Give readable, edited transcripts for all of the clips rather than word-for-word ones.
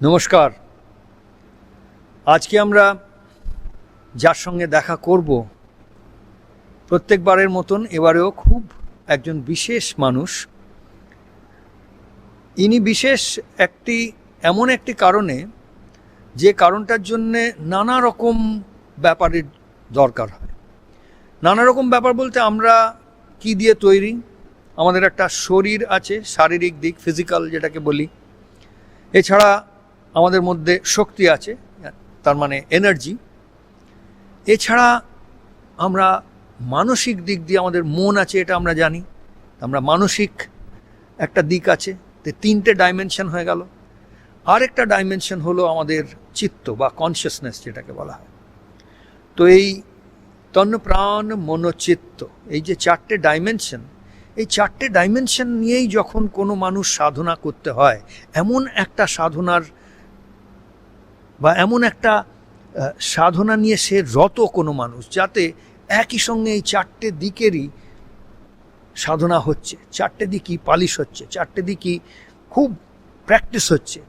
নমস্কার। আজকে আমরা যার সঙ্গে দেখা করব প্রত্যেকবারের মতন এবারেও খুব একজন বিশেষ মানুষ। ইনি বিশেষ এমন একটি কারণে, যে কারণটার জন্যে নানা রকম ব্যাপারের দরকার হয়। নানা রকম ব্যাপার বলতে আমরা কি দিয়ে তৈরি, আমাদের একটা শরীর আছে, শারীরিক দিক, ফিজিক্যাল যেটাকে বলি। এছাড়া আমাদের মধ্যে শক্তি আছে, তার মানে এনার্জি। এছাড়া আমরা মানসিক দিক দিয়ে আমাদের মন আছে, এটা আমরা জানি। আমরা মানসিক একটা দিক আছে, তিনটে ডাইমেনশন হয়ে গেল। আরেকটা ডাইমেনশন হলো আমাদের চিত্ত বা কনসিয়াসনেস যেটাকে বলা হয়। তো এই তন প্রাণ মনোচিত্ত, এই যে চারটে ডাইমেনশন, এই চারটে ডাইমেনশন নিয়েই যখন কোনো মানুষ সাধনা করতে হয়, এমন একটা সাধনার বা এমন একটা সাধনা নিয়ে সে রত কোনো মানুষ, যাতে একই সঙ্গে এই চারটে দিকেরই সাধনা হচ্ছে, চারটে দিকই পালিশ হচ্ছে, চারটে দিকই খুব প্র্যাকটিস হচ্ছে।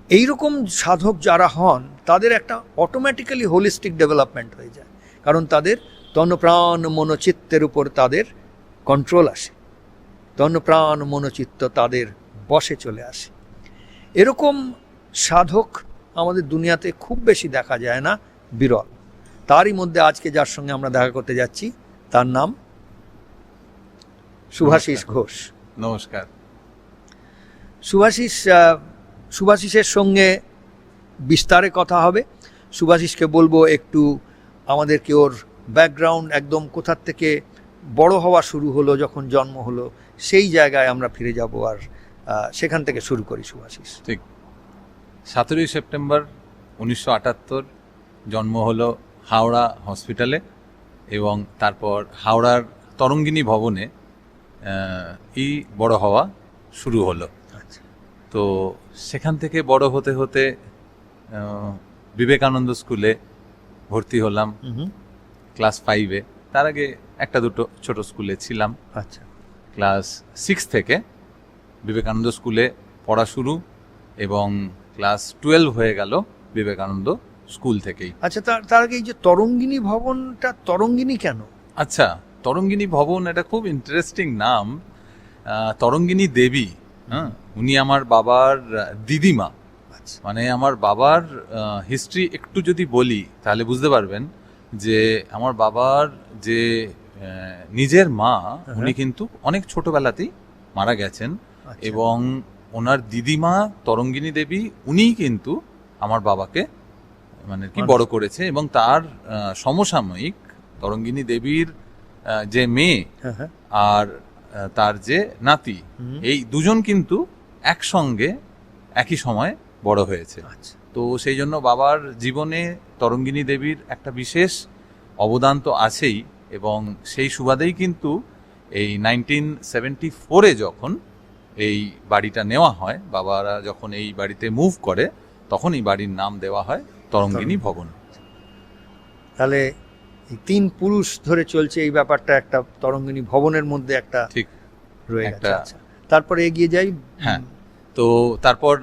এইরকম সাধক যারা হন তাদের একটা অটোমেটিক্যালি হোলিস্টিক ডেভেলপমেন্ট হয়ে যায়, কারণ তাদের তন্প্রাণ মনোচিত্তের উপর তাদের কন্ট্রোল আসে, তন্প্রাণ মনোচিত্ত তাদের বশে চলে আসে। এরকম সাধক আমাদের দুনিয়াতে খুব বেশি দেখা যায় না, বিরল। তারই মধ্যে আজকে যার সঙ্গে আমরা দেখা করতে যাচ্ছি তার নাম শুভাশিস ঘোষ। নমস্কার। শুভাশিসের সঙ্গে বিস্তারে কথা হবে। শুভাশিসকে বলবো একটু আমাদেরকে ওর ব্যাকগ্রাউন্ড, একদম কোথার থেকে বড় হওয়া শুরু হলো, যখন জন্ম হলো, সেই জায়গায় আমরা ফিরে যাব আর সেখান থেকে শুরু করি। শুভাশিস, ঠিক 17 সেপ্টেম্বর 1978 জন্ম হলো হাওড়া হসপিটালে, এবং তারপর হাওড়ার তরঙ্গিনী ভবনে বড় হওয়া শুরু হলো। তো সেখান থেকে বড় হতে হতে বিবেকানন্দ স্কুলে ভর্তি হলাম ক্লাস 5-এ। তার আগে একটা দুটো ছোট স্কুলে ছিলাম। আচ্ছা, ক্লাস 6 থেকে বিবেকানন্দ স্কুলে পড়া শুরু, এবং ক্লাস 12 হয়ে গেল বিবেকানন্দ স্কুল থেকেই। আচ্ছা, তার আগে এই যে তরঙ্গিনী ভবনটা, তরঙ্গিনী কেন? আচ্ছা, তরঙ্গিনী ভবন এটা খুব ইন্টারেস্টিং নাম। তরঙ্গিনী দেবী, উনি আমার বাবার দিদিমা। মানে আমার বাবার হিস্ট্রি একটু যদি বলি তাহলে বুঝতে পারবেন যে আমার বাবার যে নিজের মা, উনি কিন্তু অনেক ছোটবেলাতেই মারা গেছেন। এবং ওনার দিদিমা তরঙ্গিনী দেবী, উনিই কিন্তু আমার বাবাকে মানে কি বড় করেছে। এবং তার সমসাময়িক তরঙ্গিনী দেবীর যে মেয়ে আর তার যে নাতি, এই দুজন কিন্তু একসঙ্গে একই সময় বড় হয়েছে। তো সেই জন্য বাবার জীবনে তরঙ্গিনী দেবীর একটা বিশেষ অবদান তো আছেই। এবং সেই সুবাদেই কিন্তু এই 1974-এ যখন এই বাড়িটা নেওয়া হয়, বাবারা যখন এই বাড়িতে মুভ করে, তখন এই বাড়ির নাম দেওয়া হয় তরঙ্গিনী ভবন। তাহলে 3 পুরুষ ধরে চলছে এই ব্যাপারটা, একটা তরঙ্গিনী ভবনের মধ্যে একটা ঠিক রয়ে গেছে। তারপরে এগিয়ে যাই। হ্যাঁ, তো তারপর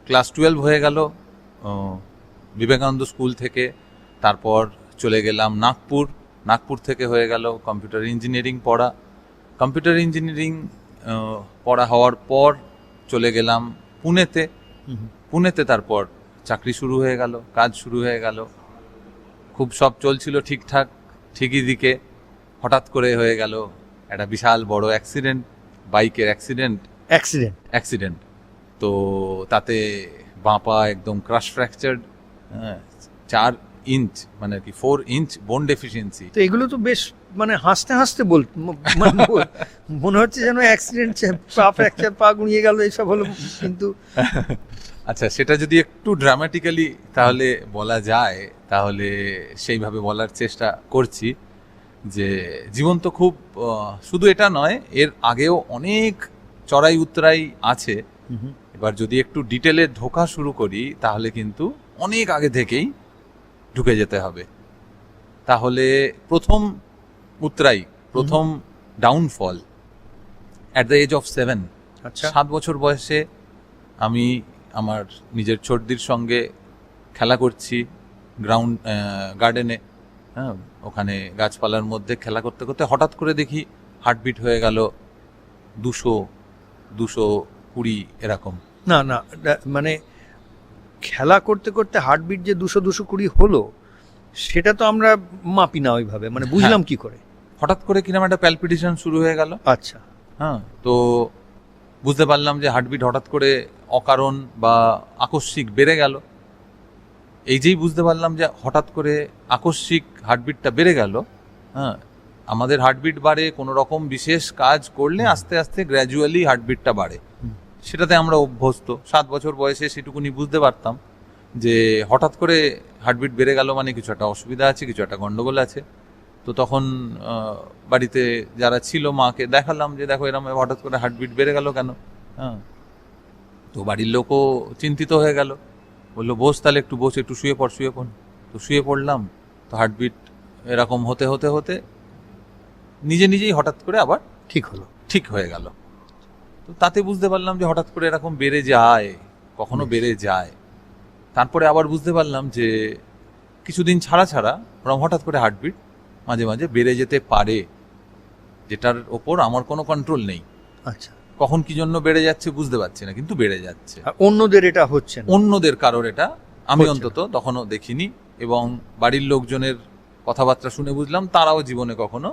ক্লাস 12 হয়ে গেল বিবেকানন্দ স্কুল থেকে। তারপর চলে গেলাম নাগপুর থেকে হয়ে গেল কম্পিউটার ইঞ্জিনিয়ারিং পড়া। কম্পিউটার ইঞ্জিনিয়ারিং পড়া হওয়ার পর চলে গেলাম পুনেতে। তারপর চাকরি শুরু হয়ে গেল, কাজ শুরু হয়ে গেল, খুব সব চলছিল ঠিকঠাক, ঠিকই দিকে। হঠাৎ করে হয়ে গেল একটা বিশাল বড় অ্যাক্সিডেন্ট, বাইকের অ্যাক্সিডেন্ট। তো তাতে বাঁ পা একদম ক্রাশ ফ্র্যাকচার্ড, 4 ইঞ্চ, মানে কি 4 ইঞ্চ বোন ডেফিসিয়েন্সি। তো এগুলো তো বেশ মানে হাসতে মনে হচ্ছে যেন অ্যাক্সিডেন্ট, পা ফ্র্যাকচার, পা গুঁড়িয়ে গেল, এইসব হলো। কিন্তু আচ্ছা, সেটা যদি একটু ড্রামাটিক্যালি তাহলে বলা যায়, তাহলে সেইভাবে বলার চেষ্টা করছি যে জীবন তো খুব, শুধু এটা নয়, এর আগেও অনেক চড়াই উতরাই আছে। এবার যদি একটু ডিটেলে ঢোকা শুরু করি তাহলে কিন্তু অনেক আগে থেকেই ঢুকে যেতে হবে। তাহলে প্রথম উতরাই, প্রথম downfall at the age of 7, 7 বছর বয়সে আমি আমার নিজের ছোটদির সঙ্গে খেলা করছি গার্ডেনে, হ্যাঁ, ওখানে গাছপালার মধ্যে খেলা করতে করতে হঠাৎ করে দেখি হার্টবিট হয়ে গেল 200-220 এরকম। না না, মানে খেলা করতে করতে হার্টবিট যে 200-220 হলো, সেটা তো আমরা মাপি না ওইভাবে, মানে বুঝলাম কি করে? হঠাৎ করে কিরকম একটা প্যালপিটেশন শুরু হয়ে গেল। আচ্ছা। হ্যাঁ, তো বুঝতে পারলাম যে হার্টবিট হঠাৎ করে অকারণ বা আকস্মিক বেড়ে গেল। এই যেই বুঝতে পারলাম যে হঠাৎ করে আকস্মিক হার্টবিটটা বেড়ে গেল, হ্যাঁ, আমাদের হার্টবিট বাড়ে কোনো রকম বিশেষ কাজ করলে আস্তে আস্তে গ্র্যাজুয়ালি হার্টবিটটা বাড়ে, সেটাতে আমরা অভ্যস্ত। 7 বছর বয়সে সেটুকুনি বুঝতে পারতাম যে হঠাৎ করে হার্টবিট বেড়ে গেল মানে কিছু একটা অসুবিধা আছে, কিছু একটা গন্ডগোল আছে। তো তখন বাড়িতে যারা ছিল মাকে দেখালাম যে দেখো এরকম হঠাৎ করে হার্টবিট বেড়ে গেল কেন। হ্যাঁ, তো বাড়ির লোকও চিন্তিত হয়ে গেল, বললো বস তাহলে একটু বস, একটু শুয়ে পড়। তো শুয়ে পড়লাম, তো হার্টবিট এরকম হতে হতে হতে নিজেই হঠাৎ করে আবার ঠিক হয়ে গেল। তো তাতে বুঝতে পারলাম যে হঠাৎ করে এরকম বেড়ে যায়, কখনো বেড়ে যায়। তারপরে আবার বুঝতে পারলাম যে কিছুদিন ছাড়া ওরকম হঠাৎ করে হার্টবিট মাঝে মাঝে বেড়ে যেতে পারে, যেটার ওপর আমার কোনো কন্ট্রোল নেই। আচ্ছা, কখন কি জন্য বেড়ে যাচ্ছে বুঝতে পারছি না, কিন্তু বেড়ে যাচ্ছে। অন্যদের এটা হচ্ছে না? অন্যদের কারোর এটা আমি অন্তত তখনও দেখিনি, এবং বাড়ির লোকজনের কথাবার্তা শুনে বুঝলাম তারাও জীবনে কখনো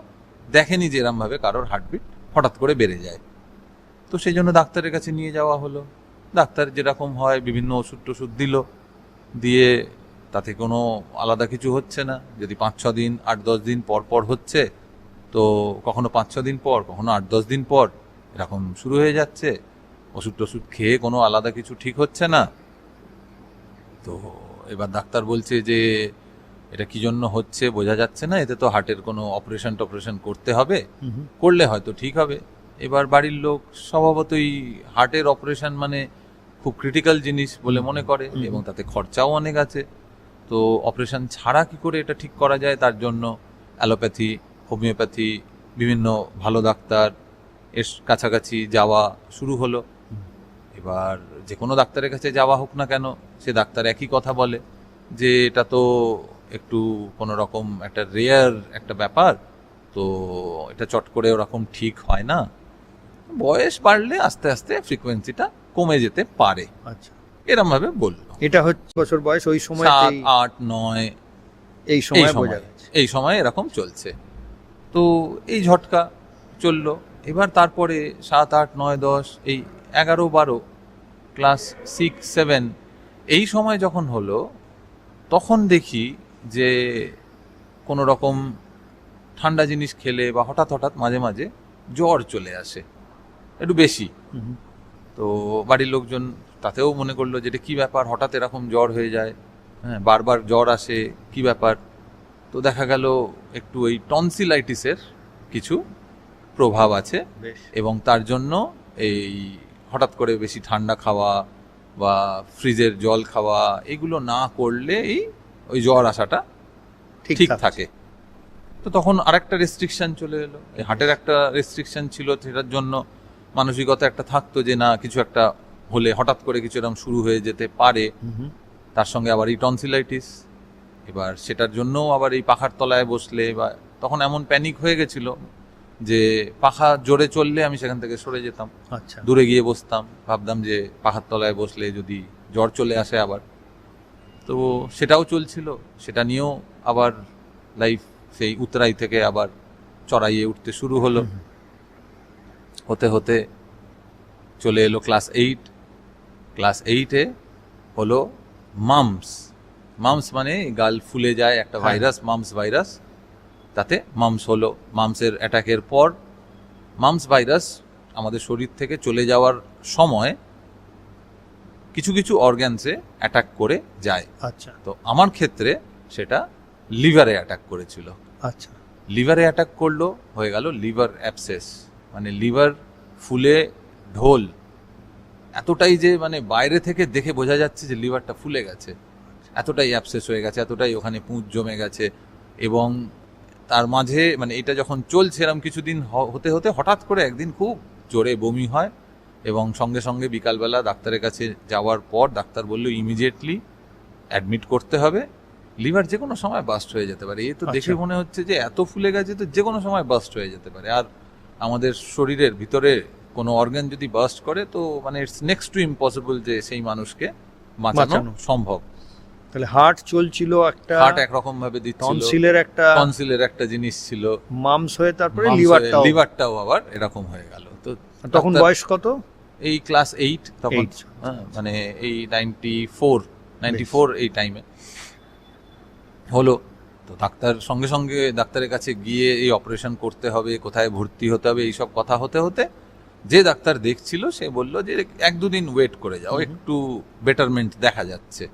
দেখেনি যে এরম ভাবে কারোর হার্টবিট হঠাৎ করে বেড়ে যায়। তো সেই জন্য ডাক্তারের কাছে নিয়ে যাওয়া হলো। ডাক্তার যেরকম হয় বিভিন্ন ওষুধ টষুধ দিল, দিয়ে তাতে কোনো আলাদা কিছু হচ্ছে না। যদি 5-6 দিন 8-10 দিন পর পর হচ্ছে, তো কখনো 5-6 দিন পর, কখনো 8-10 দিন পর এরকম শুরু হয়ে যাচ্ছে। ওষুধ টষুধ খেয়ে কোনো আলাদা কিছু ঠিক হচ্ছে না। তো এবার ডাক্তার বলছে যে এটা কি জন্য হচ্ছে বোঝা যাচ্ছে না, এতে তো হার্টের কোনো অপারেশন করতে হবে, করলে হয়তো ঠিক হবে। এবার বাড়ির লোক স্বভাবতই হার্টের অপারেশন মানে খুব ক্রিটিক্যাল জিনিস বলে মনে করে, এবং তাতে খরচাও অনেক আছে। তো অপারেশন ছাড়া কি করে এটা ঠিক করা যায়, তার জন্য অ্যালোপ্যাথি, হোমিওপ্যাথি, বিভিন্ন ভালো ডাক্তার এর কাছাকাছি যাওয়া শুরু হলো। এবার যে কোনো ডাক্তারের কাছে যাওয়া হোক না কেন, সে ডাক্তার একই কথা বলে যে এটা তো একটু কোনো রকম একটা রেয়ার একটা ব্যাপার, তো এটা চট করে ওরকম ঠিক হয় না, বয়স বাড়লে আস্তে আস্তে ফ্রিকোয়েন্সিটা কমে যেতে পারে। আচ্ছা, এরম ভাবে বললো। এটা হচ্ছে বছর বয়স, ওই সময় 7, 8, 9 এই সময় এরকম চলছে। তো এই ঝটকা চললো। এবার তারপরে 7, 8, 9, 10, এই 11, 12 ক্লাস 6, 7 এই সময় যখন হলো, তখন দেখি যে কোনো রকম ঠান্ডা জিনিস খেলে বা হঠাৎ মাঝে মাঝে জ্বর চলে আসে একটু বেশি। তো বাড়ির লোকজন তাতেও মনে করলো যে এটা কী ব্যাপার, হঠাৎ এরকম জ্বর হয়ে যায়, হ্যাঁ, বারবার জ্বর আসে, কি ব্যাপার। তো দেখা গেল একটু এই টনসিলাইটিসের কিছু প্রভাব আছে, এবং তার জন্য এই হঠাৎ করে বেশি ঠান্ডা খাওয়া বা ফ্রিজের জল খাওয়া এগুলো না করলে ওই জ্বর আসাটা ঠিক থাকে। তো তখন আরেকটা রেস্ট্রিকশন চলে এলো, এই হার্টের একটা রেস্ট্রিকশন ছিল, সেটার জন্য মানসিকতা একটা থাকতো যে না কিছু একটা হলে হঠাৎ করে কিছু এরকম শুরু হয়ে যেতে পারে। তার সঙ্গে আবার এই টনসিলাইটিস, এবার সেটার জন্য আবার এই পাখার তলায় বসলে, বা তখন এমন প্যানিক হয়ে গেছিল যে পাখা জোরে চললে আমি সেখান থেকে সরে যেতাম, আচ্ছা, দূরে গিয়ে বসতাম, ভাবতাম যে পাখার তলায় বসলে যদি জ্বর চলে আসে আবার। তো সেটাও চলছিল, সেটা নিয়েও আবার লাইফ সেই উতরাই থেকে আবার চড়াইয়ে উঠতে শুরু হলো। হতে হতে চলে এলো ক্লাস 8। ক্লাস 8-এ হলো মামস মানে গাল ফুলে যায় একটা ভাইরাস, মামস ভাইরাস। তাতে মামস হলো। মামসের অ্যাটাকের পর মামস ভাইরাস আমাদের শরীর থেকে চলে যাওয়ার সময় কিছু কিছু অর্গ্যানসে অ্যাটাক করে যায়। আচ্ছা, তো আমার ক্ষেত্রে সেটা লিভারে অ্যাটাক করেছিল। আচ্ছা, লিভারে অ্যাটাক করলো, হয়ে গেল লিভার অ্যাবসেস, মানে লিভার ফুলে ঢোল, এতটাই যে মানে বাইরে থেকে দেখে বোঝা যাচ্ছে যে লিভারটা ফুলে গেছে, এতটাই অ্যাবসেস হয়ে গেছে, এতটাই ওখানে পুঁজ জমে গেছে। এবং তার মাঝে মানে এটা যখন চলছে এরকম কিছুদিন হতে হতে হঠাৎ করে একদিন খুব জোরে বমি হয়, এবং সঙ্গে সঙ্গে বিকালবেলা ডাক্তারের কাছে যাওয়ার পর ডাক্তার বলল ইমিডিয়েটলি অ্যাডমিট করতে হবে, লিভার যে কোনো সময় বাস্ট হয়ে যেতে পারে। এই তো দেখে আচ্ছা। মনে হচ্ছে যে এত ফুলে গেছে তো যে কোনো সময় বাস্ট হয়ে যেতে পারে। আর আমাদের শরীরের ভিতরে কোনো অর্গান যদি বাস্ট করে তো মানে ইটস নেক্সট টু ইম্পসিবল যে সেই মানুষকে বাঁচানো বাঁচানো। সম্ভব। তাহলে হার্ট চলছিল একটা, হার্ট একরকম ভাবে দিচ্ছিল, টনসিলের একটা, টনসিলের একটা জিনিস ছিল, মামস হয়ে তারপরে মাংস লিভারটাও। হয়ে লিভারটাও আবার এরকম হয়ে গেল। তো তখন ডাক্তার- বয়স কত? এই ক্লাস 8 তখন, 8 হ্যাঁ, মানে এই 94 এই টাইমে হলো। তো ডাক্তার সঙ্গে সঙ্গে ডাক্তারের কাছে গিয়ে এই অপারেশন করতে হবে, কোথায় ভর্তি হতে হবে, এইসব কথা হতে হতে যে ডাক্তার দেখছিল সে বলল যে 1-2 দিন ওয়েট করে যাও, একটু বেটারমেন্ট দেখা যাচ্ছে।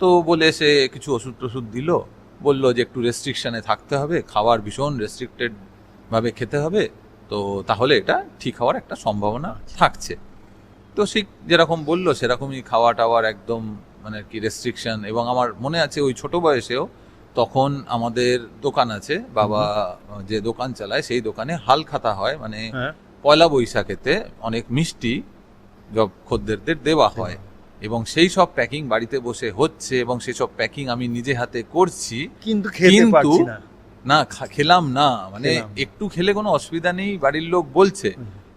তো বলে সে কিছু ওষুধ টষুধ দিল, বলল যে একটু রেস্ট্রিকশনে থাকতে হবে, খাবার ভীষণ রেস্ট্রিক্টেড ভাবে খেতে হবে, তো তাহলে এটা ঠিক হওয়ার একটা সম্ভাবনা থাকছে। তো সে যেরকম বললো সেরকমই খাওয়া টাওয়ার একদম মানে কি রেস্ট্রিকশন। এবং আমার মনে আছে ওই ছোট বয়সেও তখন আমাদের দোকান আছে, বাবা যে দোকান চালায় সেই দোকানে হাল খাতা হয়, মানে হ্যাঁ, পয়লা বৈশাখেতে অনেক মিষ্টি খদ্দেরদের দেওয়া হয় এবং সেই সব প্যাকিং বাড়িতে বসে হচ্ছে এবং সেই সব প্যাকিং আমি নিজে হাতে করছি, কিন্তু খেতে কিন্তু পারছি না। না খেলাম না, মানে খেলাম। একটু খেলে কোনো অসুবিধা নেই বাড়ির লোক বলছে,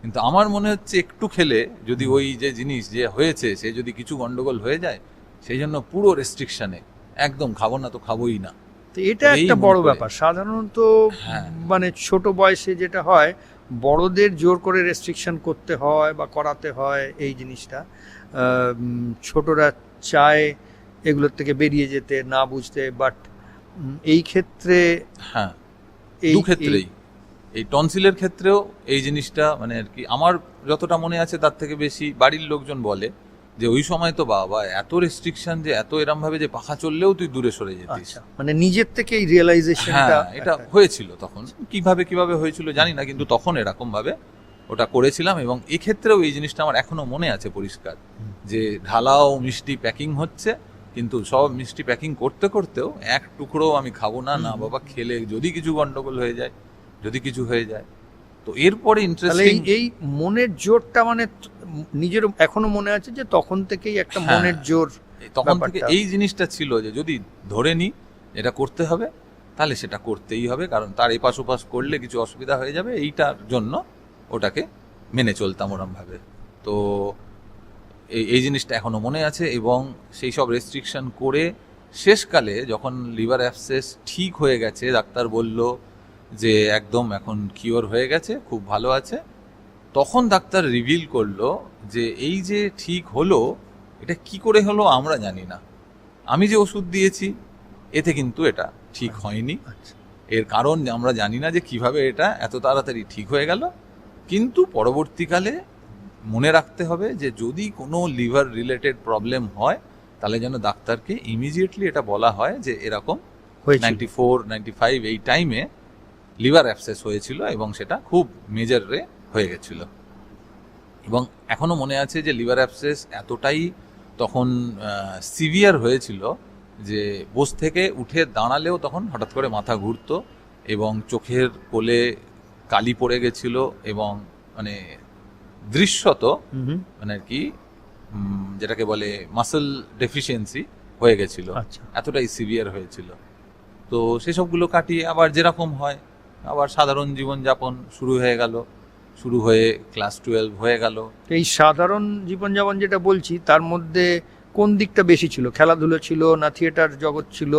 কিন্তু আমার মনে হচ্ছে একটু খেলে যদি ওই যে জিনিস যে হয়েছে সে যদি কিছু গন্ডগোল হয়ে যায়, সেই জন্য পুরো রেস্ট্রিকশনে একদম খাবো না তো খাবোই না। তো এটা এই একটা মনে বড় করে। ব্যাপার সাধারণত। হ্যাঁ। মানে ছোট বয়সে যেটা হয়, বড়দের জোর করে রেস্ট্রিকশন করতে হয় বা করাতে হয় এই জিনিসটা। ছোটরা চায় এগুলোর থেকে বেরিয়ে যেতে, না বুঝতে, বাট এই ক্ষেত্রে হ্যাঁ, এই দু ক্ষেত্রেই, এই টনসিলের ক্ষেত্রেও এই জিনিসটা মানে আর কি আমার যতটা মনে আছে তার থেকে বেশি বাড়ির লোকজন বলে যে ওই সময় তো বাবা এত রেস্ট্রিকশন যে এত এরম ভাবে যে পাখা চললেও তুই দূরে সরে যেতিস। আচ্ছা, মানে নিজের থেকে এই রিয়েলাইজেশনটা হ্যাঁ, এটা হয়েছিল তখন, কিভাবে হয়েছিল জানি না, কিন্তু তখন এরকম ভাবে ওটা করেছিলাম। এবং এক্ষেত্রেও এই জিনিসটা আমার এখনো মনে আছে পরিষ্কার, যে ঢালাও মিষ্টি প্যাকিং হচ্ছে, কিন্তু সব মিষ্টি প্যাকিং করতে করতেও এক টুকরো আমি খাবো না, না বাবা খেলে যদি কিছু গন্ডগোল হয়ে যায়, যদি কিছু হয়ে যায়। তো এরপরে তাহলে ইন্টারেস্টিং, এই মনের জোরটা মানে নিজের এখনো মনে আছে যে তখন থেকেই একটা হ্যাঁ, মনের জোর। তখন থেকে ব্যাপারটা। এই জিনিসটা ছিল যে যদি ধরে নি এটা করতে হবে তাহলে সেটা করতেই হবে, কারণ তার এপাশ ওপাশ করলে কিছু অসুবিধা হয়ে যাবে, এইটার জন্য ওটাকে মেনে চলতাম ওরম ভাবে। তো এই জিনিসটা এখনো মনে আছে। এবং সেই সব রেস্ট্রিকশন করে শেষকালে যখন লিভার অ্যাবসেস ঠিক হয়ে গেছে, ডাক্তার বলল যে একদম এখন কিওর হয়ে গেছে, খুব ভালো আছে, তখন ডাক্তার রিভিল করলো যে এই যে ঠিক হলো এটা কি করে হলো আমরা জানি না, আমি যে ওষুধ দিয়েছি এতে কিন্তু এটা ঠিক হয়নি, আচ্ছা, এর কারণ আমরা জানি না যে কিভাবে এটা এত তাড়াতাড়ি ঠিক হয়ে গেল। কিন্তু পরবর্তীকালে মনে রাখতে হবে যে যদি কোনো লিভার রিলেটেড প্রবলেম হয় তাহলে যেন ডাক্তারকে ইমিডিয়েটলি এটা বলা হয় যে এরকম হয়েছিল। 94-95 এই টাইমে লিভার অ্যাবসেস হয়েছিল এবং সেটা খুব মেজর রে হয়ে গেছিল। এবং এখনো মনে আছে যে লিভার অ্যাবসেস এতটাই তখন সিভিয়ার হয়েছিল যে বস থেকে উঠে দাঁড়ালেও তখন হঠাৎ করে মাথা ঘুরতো এবং চোখের কোলে কালি পড়ে গেছিল এবং মানে দৃশ্যত হুম, মানে আর কি যেটাকে বলে মাসেল ডেফিসিয়েন্সি হয়ে গেছিল, আচ্ছা। এতটাই সিভিয়ার হয়েছিল। তো সেসবগুলো কাটিয়ে আবার যেরকম হয় আবার সাধারণ জীবনযাপন শুরু হয়ে গেল, শুরু হয়ে ক্লাস 12 হয়ে গেল। তো এই সাধারণ জীবনযাপন যেটা বলছি তার মধ্যে কোন দিকটা বেশি ছিল? খেলাধুলো ছিল, না থিয়েটার জগৎ ছিল,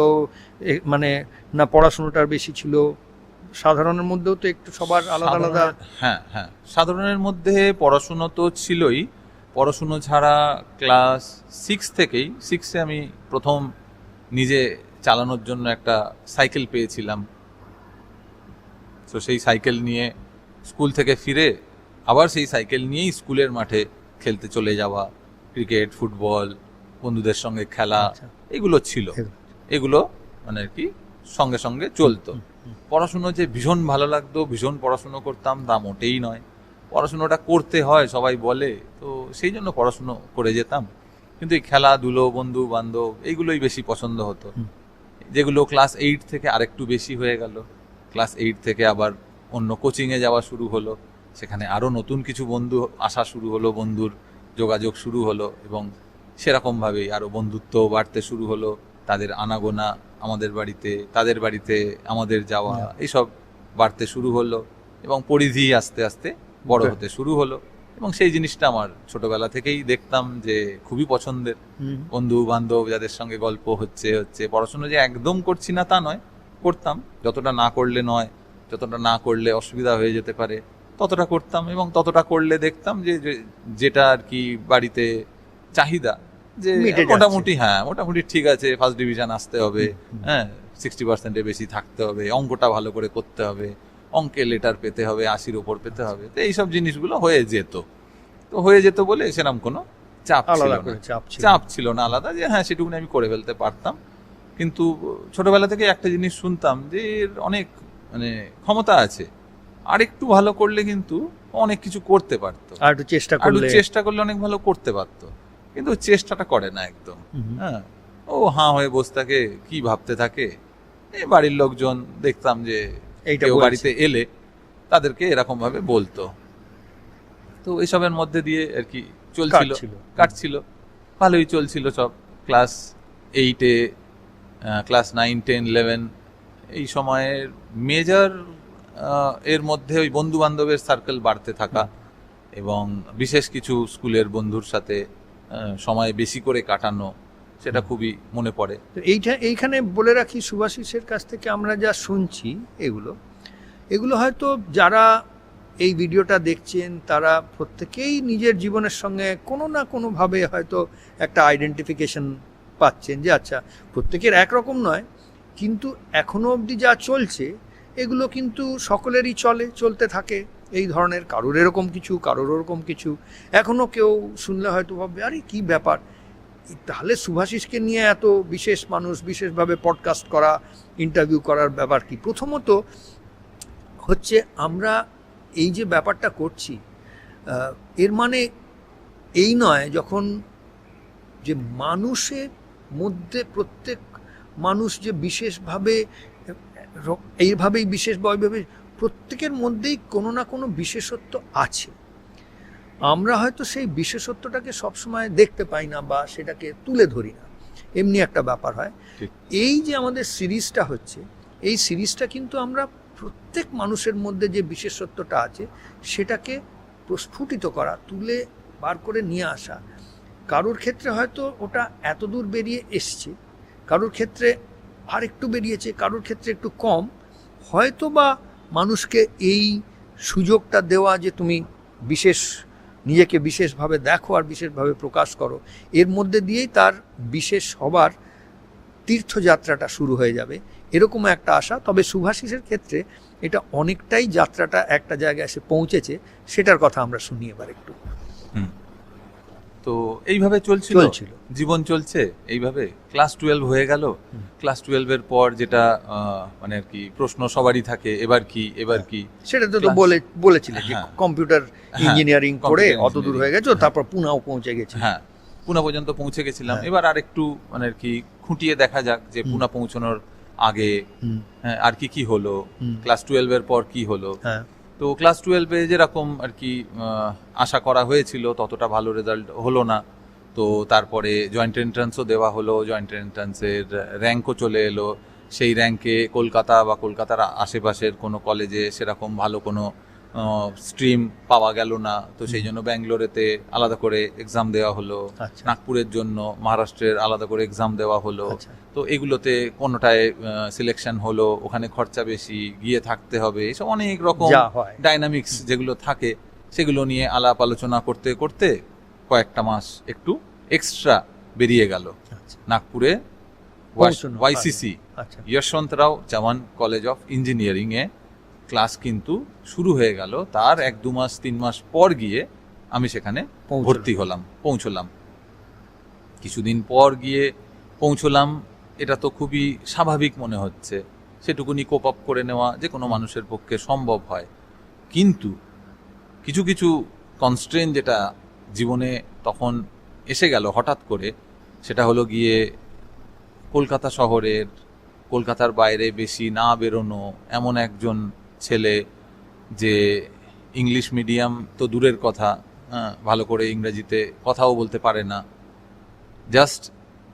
মানে না পড়াশোনাটার বেশি ছিল? সাধারণের মধ্যেও তো একটু সবার আলাদা আলাদা। হ্যাঁ হ্যাঁ, সাধারণের মধ্যে পড়াশুনো তো ছিলই, পড়াশুনো ছাড়া ক্লাস 6 থেকেই, 6-এ আমি প্রথম নিজে চালানোর জন্য একটা সাইকেল পেয়েছিলাম। তো সেই সাইকেল নিয়ে স্কুল থেকে ফিরে আবার সেই সাইকেল নিয়েই স্কুলের মাঠে খেলতে চলে যাওয়া, ক্রিকেট, ফুটবল, বন্ধুদের সঙ্গে খেলা, আচ্ছা। এগুলো ছিল, এগুলো মানে আর কি সঙ্গে সঙ্গে চলতো। পড়াশুনো যে ভীষণ ভালো লাগতো, ভীষণ পড়াশুনো করতাম তা মোটেই নয়। পড়াশুনোটা করতে হয় সবাই বলে, তো সেই জন্য পড়াশুনো করে যেতাম, কিন্তু এই খেলাধুলো, বন্ধু বান্ধব এইগুলোই বেশি পছন্দ হতো, যেগুলো ক্লাস 8 থেকে আরেকটু বেশি হয়ে গেল। ক্লাস 8 থেকে আবার অন্য কোচিংয়ে যাওয়া শুরু হলো, সেখানে আরও নতুন কিছু বন্ধু আসা শুরু হলো, বন্ধুর যোগাযোগ শুরু হলো, এবং সেরকমভাবেই আরও বন্ধুত্ব বাড়তে শুরু হলো। তাদের আনাগোনা আমাদের বাড়িতে, তাদের বাড়িতে আমাদের যাওয়া, এইসব বাড়তে শুরু হলো, এবং পরিধি আস্তে আস্তে বড় হতে শুরু হলো। এবং সেই জিনিসটা আমার ছোটবেলা থেকেই দেখতাম যে খুবই পছন্দের। বন্ধু বান্ধব যাদের সঙ্গে গল্প হচ্ছে, পড়াশোনা যে একদম করছি না তা নয়, করতাম, যতটা না করলে নয়, যতটা না করলে অসুবিধা হয়ে যেতে পারে ততটা করতাম, এবং ততটা করলে দেখতাম যে যেটা আর কি বাড়িতে চাহিদা, যে মিটে যাচ্ছে। মোটামুটি মোটামুটি ঠিক আছে, ফার্স্ট ডিভিশন আসতে হবে, 60%-এর বেশি থাকতে হবে, অঙ্কটা ভালো করে করতে হবে, অঙ্কে লেটার পেতে হবে, 80-র উপর পেতে হবে। তো এইসব জিনিসগুলো হয়ে যেত। তো হয়ে যেত বলে সেরকম কোনো চাপ ছিল আলাদা না। করে চাপ ছিল না আলাদা, যে সেটুকুনি আমি করে ফেলতে পারতাম। কিন্তু ছোটবেলা থেকে একটা জিনিস শুনতাম যে এর অনেক মানে ক্ষমতা আছে, আর একটু ভালো করলে কিন্তু অনেক কিছু করতে পারতো, আর একটু চেষ্টা আর একটু করলে চেষ্টা করলে অনেক ভালো করতে পারতো, কিন্তু চেষ্টাটা করে না একদম। ও হাঁ হয়ে বসে থাকে, কি ভাবতে থাকে। এই বাড়ির লোকজন দেখতাম যে এইটা কেউ বলছে। বাড়িতে এলে তাদেরকে এরকম ভাবে বলতো। তো এইসবের মধ্যে দিয়ে আর কি কাটছিল, ভালোই চলছিল সব। ক্লাস 8-এ, ক্লাস 9, 10, 11 এই সময়ের মেজর এর মধ্যে ওই বন্ধু বান্ধবের সার্কেল বাড়তে থাকা, এবং বিশেষ কিছু স্কুলের বন্ধুর সাথে সময় বেশি করে কাটানো, সেটা খুবই মনে পড়ে। তো এইখানে বলে রাখি, সুভাষিসের কাছ থেকে আমরা যা শুনছি এগুলো হয়তো যারা এই ভিডিওটা দেখছেন তারা প্রত্যেকেই নিজের জীবনের সঙ্গে কোনো না কোনোভাবে হয়তো একটা আইডেন্টিফিকেশন পাচ্ছেন, যে আচ্ছা প্রত্যেকের একরকম নয়, কিন্তু এখনো অবধি যা চলছে এগুলো কিন্তু সকলেরই চলতে থাকে এই ধরনের, কারোর এরকম কিছু, কারোর ওরকম কিছু। এখনও কেউ শুনলে হয়তো ভাববে আরে কী ব্যাপার, তাহলে সুভাষিসকে নিয়ে এত বিশেষ মানুষ, বিশেষভাবে পডকাস্ট করা, ইন্টারভিউ করার ব্যাপার কি? প্রথমত হচ্ছে আমরা এই যে ব্যাপারটা করছি, এর মানে এই নয় যখন যে মানুষের মধ্যে প্রত্যেক মানুষ যে বিশেষভাবে এইভাবেই বিশেষভাবে প্রত্যেকের মধ্যেই কোনো না কোনো বিশেষত্ব আছে। আমরা হয়তো সেই বিশেষত্বটাকে সবসময় দেখতে পাই না বা সেটাকে তুলে ধরি না, এমনি একটা ব্যাপার হয়। এই যে আমাদের সিরিজটা হচ্ছে, এই সিরিজটা কিন্তু আমরা প্রত্যেক মানুষের মধ্যে যে বিশেষত্বটা আছে সেটাকে প্রস্ফুটিত করা, তুলে বার করে নিয়ে আসা। কারোর ক্ষেত্রে হয়তো ওটা এত দূর বেরিয়ে এসছে, কারোর ক্ষেত্রে আর একটু বেরিয়েছে, কারোর ক্ষেত্রে একটু কম। হয়তো বা মানুষকে এই সুযোগটা দেওয়া যে তুমি নিজেকে বিশেষভাবে দেখো আর বিশেষভাবে প্রকাশ করো, এর মধ্যে দিয়েই তার বিশেষ হবার তীর্থযাত্রাটা শুরু হয়ে যাবে, এরকম একটা আশা। তবে সুভাষিসের ক্ষেত্রে এটা অনেকটাই যাত্রাটা একটা জায়গায় এসে পৌঁছেছে, সেটার কথা আমরা শুনি এবার একটু। তো এইভাবে চলছিল, জীবন চলছে এইভাবে। ক্লাস 12 হয়ে গেল। ক্লাস 12-এর পর যেটা মানে আর কি প্রশ্ন সবারই থাকে, এবার কি সেটা তো বলেছিলে যে কম্পিউটার ইঞ্জিনিয়ারিং করে অত দূর হয়ে গেছো, তারপর পুনাও পৌঁছে গেছে। পুনা পর্যন্ত পৌঁছে গেছিলাম। এবার আর একটু মানে আর কি খুঁটিয়ে দেখা যাক যে পুনা পৌঁছানোর আগে আর কি হলো, ক্লাস 12-এর পর কি হলো। তো ক্লাস 12-এ যেরকম আর কি আশা করা হয়েছিল ততটা ভালো রেজাল্ট হলো না। তো তারপরে জয়েন্ট এন্ট্রান্সও দেওয়া হলো, জয়েন্ট এন্ট্রান্সের র্যাঙ্কও চলে এলো। সেই র্যাঙ্কে কলকাতা বা কলকাতার আশেপাশের কোনো কলেজে সেরকম ভালো কোনো স্ট্রিম পাওয়া গেল না। তো সেই জন্য ব্যাঙ্গালোরেতে আলাদা করে এক্সাম দেওয়া হলো, নাগপুরের জন্য মহারাষ্ট্রের আলাদা করে এক্সাম দেওয়া হলো। তো এগুলোতে কোনোটায় সিলেকশন হলো, ওখানে খরচা বেশি, গিয়ে থাকতে হবে, এসব অনেক রকম ডাইনামিক্স যেগুলো থাকে সেগুলো নিয়ে আলাপ আলোচনা করতে করতে কয়েকটা মাস একটু এক্সট্রা বেরিয়ে গেল। নাগপুরে YCC Yashwantrao Chavan college of engineering এ ক্লাস কিন্তু শুরু হয়ে গেল। তার 1-2 মাস 3 মাস পর গিয়ে আমি সেখানে পৌঁছলাম। কিছুদিন পর গিয়ে পৌঁছলাম, এটা তো খুবই স্বাভাবিক মনে হচ্ছে, সেটুকুনি কোপ আপ করে নেওয়া যে কোনো মানুষের পক্ষে সম্ভব হয়। কিন্তু কিছু কিছু কনস্ট্রেন যেটা জীবনে তখন এসে গেল হঠাৎ করে, সেটা হলো গিয়ে কলকাতা শহরের, কলকাতার বাইরে বেশি না বেরোনো এমন একজন ছেলে, যে ইংলিশ মিডিয়াম তো দূরের কথা, ভালো করে ইংরেজিতে কথাও বলতে পারে না। জাস্ট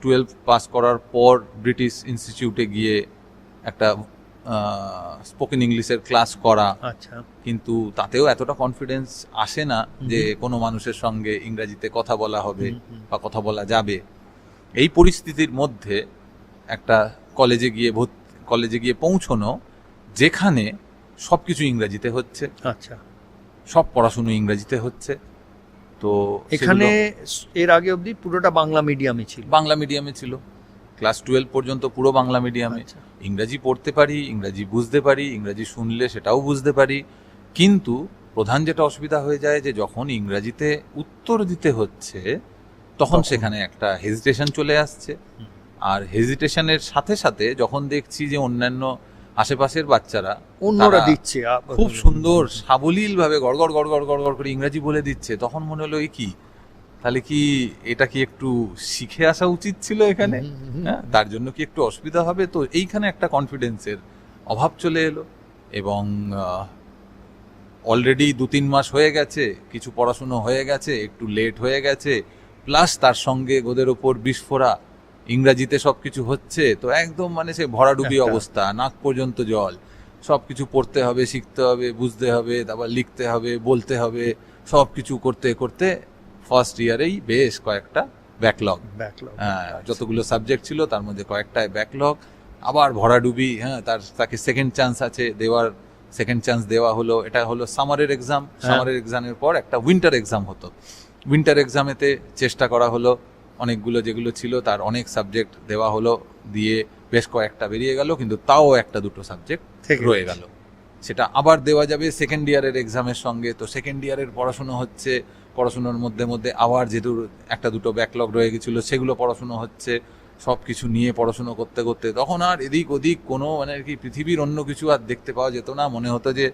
12 পাস করার পর ব্রিটিশ ইনস্টিটিউটে গিয়ে একটা স্পোকেন ইংলিশের ক্লাস করা, আচ্ছা, কিন্তু তাতেও এতটা কনফিডেন্স আসে না যে কোনো মানুষের সঙ্গে ইংরেজিতে কথা বলা হবে বা কথা বলা যাবে। এই পরিস্থিতির মধ্যে একটা কলেজে গিয়ে পৌঁছনো, যেখানে সব কিছু ইংরেজিতে হচ্ছে, আচ্ছা। সব পড়াশুনো ইংরেজিতে হচ্ছে। তো এখানে এর আগে অবধি পুরোটা বাংলা মিডিয়ামে ছিল? বাংলা মিডিয়ামে ছিল, ক্লাস 12 পর্যন্ত পুরো বাংলা মিডিয়ামে। আচ্ছা। ইংরাজি পড়তে পারি, ইংরাজি বুঝতে পারি, ইংরাজি শুনলে সেটাও বুঝতে পারি, কিন্তু প্রধান যেটা অসুবিধা হয়ে যায় যে যখন ইংরাজিতে উত্তর দিতে হচ্ছে তখন সেখানে একটা হেজিটেশন চলে আসছে। আর হেজিটেশনের সাথে সাথে যখন দেখছি যে অন্যান্য আশেপাশের বাচ্চারা অন্যরা তারা দিচ্ছে খুব সুন্দর সাবলীল ভাবে গড়গড় গড়গড় গড়গড় করে ইংরাজি বলে দিচ্ছে, তখন মনে হলো এই কি, তাহলে কি এটা কি একটু শিখে আসা উচিত ছিল এখানে? হ্যাঁ, তার জন্য কি একটু অসুবিধা হবে? তো এইখানে একটা কনফিডেন্সের অভাব চলে এলো। এবং অলরেডি 2-3 মাস হয়ে গেছে, কিছু পড়াশুনো হয়ে গেছে, একটু লেট হয়ে গেছে, প্লাস তার সঙ্গে গোদের ওপর বিস্ফোরা, ইংরাজিতে সবকিছু হচ্ছে, তো একদম মানে সে ভরাডুবি অবস্থা, নাক পর্যন্ত জল। সবকিছু পড়তে হবে, শিখতে হবে, বুঝতে হবে, তারপর লিখতে হবে, বলতে হবে, সবকিছু করতে করতে ফার্স্ট ইয়ারেই বেশ কয়েকটা ব্যাকলগ, যতগুলো সাবজেক্ট ছিল তার মধ্যে কয়েকটায় ব্যাকলগ, আবার ভরাডুবি। হ্যাঁ, তাকে সেকেন্ড চান্স আছে দেওয়ার, সেকেন্ড চান্স দেওয়া হলো। এটা হলো সামারের এক্সাম, সামারের এক্সামের পর একটা উইন্টার এক্সাম হতো। উইন্টার এক্সামেতে চেষ্টা করা হলো, অনেকগুলো যেগুলো ছিল তার অনেক সাবজেক্ট দেওয়া হলো, দিয়ে বেশ কয়েকটা বেরিয়ে গেল, কিন্তু তাও একটা দুটো সাবজেক্ট রয়ে গেল। সেটা আবার দেওয়া যাবে সেকেন্ড ইয়ারের এক্সামের সঙ্গে। তো সেকেন্ড ইয়ারের পড়াশুনো হচ্ছে, পড়াশুনোর মধ্যে মধ্যে আবার যেহেতু একটা দুটো ব্যাকলগ রয়ে গেছিলো সেগুলো পড়াশুনো হচ্ছে, সব কিছু নিয়ে পড়াশুনো করতে করতে তখন আর এদিক ওদিক কোনো মানে আর কি পৃথিবীর অন্য কিছু আর দেখতে পাওয়া যেত না। মনে হতো যে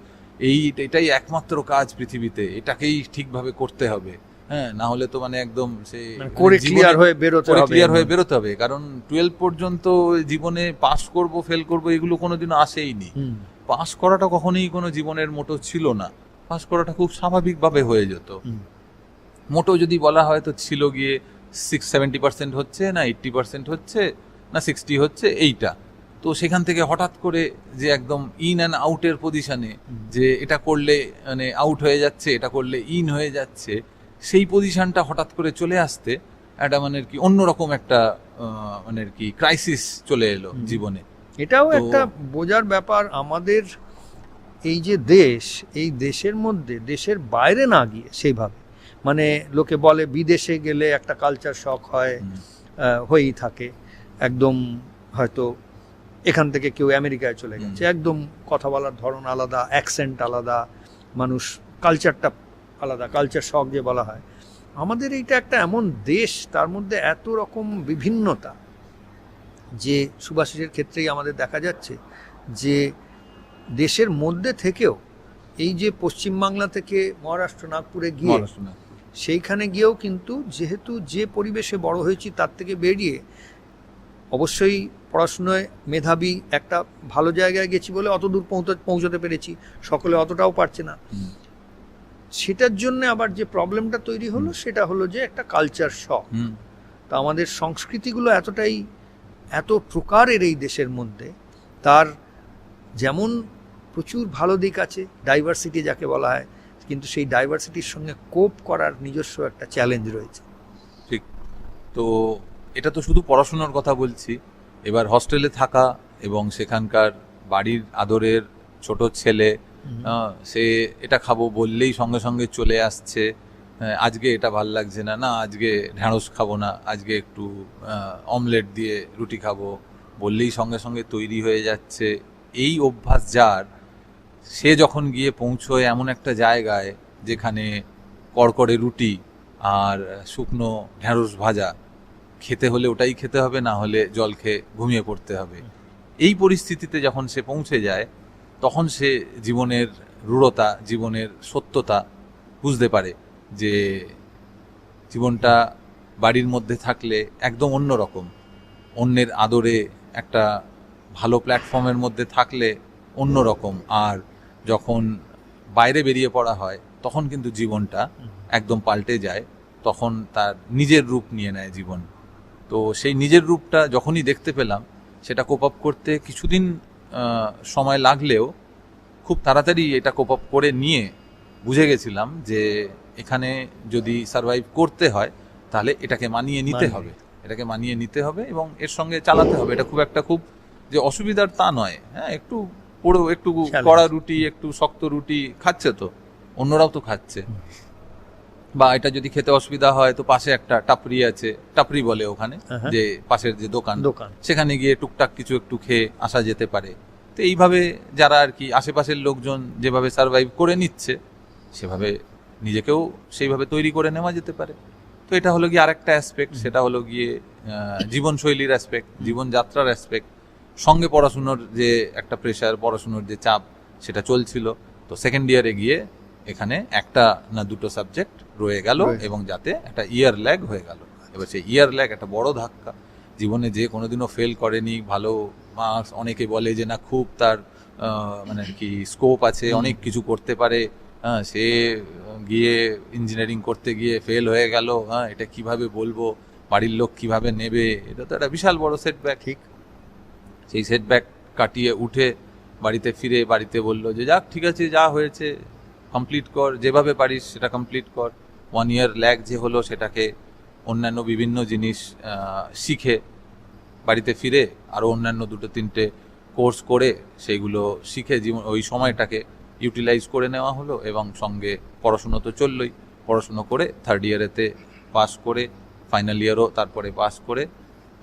এটাই একমাত্র কাজ পৃথিবীতে, এটাকেই ঠিকভাবে করতে হবে। হ্যাঁ, না হলে তো মানে একদম সে ক্লিয়ার হয়ে বেরোতে হবে। কারণ 12 পর্যন্ত জীবনে পাস করব ফেল করব এগুলো কোনোদিনও আসেইনি। পাস করাটা কখনোই কোনো জীবনের মোটো ছিল না, পাস করাটা খুব স্বাভাবিকভাবে হয়ে যেত। মোটো যদি বলা হয় তো ছিল গিয়ে 70% হচ্ছে না 80% হচ্ছে না 60 হচ্ছে, এইটা। তো সেখান থেকে হঠাৎ করে যে একদম ইন অ্যান্ড আউটের পজিশনে, যে এটা করলে মানে আউট হয়ে যাচ্ছে, এটা করলে ইন হয়ে যাচ্ছে, সেই পজিশনটা হঠাৎ করে চলে আসতে একটা মানে আর কি অন্যরকম একটা মানে আর কি ক্রাইসিস চলে এলো জীবনে। এটাও একটা বোঝার ব্যাপার আমাদের, এই যে দেশ, এই দেশের মধ্যে দেশের বাইরে না গিয়ে সেইভাবে, মানে লোকে বলে বিদেশে গেলে একটা কালচার শক হয়, হয়েই থাকে একদম। হয়তো এখান থেকে কেউ আমেরিকায় চলে গেছে, একদম কথা বলার ধরন আলাদা, অ্যাকসেন্ট আলাদা, মানুষ কালচারটা আলাদা, কালচার শক যে বলা হয়। আমাদের এইটা একটা এমন দেশ, তার মধ্যে এত রকম বিভিন্নতা, যে সুভাষিসের ক্ষেত্রেই আমাদের দেখা যাচ্ছে যে দেশের মধ্যে থেকেও এই যে পশ্চিমবাংলা থেকে মহারাষ্ট্র নাগপুরে গিয়ে সেইখানে গিয়েও কিন্তু যেহেতু যে পরিবেশে বড় হয়েছি তার থেকে বেরিয়ে অবশ্যই পড়াশুনোয় মেধাবী, একটা ভালো জায়গায় গেছি বলে অত দূর পৌঁছতে পেরেছি, সকলে অতটাও পারছে না। সেটার জন্য আবার যে প্রবলেমটা তৈরি হলো সেটা হলো যে একটা কালচার শক। তা আমাদের সংস্কৃতিগুলো এতটাই এত প্রকারের এই দেশের মধ্যে, তার যেমন প্রচুর ভালো দিক আছে, ডাইভার্সিটি যাকে বলা হয়, কিন্তু সেই ডাইভার্সিটির সঙ্গে কোপ করার নিজস্ব একটা চ্যালেঞ্জ রয়েছে। ঠিক। তো এটা তো শুধু পড়াশোনার কথা বলছি, এবার হস্টেলে থাকা এবং সেখানকার বাড়ির আদরের ছোট ছেলে, সে এটা খাবো বললেই সঙ্গে সঙ্গে চলে আসছে, আজকে এটা ভাল লাগছে না, না আজকে ঢ্যাঁড়স খাবো না, আজকে একটু অমলেট দিয়ে রুটি খাবো বললেই সঙ্গে সঙ্গে তৈরি হয়ে যাচ্ছে। এই অভ্যাস যার, সে যখন গিয়ে পৌঁছয় এমন একটা জায়গায় যেখানে কড়কড়ে রুটি আর শুকনো ঢ্যাঁড়স ভাজা খেতে হলে ওটাই খেতে হবে, না হলে জল খেয়ে ঘুমিয়ে পড়তে হবে, এই পরিস্থিতিতে যখন সে পৌঁছে যায় তখন সে জীবনের রূঢ়তা, জীবনের সত্যতা বুঝতে পারে যে জীবনটা বাড়ির মধ্যে থাকলে একদম অন্যরকম, অন্যের আদরে একটা ভালো প্ল্যাটফর্মের মধ্যে থাকলে অন্যরকম, আর যখন বাইরে বেরিয়ে পড়া হয় তখন কিন্তু জীবনটা একদম পাল্টে যায়, তখন তার নিজের রূপ নিয়ে নেয় জীবন। তো সেই নিজের রূপটা যখনই দেখতে পেলাম, সেটা কোপ আপ করতে কিছুদিন সময় লাগলেও খুব তাড়াতাড়ি এটা কোপ আপ করে নিয়ে বুঝে গেছিলাম যে এখানে যদি সার্ভাইভ করতে হয় তাহলে এটাকে মানিয়ে নিতে হবে, এটাকে মানিয়ে নিতে হবে এবং এর সঙ্গে চালাতে হবে। এটা খুব যে অসুবিধার তা নয়। হ্যাঁ, একটু পোড়ো, একটু কড়া রুটি, একটু শক্ত রুটি খাচ্ছে, তো অন্যরাও তো খাচ্ছে। বা এটা যদি খেতে অসুবিধা হয় তো পাশে একটা টাপরি আছে, টাপরি বলে ওখানে, যে পাশের যে দোকান, সেখানে গিয়ে টুকটাক কিছু একটু খেয়ে আসা যেতে পারে। তো এইভাবে যারা আর কি আশেপাশের লোকজন যেভাবে সার্ভাইভ করে নিচ্ছে, সেভাবে নিজেকেও সেইভাবে তৈরি করে নেওয়া যেতে পারে। তো এটা হলো গিয়ে আরেকটা অ্যাসপেক্ট, সেটা হলো গিয়ে জীবনশৈলীর অ্যাসপেক্ট, জীবনযাত্রার অ্যাসপেক্ট। সঙ্গে পড়াশুনোর যে একটা প্রেশার, পড়াশুনোর যে চাপ, সেটা চলছিল। তো সেকেন্ড ইয়ারে গিয়ে এখানে একটা না দুটো সাবজেক্ট রয়ে গেল এবং যাতে একটা ইয়ার ল্যাগ হয়ে গেল। এবার সেই ইয়ার ল্যাগ একটা বড় ধাক্কা। জীবনে যে কোনোদিনও ফেল করেনি, ভালো মার্কস, অনেকে বলে যে না খুব তার মানে কি স্কোপ আছে, অনেক কিছু করতে পারে, হ্যাঁ, সে গিয়ে ইঞ্জিনিয়ারিং করতে গিয়ে ফেল হয়ে গেল, হ্যাঁ, এটা কিভাবে বলবো, বাড়ির লোক কিভাবে নেবে, এটা তো একটা বিশাল বড় সেটব্যাক। ঠিক, সেই সেটব্যাক কাটিয়ে উঠে বাড়িতে ফিরে বাড়িতে বললো যে যাক ঠিক আছে, যা হয়েছে কমপ্লিট কর, যেভাবে পারিস সেটা কমপ্লিট কর। 1 ইয়ার ল্যাগ যে হলো সেটাকে অন্যান্য বিভিন্ন জিনিস শিখে বাড়িতে ফিরে আরও অন্যান্য 2-3টে কোর্স করে সেইগুলো শিখে জীবন ওই সময়টাকে ইউটিলাইজ করে নেওয়া হলো। এবং সঙ্গে পড়াশুনো তো চললই, পড়াশুনো করে থার্ড ইয়ারেতে পাস করে, ফাইনাল ইয়ারও তারপরে পাস করে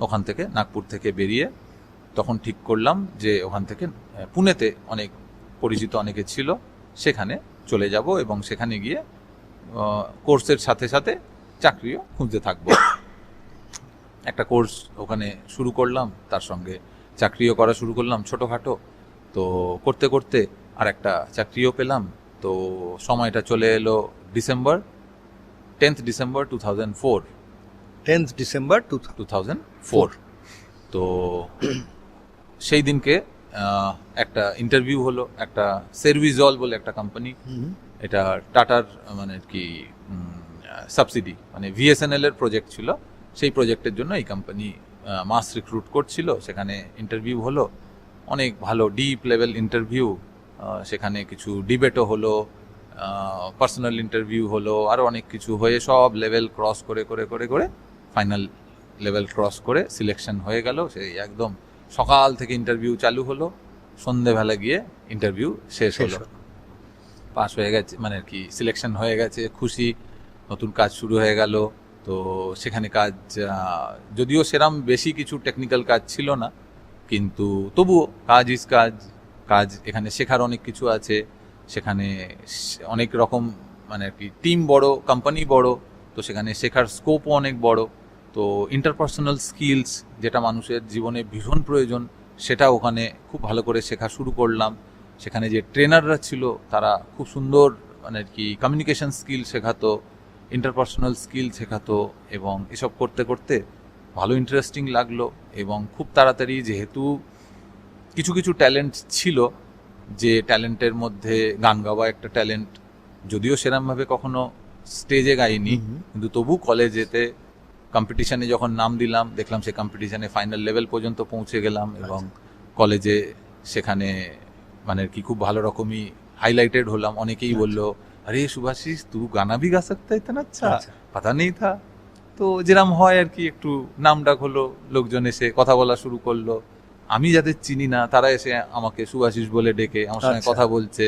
ওখান থেকে নাগপুর থেকে বেরিয়ে তখন ঠিক করলাম যে ওখান থেকে পুনেতে অনেক পরিচিত অনেকে ছিল, সেখানে চলে যাব এবং সেখানে গিয়ে কোর্সের সাথে সাথে চাকরিও খুঁজতে থাকবো। একটা কোর্স ওখানে শুরু করলাম, তার সঙ্গে চাকরিও করা শুরু করলাম ছোটোখাটো। তো করতে করতে আর একটা চাকরিও পেলাম। তো সময়টা চলে এলো December, 10th December 2004। 10th December 2004। তো সেই দিনকে একটা ইন্টারভিউ হলো, একটা সেরভিজল বলে একটা কোম্পানি, এটা টাটার মানে কি সাবসিডি, মানে ভিএসএনএল এর প্রজেক্ট ছিল। সেই প্রজেক্টের জন্য এই কোম্পানি মাস রিক্রুট করছিল। সেখানে ইন্টারভিউ হলো, অনেক ভালো ডিপ লেভেল ইন্টারভিউ। সেখানে কিছু ডিবেটও হলো, পার্সোনাল ইন্টারভিউ হলো, আরও অনেক কিছু হয়ে সব লেভেল ক্রস করে করে করে করে ফাইনাল লেভেল ক্রস করে সিলেকশন হয়ে গেল। সেই একদম সকাল থেকে ইন্টারভিউ চালু হলো, সন্ধেবেলা গিয়ে ইন্টারভিউ শেষ হলো, পাস হয়ে গেছে, মানে আর কি সিলেকশন হয়ে গেছে, খুশি। নতুন কাজ শুরু হয়ে গেল। তো সেখানে কাজ যদিও সেরম বেশি কিছু টেকনিক্যাল কাজ ছিল না, কিন্তু তবুও কাজ ইজ কাজ। কাজ এখানে শেখার অনেক কিছু আছে, সেখানে অনেক রকম মানে আর কি টিম বড়, কোম্পানি বড়, তো সেখানে শেখার স্কোপও অনেক বড়। তো ইন্টারপার্সোনাল স্কিলস যেটা মানুষের জীবনে ভীষণ প্রয়োজন, সেটা ওখানে খুব ভালো করে শেখা শুরু করলাম। সেখানে যে ট্রেনাররা ছিল তারা খুব সুন্দর মানে আর কি কমিউনিকেশন স্কিল শেখাতো, ইন্টারপার্সোনাল স্কিল শেখাতো, এবং এসব করতে করতে ভালো ইন্টারেস্টিং লাগলো। এবং খুব তাড়াতাড়ি, যেহেতু কিছু কিছু ট্যালেন্ট ছিল, যে ট্যালেন্টের মধ্যে গান গাওয়া একটা ট্যালেন্ট, যদিও সেরমভাবে কখনো স্টেজে গাইনি, কিন্তু তবু কলেজেতে কম্পিটিশানে যখন নাম দিলাম, দেখলাম সে কম্পিটিশানে ফাইনাল লেভেল পর্যন্ত পৌঁছে গেলাম। এবং কলেজে সেখানে মানে কি খুব ভালো রকমই হাইলাইটেড হলাম। অনেকেই বললো, আরে সুভাষিস তু গানা ভি গা সকতা হ্যায়, ইতনা আচ্ছা, পাতা নেই থা। তো যেরকম হয় আর কি, একটু নাম ডাক হলো, লোকজন এসে কথা বলা শুরু করলো। আমি যাদের চিনি না তারা এসে আমাকে সুভাষিস বলে ডেকে আমার সঙ্গে কথা বলছে।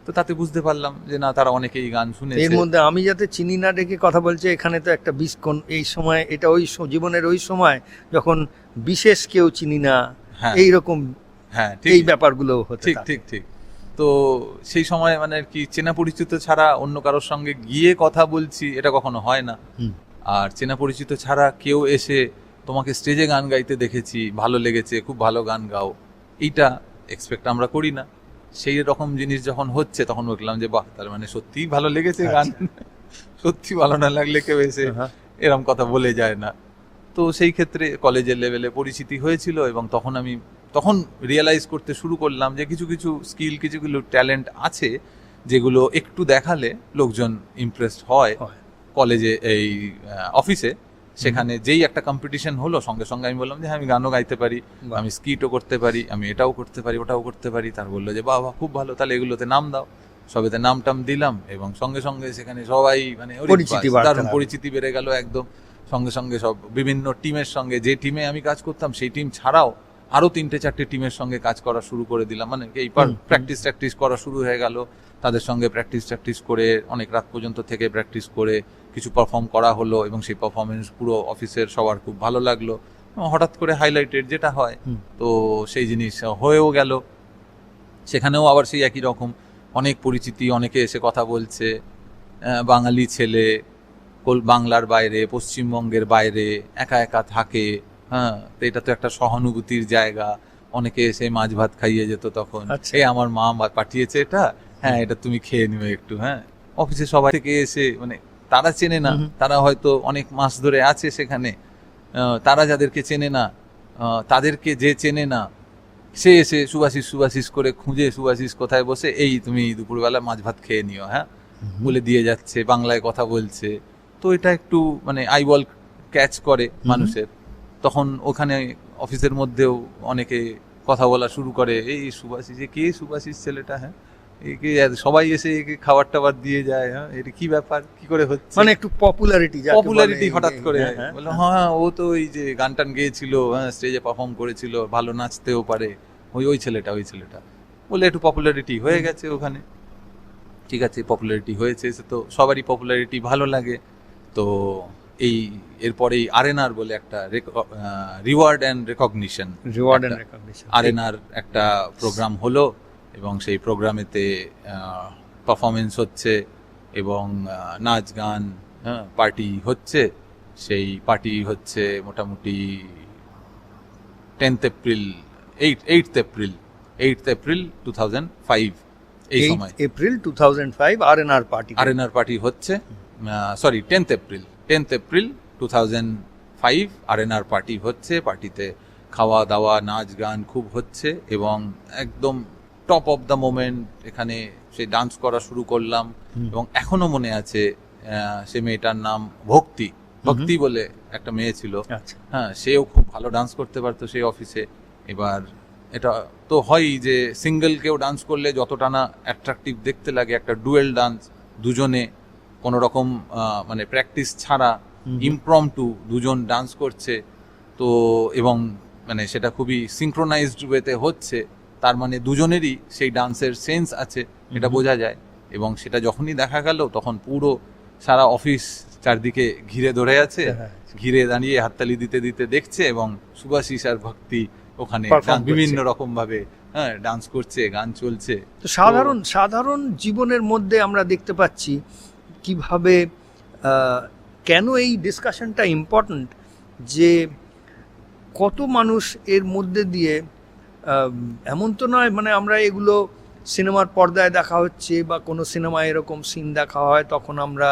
তো তাতে বুঝতে পারলাম যে না, তারা অনেকেই গান শুনেছে। এর মধ্যে আমি যাতে চিনি না ডেকে কথা বলছে, এখানে তো একটা বিস্কন এই সময়, এটা ওই জীবনের ওই সময় যখন বিশেষ কেউ চিনি না, এইরকম হ্যাঁ এই ব্যাপারগুলো হচ্ছে। ঠিক ঠিক ঠিক। তো সেই সময় মানে আর কি চেনা পরিচিত ছাড়া অন্য কারোর সঙ্গে গিয়ে কথা বলছি, এটা কখনো হয় না। আর চেনা পরিচিত ছাড়া কেউ এসে তোমাকে স্টেজে গান গাইতে দেখেছি, ভালো লেগেছে, খুব ভালো গান গাও, এইটা এক্সপেক্ট আমরা করি না। সেই রকম জিনিস যখন হচ্ছে তখন বললাম যে বাহ, তার মানে সত্যিই ভালো লেগেছে গান। সত্যি ভালো না লাগলে কেউ এসে এরকম কথা বলে যায় না। তো সেই ক্ষেত্রে কলেজের লেভেলে পরিচিতি হয়েছিল, এবং তখন রিয়েলাইজ করতে শুরু করলাম যে কিছু কিছু স্কিল, কিছু কিছু ট্যালেন্ট আছে যেগুলো একটু দেখালে লোকজন ইমপ্রেসড হয়। হয়। কলেজে এই অফিসে সেখানে যেই একটা কম্পিটিশন হলো, সঙ্গে সঙ্গে আমি বললাম যে হ্যাঁ, আমি গানও গাইতে পারি, বাহ। আমি স্কিটও করতে পারি, আমি এটাও করতে পারি, ওটাও করতে পারি। তার বললো যে বাহ বাহ, খুব ভালো, তাহলে এগুলোতে নাম দাও। সবেতে নাম টাম দিলাম এবং সঙ্গে সঙ্গে সেখানে সবাই মানে ওরে পরিচিতি বাস, বাড়তে দারুণ লাগলো। পরিচিতি বেড়ে গেল একদম। সঙ্গে সঙ্গে সব বিভিন্ন টিমের সঙ্গে, যে টিমে আমি কাজ করতাম সেই টিম ছাড়াও আরো 3-4টে টিমের সঙ্গে কাজ করা শুরু করে দিলাম। মানে এই প্র্যাকটিস করা শুরু হয়ে গেল, তাদের সঙ্গে প্র্যাকটিস করে অনেক রাত পর্যন্ত থেকে প্র্যাকটিস করে কিছু পারফর্ম করা হলো এবং সেই পারফরমেন্স পুরো অফিসের সবার খুব ভালো লাগলো। হঠাৎ করে হাইলাইটেড যেটা হয়, তো সেই জিনিস হয়েও গেল। সেখানেও আবার সেই একই রকম অনেক পরিচিতি, অনেকে এসে কথা বলছে, বাঙালি ছেলে, বাংলার বাইরে, পশ্চিমবঙ্গের বাইরে একা একা থাকে। হ্যাঁ, তো এটা তো একটা সহানুভূতির জায়গা। অনেকে এসে মাছ ভাত খাইয়ে যেত তখন, আচ্ছা। এই আমার মা পাঠিয়েছে এটা, হ্যাঁ এটা তুমি খেয়ে নিও একটু। হ্যাঁ, অফিসে সবাই থেকে এসে মানে তারা চেনে না, তারা হয়তো অনেক মাস ধরে আছে সেখানে, তারা যাদেরকে চেনে না, তাদেরকে যে চেনে না সে এসে সুভাষিস করে খুঁজে, সুভাষিস কোথায় বসে, এই তুমি দুপুরবেলা মাছ ভাত খেয়ে নিও, হ্যাঁ বলে দিয়ে যাচ্ছে, বাংলায় কথা বলছে। তো এটা একটু মানে আইবল ক্যাচ করে মানুষের। তখন ওখানে অফিসের মধ্যেও অনেকে কথা বলা শুরু করে, এই সুভাষিস, কে সুভাষিস ছেলেটা, হ্যাঁ একে সবাই এসে একে খাবার টাবার দিয়ে যায়, হ্যাঁ এটা কি ব্যাপার, কি করে হচ্ছে, মানে একটু পপুলারিটি হঠাৎ করে। বললো হ্যাঁ, ও তো ওই যে গান টান গেয়েছিল, হ্যাঁ স্টেজে পারফর্ম করেছিল, ভালো নাচতেও পারে, ওই ছেলেটা বলে একটু পপুলারিটি হয়ে গেছে ওখানে। ঠিক আছে, পপুলারিটি হয়েছে, সে তো সবারই পপুলারিটি ভালো লাগে। তো এই এরপরেই আরএনআর বলে একটা রিওয়ার্ড অ্যান্ড রেকগনিশন আরএনআর একটা প্রোগ্রাম হলো এবং সেই প্রোগ্রামেতে পারফরমেন্স হচ্ছে এবং নাচ গান, পার্টি হচ্ছে। সেই পার্টি হচ্ছে মোটামুটি 10th এপ্রিল 8th এপ্রিল 2005 এই সময়। এপ্রিল 2005 আরএনআর পার্টি হচ্ছে, সরি 10th এপ্রিল 2005 আরএনআর পার্টি হচ্ছে। পার্টিতে খাওয়া দাওয়া, নাচ গান খুব হচ্ছে এবং একদম টপ অফ দ্য মোমেন্ট এখানে সেই ডান্স করা শুরু করলাম এবং এখনো মনে আছে সে মেয়েটার নাম ভক্তি বলে একটা মেয়ে ছিল। হ্যাঁ, সেও খুব ভালো ডান্স করতে পারতো সেই অফিসে। এবার এটা তো হয়ই যে সিঙ্গেল কেউ ডান্স করলে যতটা না অ্যাট্রাকটিভ দেখতে লাগে, একটা ডুয়েল ডান্স দুজনে কোনো রকম মানে প্র্যাকটিস ছাড়া ইমপ্রম্পটু দুজন ডান্স করছে, তো এবং মানে সেটা খুবই সিঙ্ক্রোনাইজড ওয়েতে হচ্ছে, তার মানে দুজনেরই সেই ডান্সের সেন্স আছে, এটা বোঝা যায়। এবং সেটা যখনই দেখা গেল তখন পুরো সারা অফিস চারদিকে ঘিরে ধরে আছে, ঘিরে দাঁড়িয়ে হাততালি দিতে দিতে দেখছে এবং সুভাষিস আর ভক্তি ওখানে বিভিন্ন রকম ভাবে হ্যাঁ ডান্স করছে, গান চলছে। তো সাধারণ জীবনের মধ্যে আমরা দেখতে পাচ্ছি কিভাবে কেন এই ডিসকাশনটা ইম্পর্ট্যান্ট, যে কত মানুষ এর মধ্যে দিয়ে, এমন তো নয় মানে আমরা এগুলো সিনেমার পর্দায় দেখা হচ্ছে বা কোনো সিনেমায় এরকম সিন দেখা হয় তখন আমরা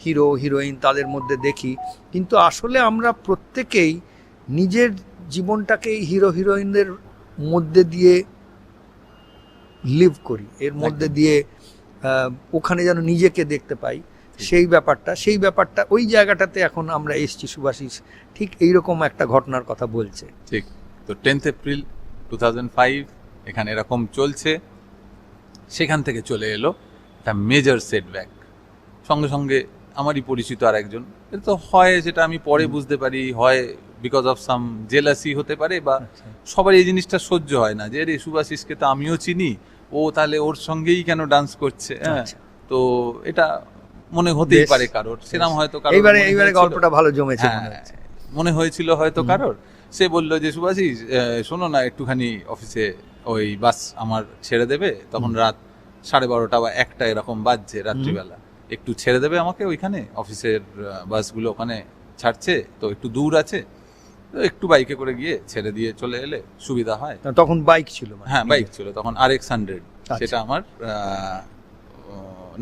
হিরো হিরোইন তাদের মধ্যে দেখি, কিন্তু আসলে আমরা প্রত্যেকেই নিজের জীবনটাকে হিরো হিরোইনদের মধ্যে দিয়ে লিভ করি, এর মধ্যে দিয়ে ওখানে যেন নিজেকে দেখতে পাই। সেই ব্যাপারটা ওই জায়গাটাতে এখন আমরা এসছি। সুভাষিস ঠিক এইরকম একটা ঘটনার কথা বলছে। ঠিক, তো 10th এপ্রিল 2005 এখানে এরকম চলছে। সেখান থেকে চলে এলো একটা মেজর সেটব্যাক। সঙ্গে সঙ্গে আমারই পরিচিত আর একজন, এটা তো হয় যেটা আমি পরে বুঝতে পারি, হয় বিকজ অফ সাম জেলাসি হতে পারে বা সবার এই জিনিসটা সহ্য হয় না যে রে সুভাষিসকে তো আমিও চিনি, ও তাহলে ওর সঙ্গেই কেন ডান্স করছে। হ্যাঁ, তো এটা মনে হতেই পারে কারোর, সেরকম হয়তো কারোর এইবারে গল্পটা ভালো জমেছে মনে হয়েছিল হয়তো কারোর। সে বললো যে সুভাষিস শোনো না, একটুখানি অফিসে ওই বাস আমার ছেড়ে দেবে, তখন রাত 12:30 বা 1টা এরকম বাজছে রাত্রিবেলা, একটু ছেড়ে দেবে আমাকে ওইখানে, অফিসের বাসগুলো ওখানে ছাড়ছে তো একটু দূর আছে, তো একটু বাইকে করে গিয়ে ছেড়ে দিয়ে চলে এলে সুবিধা হয়। তখন বাইক ছিল? হ্যাঁ বাইক ছিল তখন, RX100, সেটা আমার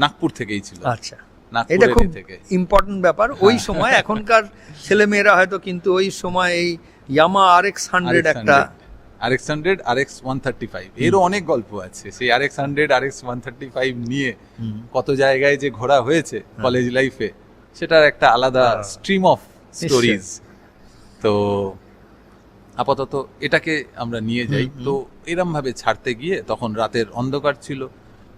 নাগপুর থেকেই ছিল। আচ্ছা, এটা খুব ইম্পর্টেন্ট ব্যাপার ওই সময়। এখনকার ছেলে মেয়েরা হয়তো, কিন্তু ওই সময় এই ইয়ামা RX100 একটা RX100 RX135 এরও অনেক গল্প আছে। সেই RX100 RX135 নিয়ে কত জায়গায় যে ঘোরা হয়েছে কলেজ লাইফে, সেটার একটা আলাদা স্ট্রিম অফ স্টোরিজ। তো আপাতত এটাকে আমরা নিয়ে যাই। তো এরম ভাবে ছাড়তে গিয়ে তখন রাতের অন্ধকার ছিল,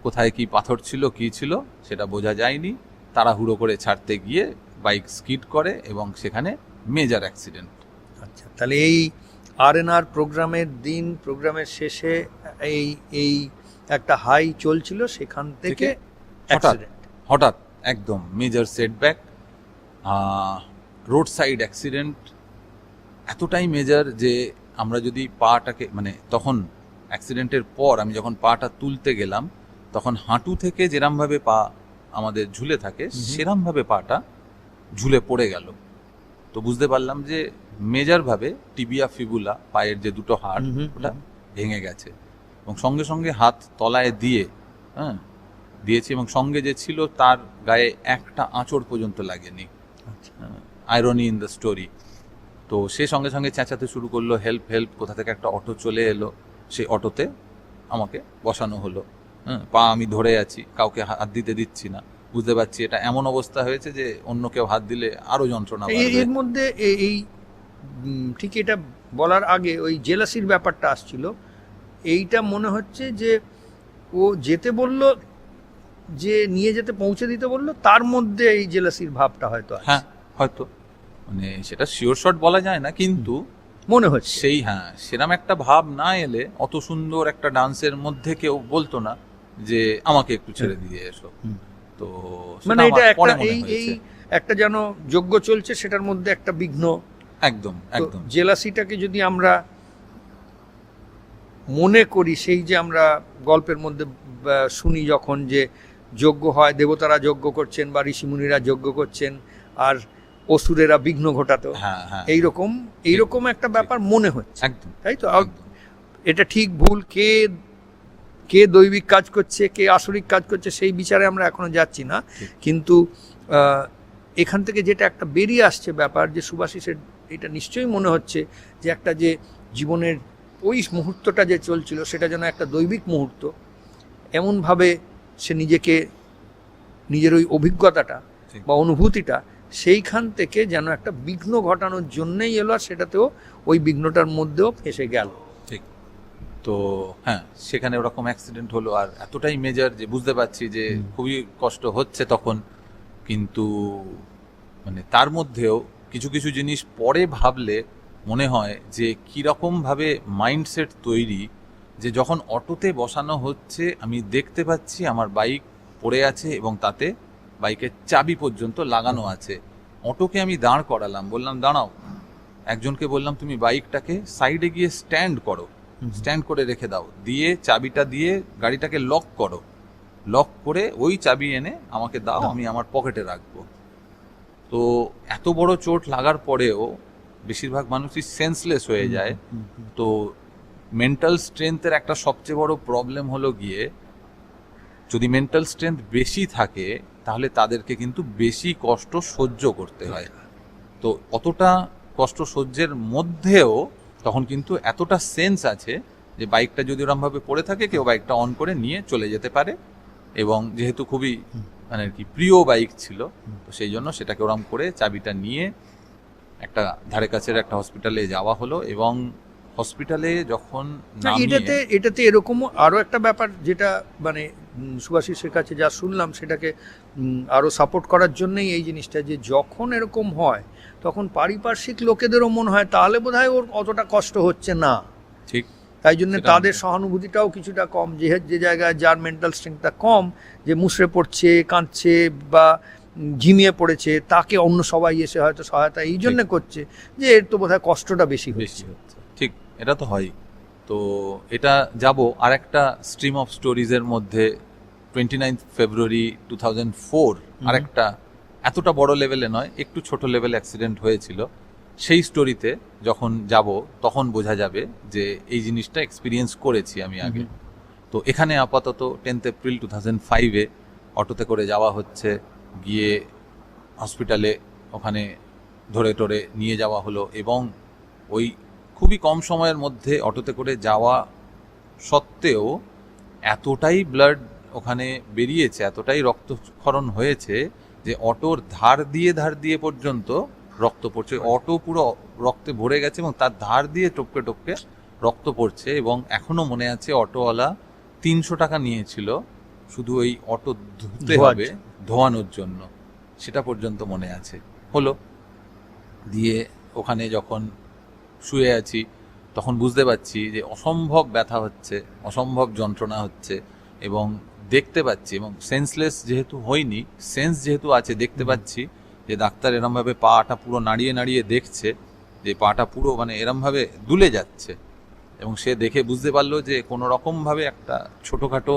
কোথায় কি পাথর ছিল কি ছিল সেটা বোঝা যায়নি। তাড়াহুড়ো করে ছাড়তে গিয়ে বাইক স্কিড করে এবং সেখানে মেজর অ্যাক্সিডেন্ট। আচ্ছা, তাহলে এই RNR প্রোগ্রামের দিন, প্রোগ্রামের শেষে এই এই একটা হাই চলছিল, সেখান থেকে হঠাৎ একদম major setback, road side accident, এতটাই মেজর যে আমরা যদি পাটাকে, মানে তখন অ্যাক্সিডেন্টের পর আমি যখন পাটা তুলতে গেলাম তখন হাঁটু থেকে যেরমভাবে পা আমাদের ঝুলে থাকে সেরমভাবে পাটা ঝুলে পড়ে গেল। তো বুঝতে পারলাম যে মেজরভাবে টিবিয়া ফিবুলা, পায়ের যে দুটো হাড়, ওটা ভেঙে গেছে। এবং সঙ্গে সঙ্গে হাত তলায় দিয়েছি এবং সঙ্গে যে ছিল তার গায়ে একটা আঁচড় পর্যন্ত লাগেনি। Irony in the story. তো সে সঙ্গে সঙ্গে চেঁচাতে শুরু করলো, হেল্প হেল্প। কোথা থেকে একটা অটো চলে এলো, সেই অটোতে আমাকে বসানো হলো। পা আমি ধরে আছি, কাউকে হাত দিতে দিচ্ছি না। বুঝতে পারছি এটা এমন অবস্থা হয়েছে যে অন্য কেউ হাত দিলে আরো যন্ত্রণা বাড়বে। এর মধ্যে এই ঠিক এটা বলার আগে ওই জেলাসির ব্যাপারটা আসছিল। এইটা মনে হচ্ছে যে ও যেতে বলল, যে নিয়ে যেতে পৌঁছে দিতে বললো, তার মধ্যে এই জেলাসির ভাবটা হয়তো আছে। হ্যাঁ, হয়তো, মানে সেটা শিওর শট বলা যায় না, কিন্তু মনে হচ্ছে সেই, হ্যাঁ, সেরকম একটা ভাব না এলে অত সুন্দর একটা ডান্সের মধ্যে কেউ বলতো না যে আমাকে একটু ছেড়ে দিয়ে এসো। তো মানে এটা একটা এই একটা যেন যজ্ঞ চলছে, সেটার মধ্যে একটা বিঘ্ন। একদম একদম। জেলাসিটাকে যদি আমরা মনে করি, সেই যে আমরা গল্পের মধ্যে শুনি যখন যে যজ্ঞ হয়, দেবতারা যজ্ঞ করছেন বা ঋষিমুনিরা যজ্ঞ করছেন আর অসুরেরা বিঘ্ন ঘটাতো, এইরকম একটা ব্যাপার মনে হচ্ছে। একদম, তাই তো? এটা ঠিক ভুল, কে দৈবিক কাজ করছে, কে আসরিক কাজ করছে, সেই বিচারে আমরা এখনো যাচ্ছি না। কিন্তু এখান থেকে যেটা একটা বেরিয়ে আসছে ব্যাপার, যে সুভাষিসের এটা নিশ্চয়ই মনে হচ্ছে যে একটা যে জীবনের ওই মুহূর্তটা যে চলছিল, সেটা যেন একটা দৈবিক মুহূর্ত। এমনভাবে সে নিজের ওই অভিজ্ঞতাটা বা অনুভূতিটা সেইখান থেকে যেন একটা বিঘ্ন ঘটানোর জন্যই এলো, আর সেটাতেও ওই বিঘ্নটার মধ্যেও ফেসে গেল। ঠিক। তো হ্যাঁ, সেখানে ওরকম অ্যাক্সিডেন্ট হলো, আর এতটাই মেজর যে বুঝতে পারছি যে খুবই কষ্ট হচ্ছে তখন। কিন্তু মানে তার মধ্যেও কিছু কিছু জিনিস পরে ভাবলে মনে হয় যে কীরকমভাবে মাইন্ডসেট তৈরি, যে যখন অটোতে বসানো হচ্ছে আমি দেখতে পাচ্ছি আমার বাইক পড়ে আছে এবং তাতে বাইকের চাবি পর্যন্ত লাগানো আছে। অটোকে আমি দাঁড় করালাম, বললাম দাঁড়াও। একজনকে বললাম তুমি বাইকটাকে সাইডে গিয়ে স্ট্যান্ড করো, স্ট্যান্ড করে রেখে দাও, দিয়ে চাবিটা দিয়ে গাড়িটাকে লক করো, লক করে ওই চাবি এনে আমাকে দাও, আমি আমার পকেটে রাখবো। তো এত বড় চোট লাগার পরেও বেশিরভাগ মানুষই সেন্সলেস হয়ে যায়। তো মেন্টাল স্ট্রেংথের একটা সবচেয়ে বড় প্রবলেম হলো গিয়ে, যদি মেন্টাল স্ট্রেংথ বেশি থাকে তাহলে তাদেরকে কিন্তু বেশি কষ্ট সহ্য করতে হয়। তো অতটা কষ্ট সহ্যের মধ্যেও তখন কিন্তু এতটা সেন্স আছে যে বাইকটা যদি ওরমভাবে পড়ে থাকে, কেউ বাইকটা অন করে নিয়ে চলে যেতে পারে। এবং যেহেতু খুবই মানে আর কি প্রিয় বাইক ছিল, তো সেই জন্য সেটাকে ওরম করে চাবিটা নিয়ে একটা ধারে কাছের একটা হসপিটালে যাওয়া হলো। এবং হসপিটালে যখন এটাতে এরকমও আরও একটা ব্যাপার, যেটা মানে সুভাষিসের কাছে যা শুনলাম সেটাকে আরও সাপোর্ট করার জন্যই এই জিনিসটা, যে যখন এরকম হয় তখন পারিপার্শ্বিক লোকেদেরও মনে হয় তাহলে বোধহয় ওর অতটা কষ্ট হচ্ছে না। ঠিক, তাই জন্য তাদের সহানুভূতিটাও কিছুটা কম, যে জায়গায় যার মেন্টাল স্ট্রেংথটা কম, যে মুষড়ে পড়ছে, কাঁদছে বা ঝিমিয়ে পড়েছে, তাকে অন্য সবাই এসে হয়তো সহায়তা এই জন্য করছে যে এর তো বোধহয় কষ্টটা বেশি হচ্ছে। ঠিক, এটা তো হয়। তো এটা যাব আর একটা স্ট্রিম অফ স্টোরিজের মধ্যে। 29 ফেব্রুয়ারি 2004 আর একটা এতটা বড় লেভেলে নয়, একটু ছোট লেভেলে অ্যাক্সিডেন্ট হয়েছিল। সেই স্টোরিতে যখন যাব তখন বোঝা যাবে যে এই জিনিসটা এক্সপিরিয়েন্স করেছি আমি আগে। তো এখানে আপাতত 10 এপ্রিল 2005 অটোতে করে যাওয়া হচ্ছে, গিয়ে হসপিটালে ওখানে ধরে টরে নিয়ে যাওয়া হলো। এবং ওই খুবই কম সময়ের মধ্যে অটোতে করে যাওয়া সত্ত্বেও এতটাই ব্লাড ওখানে বেরিয়েছে, এতটাই রক্তক্ষরণ হয়েছে যে অটোর ধার দিয়ে পর্যন্ত রক্ত পড়ছে। অটো পুরো রক্তে ভরে গেছে এবং তার ধার দিয়ে টপকে টপকে রক্ত পড়ছে। এবং এখনো মনে আছে অটোওয়ালা 300 টাকা নিয়েছিল শুধু ওই অটো ধুতে ধোয়ার হবে, ধোয়ানোর জন্য, সেটা পর্যন্ত মনে আছে। হলো দিয়ে ওখানে যখন শুয়ে আছি তখন বুঝতে পারছি যে অসম্ভব ব্যথা হচ্ছে, অসম্ভব যন্ত্রণা হচ্ছে এবং দেখতে পাচ্ছি, এবং সেন্সলেস যেহেতু হয়নি, সেন্স যেহেতু আছে, দেখতে পাচ্ছি যে ডাক্তার এরমভাবে পাটা পুরো নাড়িয়ে নাড়িয়ে দেখছে যে পাটা পুরো মানে এরমভাবে দুলে যাচ্ছে। এবং সে দেখে বুঝতে পারলো যে কোনো রকমভাবে একটা ছোটোখাটো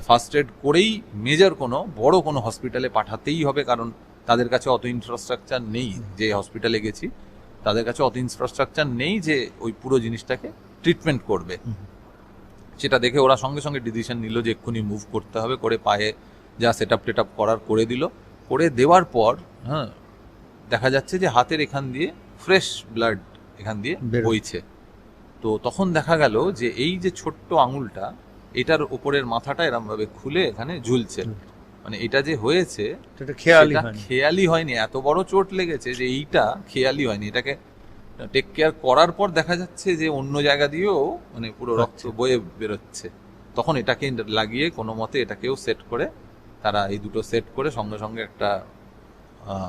ফার্স্ট এড করেই মেজর কোনো বড় কোনো হসপিটালে পাঠাতেই হবে, কারণ তাদের কাছে অত ইনফ্রাস্ট্রাকচার নেই। যে হসপিটালে গেছি তাদের কাছে অত ইনফ্রাস্ট্রাকচার নেই যে ওই পুরো জিনিসটাকে ট্রিটমেন্ট করবে। সেটা দেখে ওরা সঙ্গে সঙ্গে ডিসিশন নিল যে এক্ষুনি মুভ করতে হবে, করে পায়ে যা সেট আপ করার করে দিল। করে দেওয়ার পর দেখা যাচ্ছে যে হাতের এখান দিয়ে ফ্রেশ ব্লাড এখান দিয়ে বইছে। তো তখন দেখা গেল যে এই যে ছোট্ট আঙুলটা, এটার উপরের মাথাটা এরমভাবে খুলে এখানে ঝুলছে। মানে এটা যে হয়েছে সেটা খেয়ালই হয়নি, এত বড় চোট লেগেছে যে এইটা খেয়ালই হয়নি। এটাকে টেক কেয়ার করার পর দেখা যাচ্ছে যে অন্য জায়গা দিয়েও মানে পুরো রক্ত বয়ে বেরোচ্ছে। তখন এটাকে লাগিয়ে কোনো মতে এটাকেও সেট করে, তারা এই দুটো সেট করে সঙ্গে সঙ্গে একটা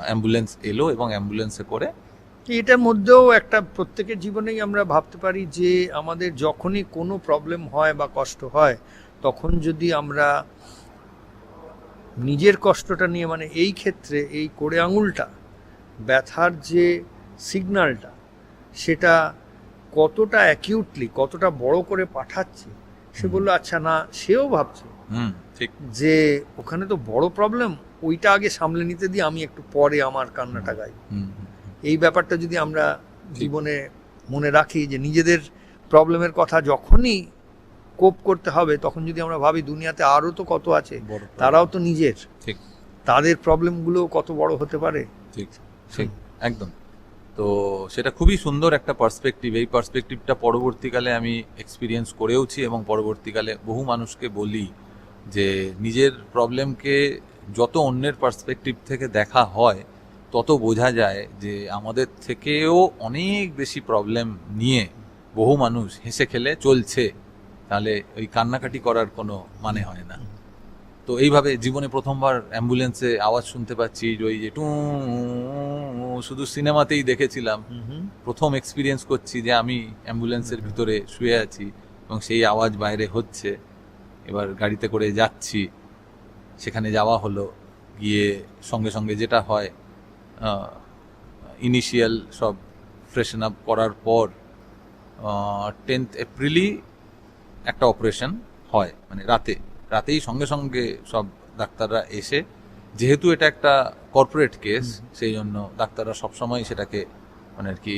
অ্যাম্বুলেন্স এলো এবং অ্যাম্বুলেন্সে করে। এটার মধ্যেও একটা প্রত্যেকের জীবনেই আমরা ভাবতে পারি যে আমাদের যখনই কোনো প্রবলেম হয় বা কষ্ট হয়, তখন যদি আমরা নিজের কষ্টটা নিয়ে, মানে এই ক্ষেত্রে এই কোড়ে আঙুলটা ব্যথার যে সিগন্যালটা, সেটা কতটা অ্যাকিউটলি, কতটা বড় করে পাঠাচ্ছে, সে বললো আচ্ছা না, সেও ভাবছে ঠিক যে ওখানে তো বড় প্রবলেম, ওইটা আগে সামলে নিতে দিয়ে আমি একটু পরে আমার কান্নাটা গাই। এই ব্যাপারটা যদি আমরা জীবনে মনে রাখি যে নিজেদের প্রবলেমের কথা যখনই কোপ করতে হবে, তখন যদি আমরা ভাবি দুনিয়াতে আরও তো কত আছে, তারাও তো নিজের, ঠিক, তাদের প্রবলেমগুলো কত বড় হতে পারে। ঠিক ঠিক একদম। তো সেটা খুবই সুন্দর একটা পার্সপেক্টিভ। এই পার্সপেক্টিভটা পরবর্তীকালে আমি এক্সপিরিয়েন্স করেওছি এবং পরবর্তীকালে বহু মানুষকে বলি যে নিজের প্রবলেমকে যত অন্যের পার্সপেক্টিভ থেকে দেখা হয়, তত বোঝা যায় যে আমাদের থেকেও অনেক বেশি প্রবলেম নিয়ে বহু মানুষ হেসে খেলে চলছে। তাহলে ওই কান্নাকাটি করার কোনো মানে হয় না। তো এইভাবে জীবনে প্রথমবার অ্যাম্বুলেন্সে আওয়াজ শুনতে পাচ্ছি, ওই যে টু, শুধু সিনেমাতেই দেখেছিলাম। প্রথম এক্সপিরিয়েন্স করছি যে আমি অ্যাম্বুলেন্সের ভিতরে শুয়ে আছি এবং সেই আওয়াজ বাইরে হচ্ছে। এবার গাড়িতে করে যাচ্ছি, সেখানে যাওয়া হলো, গিয়ে সঙ্গে সঙ্গে যেটা হয় ইনিশিয়াল সব ফ্রেশন আপ করার পর 10th এপ্রিলই একটা অপারেশন হয়, মানে রাতেই সঙ্গে সঙ্গে সব ডাক্তাররা এসে, যেহেতু এটা একটা কর্পোরেট কেস, সেই জন্য ডাক্তাররা সবসময় সেটাকে মানে আর কি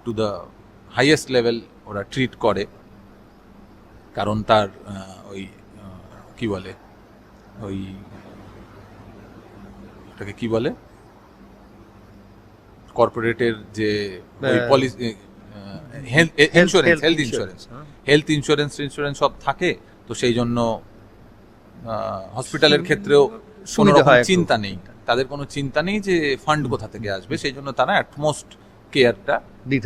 টু দ্য হাইয়েস্ট লেভেল ওরা ট্রিট করে। কারণ তার ওই কি বলে, ওই ওটাকে কি বলে, কর্পোরেটের যে পলিসি, হেলথ ইন্স্যুরেন্স সব থাকে। তো সেই জন্য হসপিটালের ক্ষেত্রেও কোনো রকম চিন্তা নেই, তাদের কোনো চিন্তা নেই যে ফান্ড কোথা থেকে আসবে, সেই জন্য তারা অ্যাটমোস্ট কেয়ারটা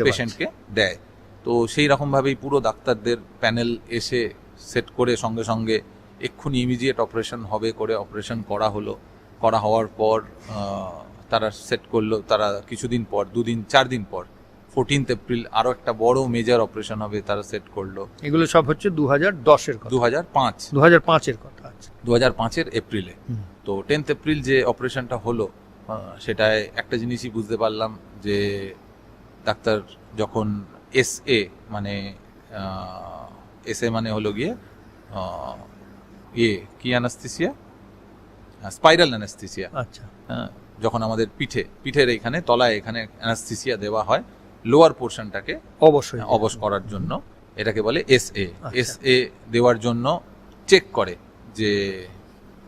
পেশেন্টকে দেয়। তো সেই রকমভাবেই পুরো ডাক্তারদের প্যানেল এসে সেট করে সঙ্গে সঙ্গে এক্ষুনি ইমিডিয়েট অপারেশন হবে করে অপারেশন করা হলো। করা হওয়ার পর তারা সেট করলো, তারা কিছুদিন পর 2-4 দিন পর 14th এপ্রিল আরও একটা বড় মেজর অপারেশন হবে, তারা সেট করলো। এগুলো সব হচ্ছে 2010-এর কথা, 2005-এর কথা আছে, 2005-এর এপ্রিলে। তো 10th এপ্রিল যে অপারেশনটা হলো, সেটায় একটা জিনিসই বুঝতে পারলাম যে ডাক্তার যখন এসএ মানে হলো গিয়ে কি অ্যানাস্থেসিয়া, স্পাইরাল অ্যানাস্থেসিয়া। আচ্ছা, যখন আমাদের পিঠের এইখানে তলায় এখানে অ্যানাস্থেসিয়া দেওয়া হয় লোয়ার পোর্শনটাকে অবশ করার জন্য, এটাকে বলে এসএ। এসএ দেওয়ার জন্য চেক করে যে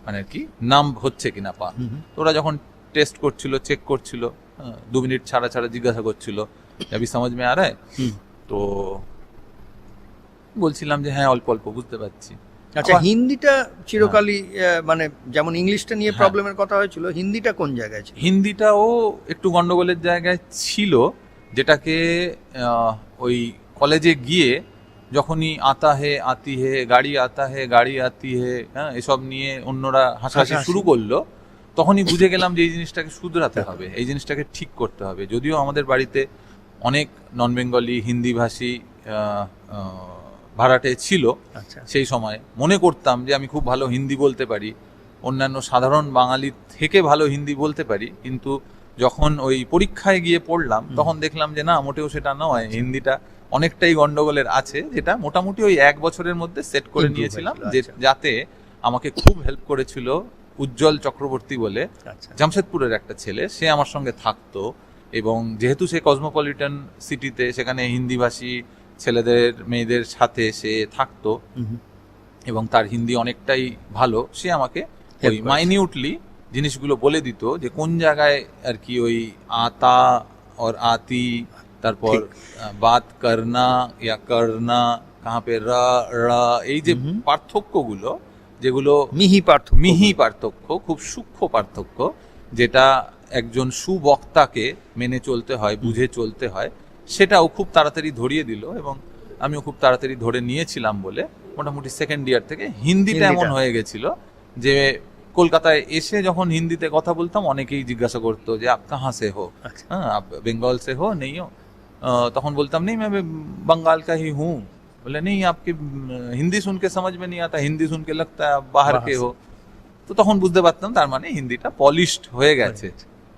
মানে কি নাম হচ্ছে কিনা পা। তো ওরা যখন টেস্ট করছিল, চেক করছিল, 2 মিনিট ছাড়া জিজ্ঞাসা করছিল अभी समझ में आ रहा है, তো বলছিলাম যে হ্যাঁ অল্প অল্প বুঝতে পারছি। আচ্ছা, আবার- হিন্দিটা চিরকালই মানে যেমন ইংলিশটা নিয়ে হ্যাঁ। প্রবলেমের কথা হয়েছিল, হিন্দিটা কোন জায়গায় ছিল? হিন্দিটাও একটু গন্ডগোলের জায়গায় ছিল, যেটাকে ওই কলেজে গিয়ে যখনই আতা হে আতি হে গাড়ি আতা হে গাড়ি আতি হে, হ্যাঁ, এসব নিয়ে অন্যরা হাসাহাসি হাসাহাসি। শুরু করলো, তখনই বুঝে গেলাম যে এই জিনিসটাকে শুধরাতে হবে, এই জিনিসটাকে ঠিক করতে হবে। যদিও আমাদের বাড়িতে অনেক নন বেঙ্গলি হিন্দিভাষী ভাড়াটে ছিল, আচ্ছা, সেই সময় মনে করতাম যে আমি খুব ভালো হিন্দি বলতে পারি, অন্যান্য সাধারণ বাঙালি থেকে ভালো হিন্দি বলতে পারি, কিন্তু যখন ওই পরীক্ষায় গিয়ে পড়লাম তখন দেখলাম যে না, মোটেও সেটা নয়। হিন্দিটা অনেকটাই গন্ডগোলের আছে, যেটা মোটামুটি ওই 1 বছরের মধ্যে সেট করে Improve নিয়েছিলাম, হয়েছিল, যে আচ্ছা। যাতে আমাকে খুব হেল্প করেছিল উজ্জ্বল চক্রবর্তী বলে, আচ্ছা, জামশেদপুরের একটা ছেলে, সে আমার সঙ্গে থাকতো। এবং যেহেতু সে কসমোপলিটন সিটিতে, সেখানে হিন্দিভাষী ছেলেদের মেয়েদের সাথে সে থাকতো হুম, এবং তার হিন্দি অনেকটাই ভালো, সে আমাকে Help ওই করেছে। মাইনিউটলি জিনিসগুলো বলে দিত যে কোন জায়গায় আর কি ওই আতা और आती, তারপর বাত করনা ইয়া করনা, কাহা পে র র, এই যে হুম। পার্থক্যগুলো, যেগুলো মিহি পার্থক্য। মিহি পার্থক্য, খুব সূক্ষ্ম পার্থক্য, যেটা একজন সুবক্তাকে মেনে চলতে হয়, বুঝে চলতে হয়, সেটাও খুব তাড়াতাড়ি ধরিয়ে দিল। এবং আমিও খুব তাড়াতাড়ি ধরে নিয়েছিলাম বলে মোটামুটি সেকেন্ড ইয়ার থেকে হিন্দিটা এমন হিন্দিটা। হয়ে গেছিল যে কলকাতায় এসে যখন হিন্দিতে কথা বলতাম, অনেকেই জিজ্ঞাসা করতো যে আপ কাহা সে হো, আচ্ছা, হ্যাঁ আপ বেঙ্গল সে হো নেই হো? তখন বলতাম नहीं मैं बंगाल का ही हूँ। बोले नहीं, आपकी हिंदी सुन के समझ में नहीं आता, हिंदी सुन के लगता है आप बाहर बाहर के से। हो। তো তখন বুঝতে পারতাম তার মানে হিন্দিটা পলিশড হয়ে গেছে,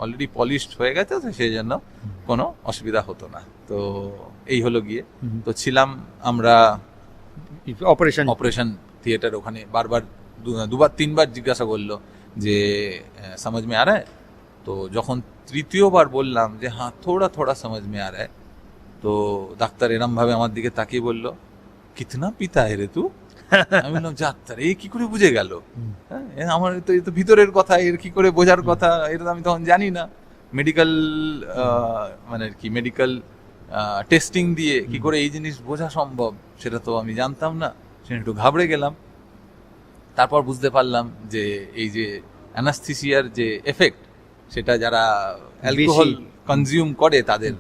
অলরেডি পলিশড হয়ে গেছে, তো সেই জন্য কোনো অসুবিধা হতো না। তো এই হলো গিয়ে। হুম। তো ছিলাম আমরা অপারেশন। অপারেশন থিয়েটার, ওখানে বারবার দুবার তিনবার জিজ্ঞাসা করলো যে সমঝ মে আ রা হ্যায়? তো যখন তৃতীয়বার বললাম যে হ্যাঁ থোড়া থোড়া সমঝ মে আ রা হ্যায়, তো ডাক্তার এরম ভাবে আমার দিকে তাকিয়ে বললো কিতনা পিতা হে রে তু? আমি বললাম ডাক্তার এই কি করে বুঝে গেল? হ্যাঁ, আমার তো এই তো ভিতরের কথা, এর কি করে বোঝার কথা, এটা তো আমি তখন জানি না। মেডিকেল মানে আর কি মেডিকেল টেস্টিং দিয়ে কি করে এই জিনিস বোঝা সম্ভব, সেটা তো আমি জানতাম না। সেটা একটু ঘাবড়ে গেলাম। তারপর বুঝতে পারলাম যে এই যে অ্যানাস্থিসিয়ার যে এফেক্ট, সেটা যারা অ্যালকোহল কনজিউম করে তাদের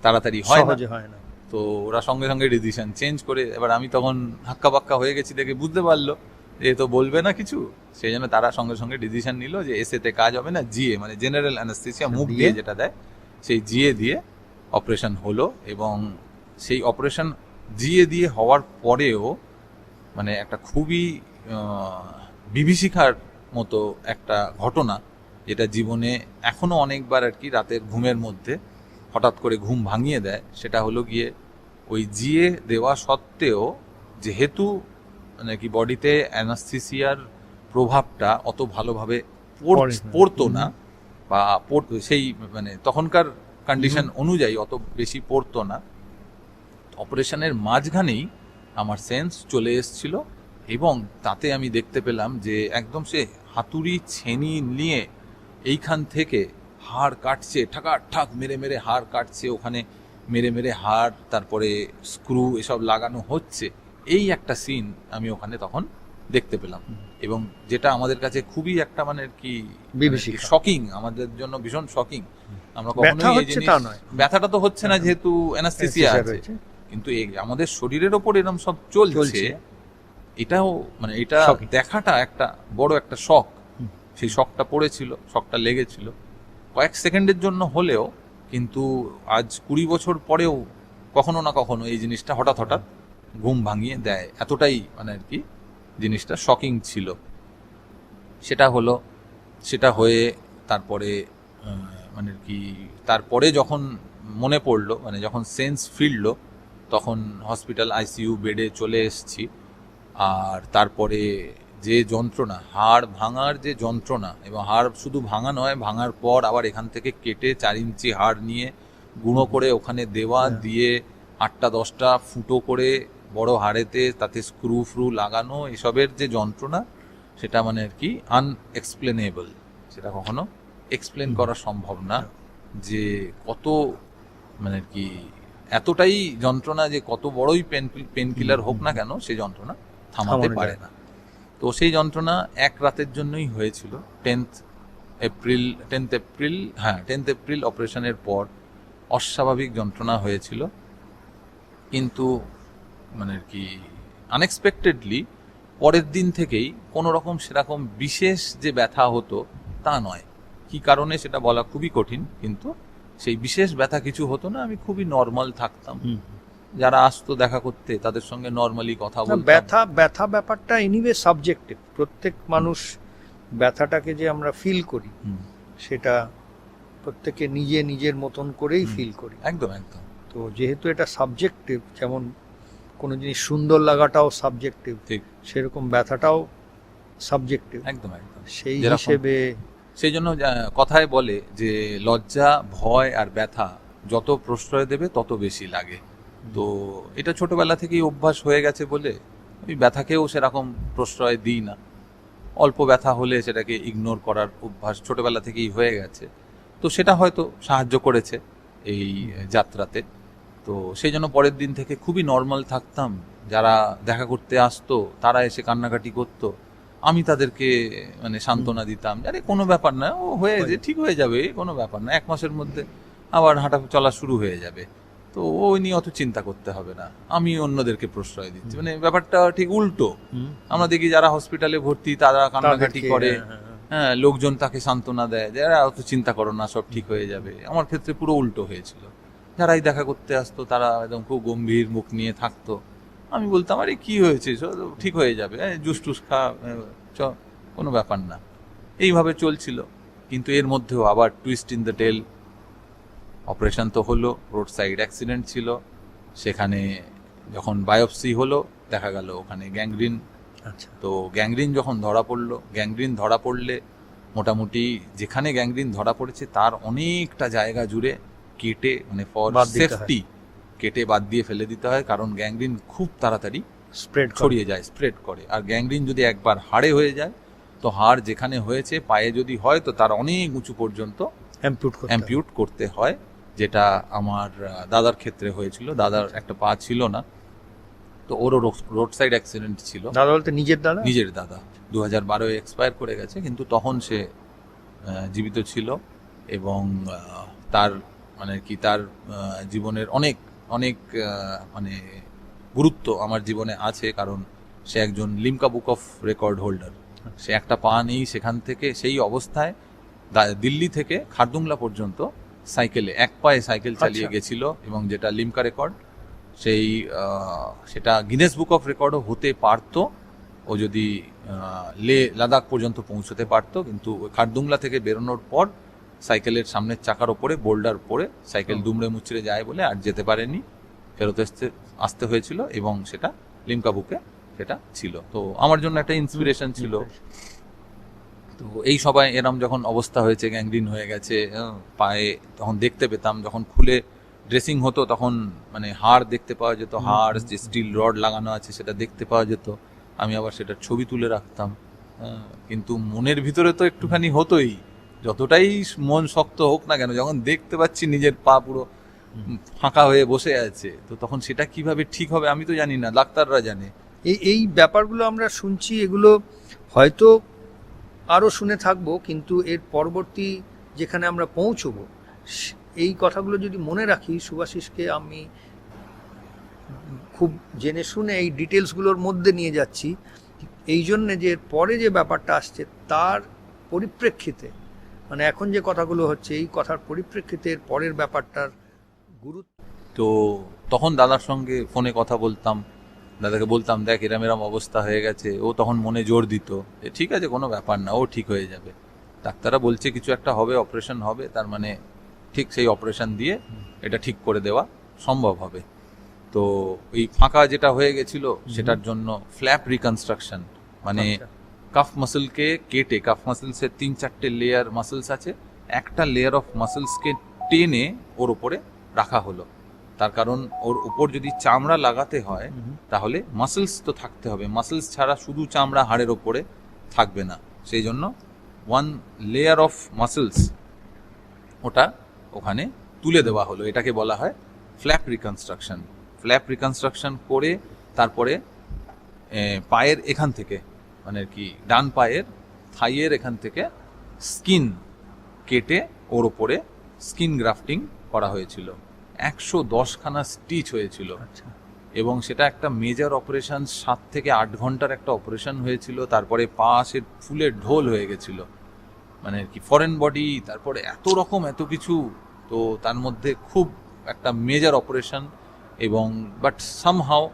তাড়াতাড়ি হয় না। সহজে হয় না। তো ওরা সঙ্গে সঙ্গে ডিসিশন চেঞ্জ করে, এবার আমি তখন হাক্কা বাক্কা হয়ে গেছি দেখে বুঝতে পারলো যে এ তো বলবে না কিছু, সেই জন্য তারা সঙ্গে সঙ্গে ডিসিশন নিল যে এসেতে কাজ হবে না, জিএ মানে জেনারেল অ্যানাস্থেসিয়া মুখ দিয়ে যেটা দেয়, সেই জিএ দিয়ে অপারেশন হলো। এবং সেই অপারেশন জিএ দিয়ে হওয়ার পরেও মানে একটা খুবই বিভীষিকার মতো একটা ঘটনা, যেটা জীবনে এখনো অনেকবার আর কি রাতের ঘুমের মধ্যে হঠাৎ করে ঘুম ভাঙিয়ে দেয়। সেটা হলো গিয়ে ওই জিএ দেওয়া সত্ত্বেও, যেহেতু মানে কি বডিতে অ্যানাস্থেসিয়ার প্রভাবটা অত ভালোভাবে পড়তো না, বা সেই মানে তখনকার কন্ডিশন অনুযায়ী অত বেশি পড়তো না, অপারেশনের মাঝখানেই আমার সেন্স চলে এসেছিল। এবং তাতে আমি দেখতে পেলাম যে একদম সে হাতুড়ি ছেনি নিয়ে এইখান থেকে হাড় কাটছে, ঠাক মেরে মেরে হাড় কাটছে, ওখানে মেরে মেরে হাড়, তারপরে স্ক্রু এসব লাগানো হচ্ছে, এই একটা সিন আমি ওখানে তখন দেখতে পেলাম। এবং যেটা আমাদের কাছে খুবই একটা মানে কি বিভীষিকা। শকিং, আমাদের জন্য ভীষণ শকিং। আমরা ব্যথা কখনোই এই হচ্ছে জিনিস, তা নয়। ব্যথাটা তো হচ্ছে না যেহেতু অ্যানাস্থেসিয়া আছে, রয়েছে। কিন্তু এই আমাদের শরীরের ওপর এরকম সব চলছে, চলছে। এটাও মানে এটা Shocking। দেখাটা একটা বড় একটা শক। সেই শকটা পড়েছিল, শকটা লেগেছিল কয়েক সেকেন্ডের জন্য হলেও, কিন্তু আজ 20 বছর পরেও কখনো না কখনো এই জিনিসটা হঠাৎ হঠাৎ ঘুম ভাঙিয়ে দেয়, এতটাই মানে আর কি জিনিসটা শকিং ছিল। সেটা হলো, সেটা হয়ে তারপরে মানে আর কি তারপরে যখন মনে পড়লো, মানে যখন সেন্স ফিরলো, তখন হসপিটাল আইসিইউ বেডে চলে এসেছি। আর তারপরে যে যন্ত্রণা, হাড় ভাঙার যে যন্ত্রণা, এবং হাড় শুধু ভাঙা নয়, ভাঙার পর আবার এখান থেকে কেটে 4 ইঞ্চি হাড় নিয়ে গুঁড়ো করে ওখানে দেওয়া, দিয়ে 8টা-10টা ফুটো করে বড় হাড়েতে, তাতে স্ক্রু ফ্রু লাগানো, এসবের যে যন্ত্রণা, সেটা মানে আর কি আনএক্সপ্লেনেবল। সেটা কখনো এক্সপ্লেন করা সম্ভব না যে কত মানে আর কি এতটাই যন্ত্রণা যে কত বড়ই পেন কিলার হোক না কেন সেই যন্ত্রণা থামাতে থামানো পারে যায় না। তো সেই যন্ত্রণা এক রাতের জন্যই হয়েছিল। 10th এপ্রিল অপারেশনের পর অস্বাভাবিক যন্ত্রণা হয়েছিল, কিন্তু মানে আর কি আনএক্সপেক্টেডলি পরের দিন থেকেই কোনো রকম সেরকম বিশেষ যে ব্যথা হতো তা নয়। কি কারণে সেটা বলা খুবই কঠিন, কিন্তু সেই বিশেষ ব্যথা কিছু হতো না। আমি খুবই নর্মাল থাকতাম, যারা আসতো দেখা করতে তাদের সঙ্গে নর্মালি কথা না, বলতাম। ব্যথা ব্যাপারটা এনিওয়ে সাবজেক্টিভ। প্রত্যেক মানুষ ব্যথাটাকে যে আমরা ফিল করি সেটা প্রত্যেকে নিজের মতন করেই ফিল করি। একদম একদম। তো যেহেতু এটা সাবজেক্টিভ, যেমন কোনো জিনিস সুন্দর লাগাটাও সাবজেক্টিভ, ঠিক সেরকম ব্যথাটাও সাবজেক্টিভ। একদম একদম। সেই যেরকম- হিসেবে সেই জন্য কথায় বলে যে লজ্জা, ভয় আর ব্যথা যত প্রশ্রয় দেবে তত বেশি লাগে। তো এটা ছোটবেলা থেকেই অভ্যাস হয়ে গেছে বলে ওই ব্যথাকেও সেরকম প্রশ্রয় দিই না। অল্প ব্যথা হলে সেটাকে ইগনোর করার অভ্যাস ছোটবেলা থেকেই হয়ে গেছে। তো সেটা হয়তো সাহায্য করেছে এই যাত্রাতে। তো সেই জন্য পরের দিন থেকে খুবই নর্মাল থাকতাম। যারা দেখা করতে আসতো তারা এসে কান্নাকাটি করতো, আমি তাদেরকে মানে সান্ত্বনা দিতাম, আরে কোনো ব্যাপার না, ও হয়ে যে ঠিক হয়ে যাবে, কোনো ব্যাপার না, 1 মাসের মধ্যে আবার হাঁটা চলা শুরু হয়ে যাবে, তো ওই নিয়ে অত চিন্তা করতে হবে না। আমি অন্যদেরকে প্রশ্রয় দিচ্ছি, মানে ব্যাপারটা ঠিক উল্টো। আমরা দেখি যারা হসপিটালে ভর্তি তারা কান্নাকাটি করে, হ্যাঁ, লোকজন তাকে সান্ত্বনা দেয় যে আরে অত চিন্তা করো না, সব ঠিক হয়ে যাবে। আমার ক্ষেত্রে পুরো উল্টো হয়েছিল। যারাই দেখা করতে আসতো তারা একদম খুব গম্ভীর মুখ নিয়ে থাকতো। আমি বলতাম আরে কি হয়েছে, ঠিক হয়ে যাবে, জুস টুস খা, কোনো ব্যাপার না। এইভাবে চলছিল। কিন্তু এর মধ্যেও আবার twist in the tale, operation তো হলো, রোড সাইড অ্যাক্সিডেন্ট ছিল, সেখানে যখন বায়োপসি হলো দেখা গেল ওখানে গ্যাংগ্রিন। আচ্ছা, তো গ্যাংগ্রিন যখন ধরা পড়লো, গ্যাংগ্রিন ধরা পড়লে মোটামুটি যেখানে গ্যাংগ্রিন ধরা পড়েছে তার অনেকটা জায়গা জুড়ে কেটে, মানে ফর বাদ দিতে হয়। সেফটি কেটে বাদ দিয়ে ফেলে দিতে হয়, কারণ গ্যাংগ্রিন খুব তাড়াতাড়ি স্প্রেড ছড়িয়ে যায়, স্প্রেড করে। আর গ্যাংগ্রিন যদি একবার হাড়ে হয়ে যায়, তো হাড় যেখানে হয়েছে পায়ে যদি হয় তো তার অনেক উঁচু পর্যন্ত অ্যাম্পিউট করতে হয়, যেটা আমার দাদার ক্ষেত্রে হয়েছিল। দাদার একটা পা ছিল না, তো ওরও রোড সাইড অ্যাক্সিডেন্ট ছিল। দাদা বলতে নিজের দাদা? নিজের দাদা 2012 এক্সপায়ার করে গেছে, কিন্তু তখন সে জীবিত ছিল। এবং তার মানে কি তার জীবনের অনেক অনেক মানে গুরুত্ব আমার জীবনে আছে, কারণ সে একজন Limca book of record holder. সে একটা পা নেই, সেখান থেকে সেই অবস্থায় দিল্লি থেকে খারদুংলা পর্যন্ত সাইকেলে, এক পায়ে সাইকেল চালিয়ে গেছিল, এবং যেটা লিমকা রেকর্ড, সেই সেটা গিনেস বুক অফ রেকর্ডও হতে পারতো ও যদি লাদাখ পর্যন্ত পৌঁছতে পারতো। কিন্তু খারদুংলা থেকে বেরোনোর পর সাইকেলের সামনের চাকার ওপরে বোল্ডার পরে সাইকেল দুমড়ে মুচড়ে যায় বলে আর যেতে পারেনি, ফেরত আসতে হয়েছিল, এবং সেটা লিমকা বুকে সেটা ছিল। তো আমার জন্য একটা ইন্সপিরেশন ছিল। তো এই সবাই এরম যখন অবস্থা হয়েছে, গ্যাংগ্রিন হয়ে গেছে পায়ে, তখন দেখতে পেতাম যখন খুলে ড্রেসিং হতো, তখন মানে হাড় দেখতে পাওয়া যেত, হাড় যে স্টিল রড লাগানো আছে সেটা দেখতে পাওয়া যেত। আমি আবার সেটার ছবি তুলে রাখতাম। কিন্তু মনের ভিতরে তো একটুখানি হতোই, যতটাই মন শক্ত হোক না কেন, যখন দেখতে পাচ্ছি নিজের পা পুরো ফাঁকা হয়ে বসে আছে, তো তখন সেটা কিভাবে ঠিক হবে আমি তো জানি না, ডাক্তাররা জানে। এই ব্যাপারগুলো আমরা শুনছি, এগুলো হয়তো আরও শুনে থাকবো, কিন্তু এর পরবর্তী যেখানে আমরা পৌঁছবো এই কথাগুলো যদি মনে রাখি, সুভাষিসকে আমি খুব জেনে শুনে এই ডিটেলসগুলোর মধ্যে নিয়ে যাচ্ছি এই জন্যে যে পরে যে ব্যাপারটা আসছে তার পরিপ্রেক্ষিতে, মানে এখন যে কথাগুলো হচ্ছে এই কথার পরিপ্রেক্ষিতে এর পরের ব্যাপারটার গুরুত্ব। তো তখন দাদার সঙ্গে ফোনে কথা বলতাম, দাদাকে বলতাম দেখ এরম এরম অবস্থা হয়ে গেছে, ও তখন মনে জোর দিত যে ঠিক আছে, কোনো ব্যাপার না, ও ঠিক হয়ে যাবে। ডাক্তাররা বলছে কিছু একটা হবে, অপারেশন হবে, তার মানে ঠিক সেই অপারেশন দিয়ে এটা ঠিক করে দেওয়া সম্ভব হবে। তো এই ফাঁকা যেটা হয়ে গেছিল সেটার জন্য ফ্ল্যাপ রিকনস্ট্রাকশন, মানে কাফ মাসলকে কেটে, কাফ মাসলসের 3-4টে লেয়ার মাসলস আছে, একটা লেয়ার অফ মাসলসকে টেনে ওর উপরে রাখা হলো। তার কারণ ওর উপর যদি চামড়া লাগাতে হয় তাহলে মাসলস তো থাকতে হবে, মাসলস ছাড়া শুধু চামড়া হাড়ের ওপরে থাকবে না, সেই জন্য 1 লেয়ার অফ মাসলস ওটা ওখানে তুলে দেওয়া হলো। এটাকে বলা হয় ফ্ল্যাপ রিকনস্ট্রাকশন করে তারপরে পায়ের এখান থেকে মানে আর কি ডান পায়ের থাইয়ের এখান থেকে স্কিন কেটে ওর ওপরে স্কিন গ্রাফটিং করা হয়েছিল। 110খানা স্টিচ হয়েছিল আচ্ছা এবং সেটা একটা মেজর অপারেশন, 7 থেকে 8 ঘন্টার একটা অপারেশন হয়েছিল। তারপরে পা সে ফুলের ঢোল হয়ে গেছিল, মানে আর কি ফরেন বডি, তারপরে এত রকম এত কিছু। তো তার মধ্যে খুব একটা মেজর অপারেশন এবং বাট সামহাও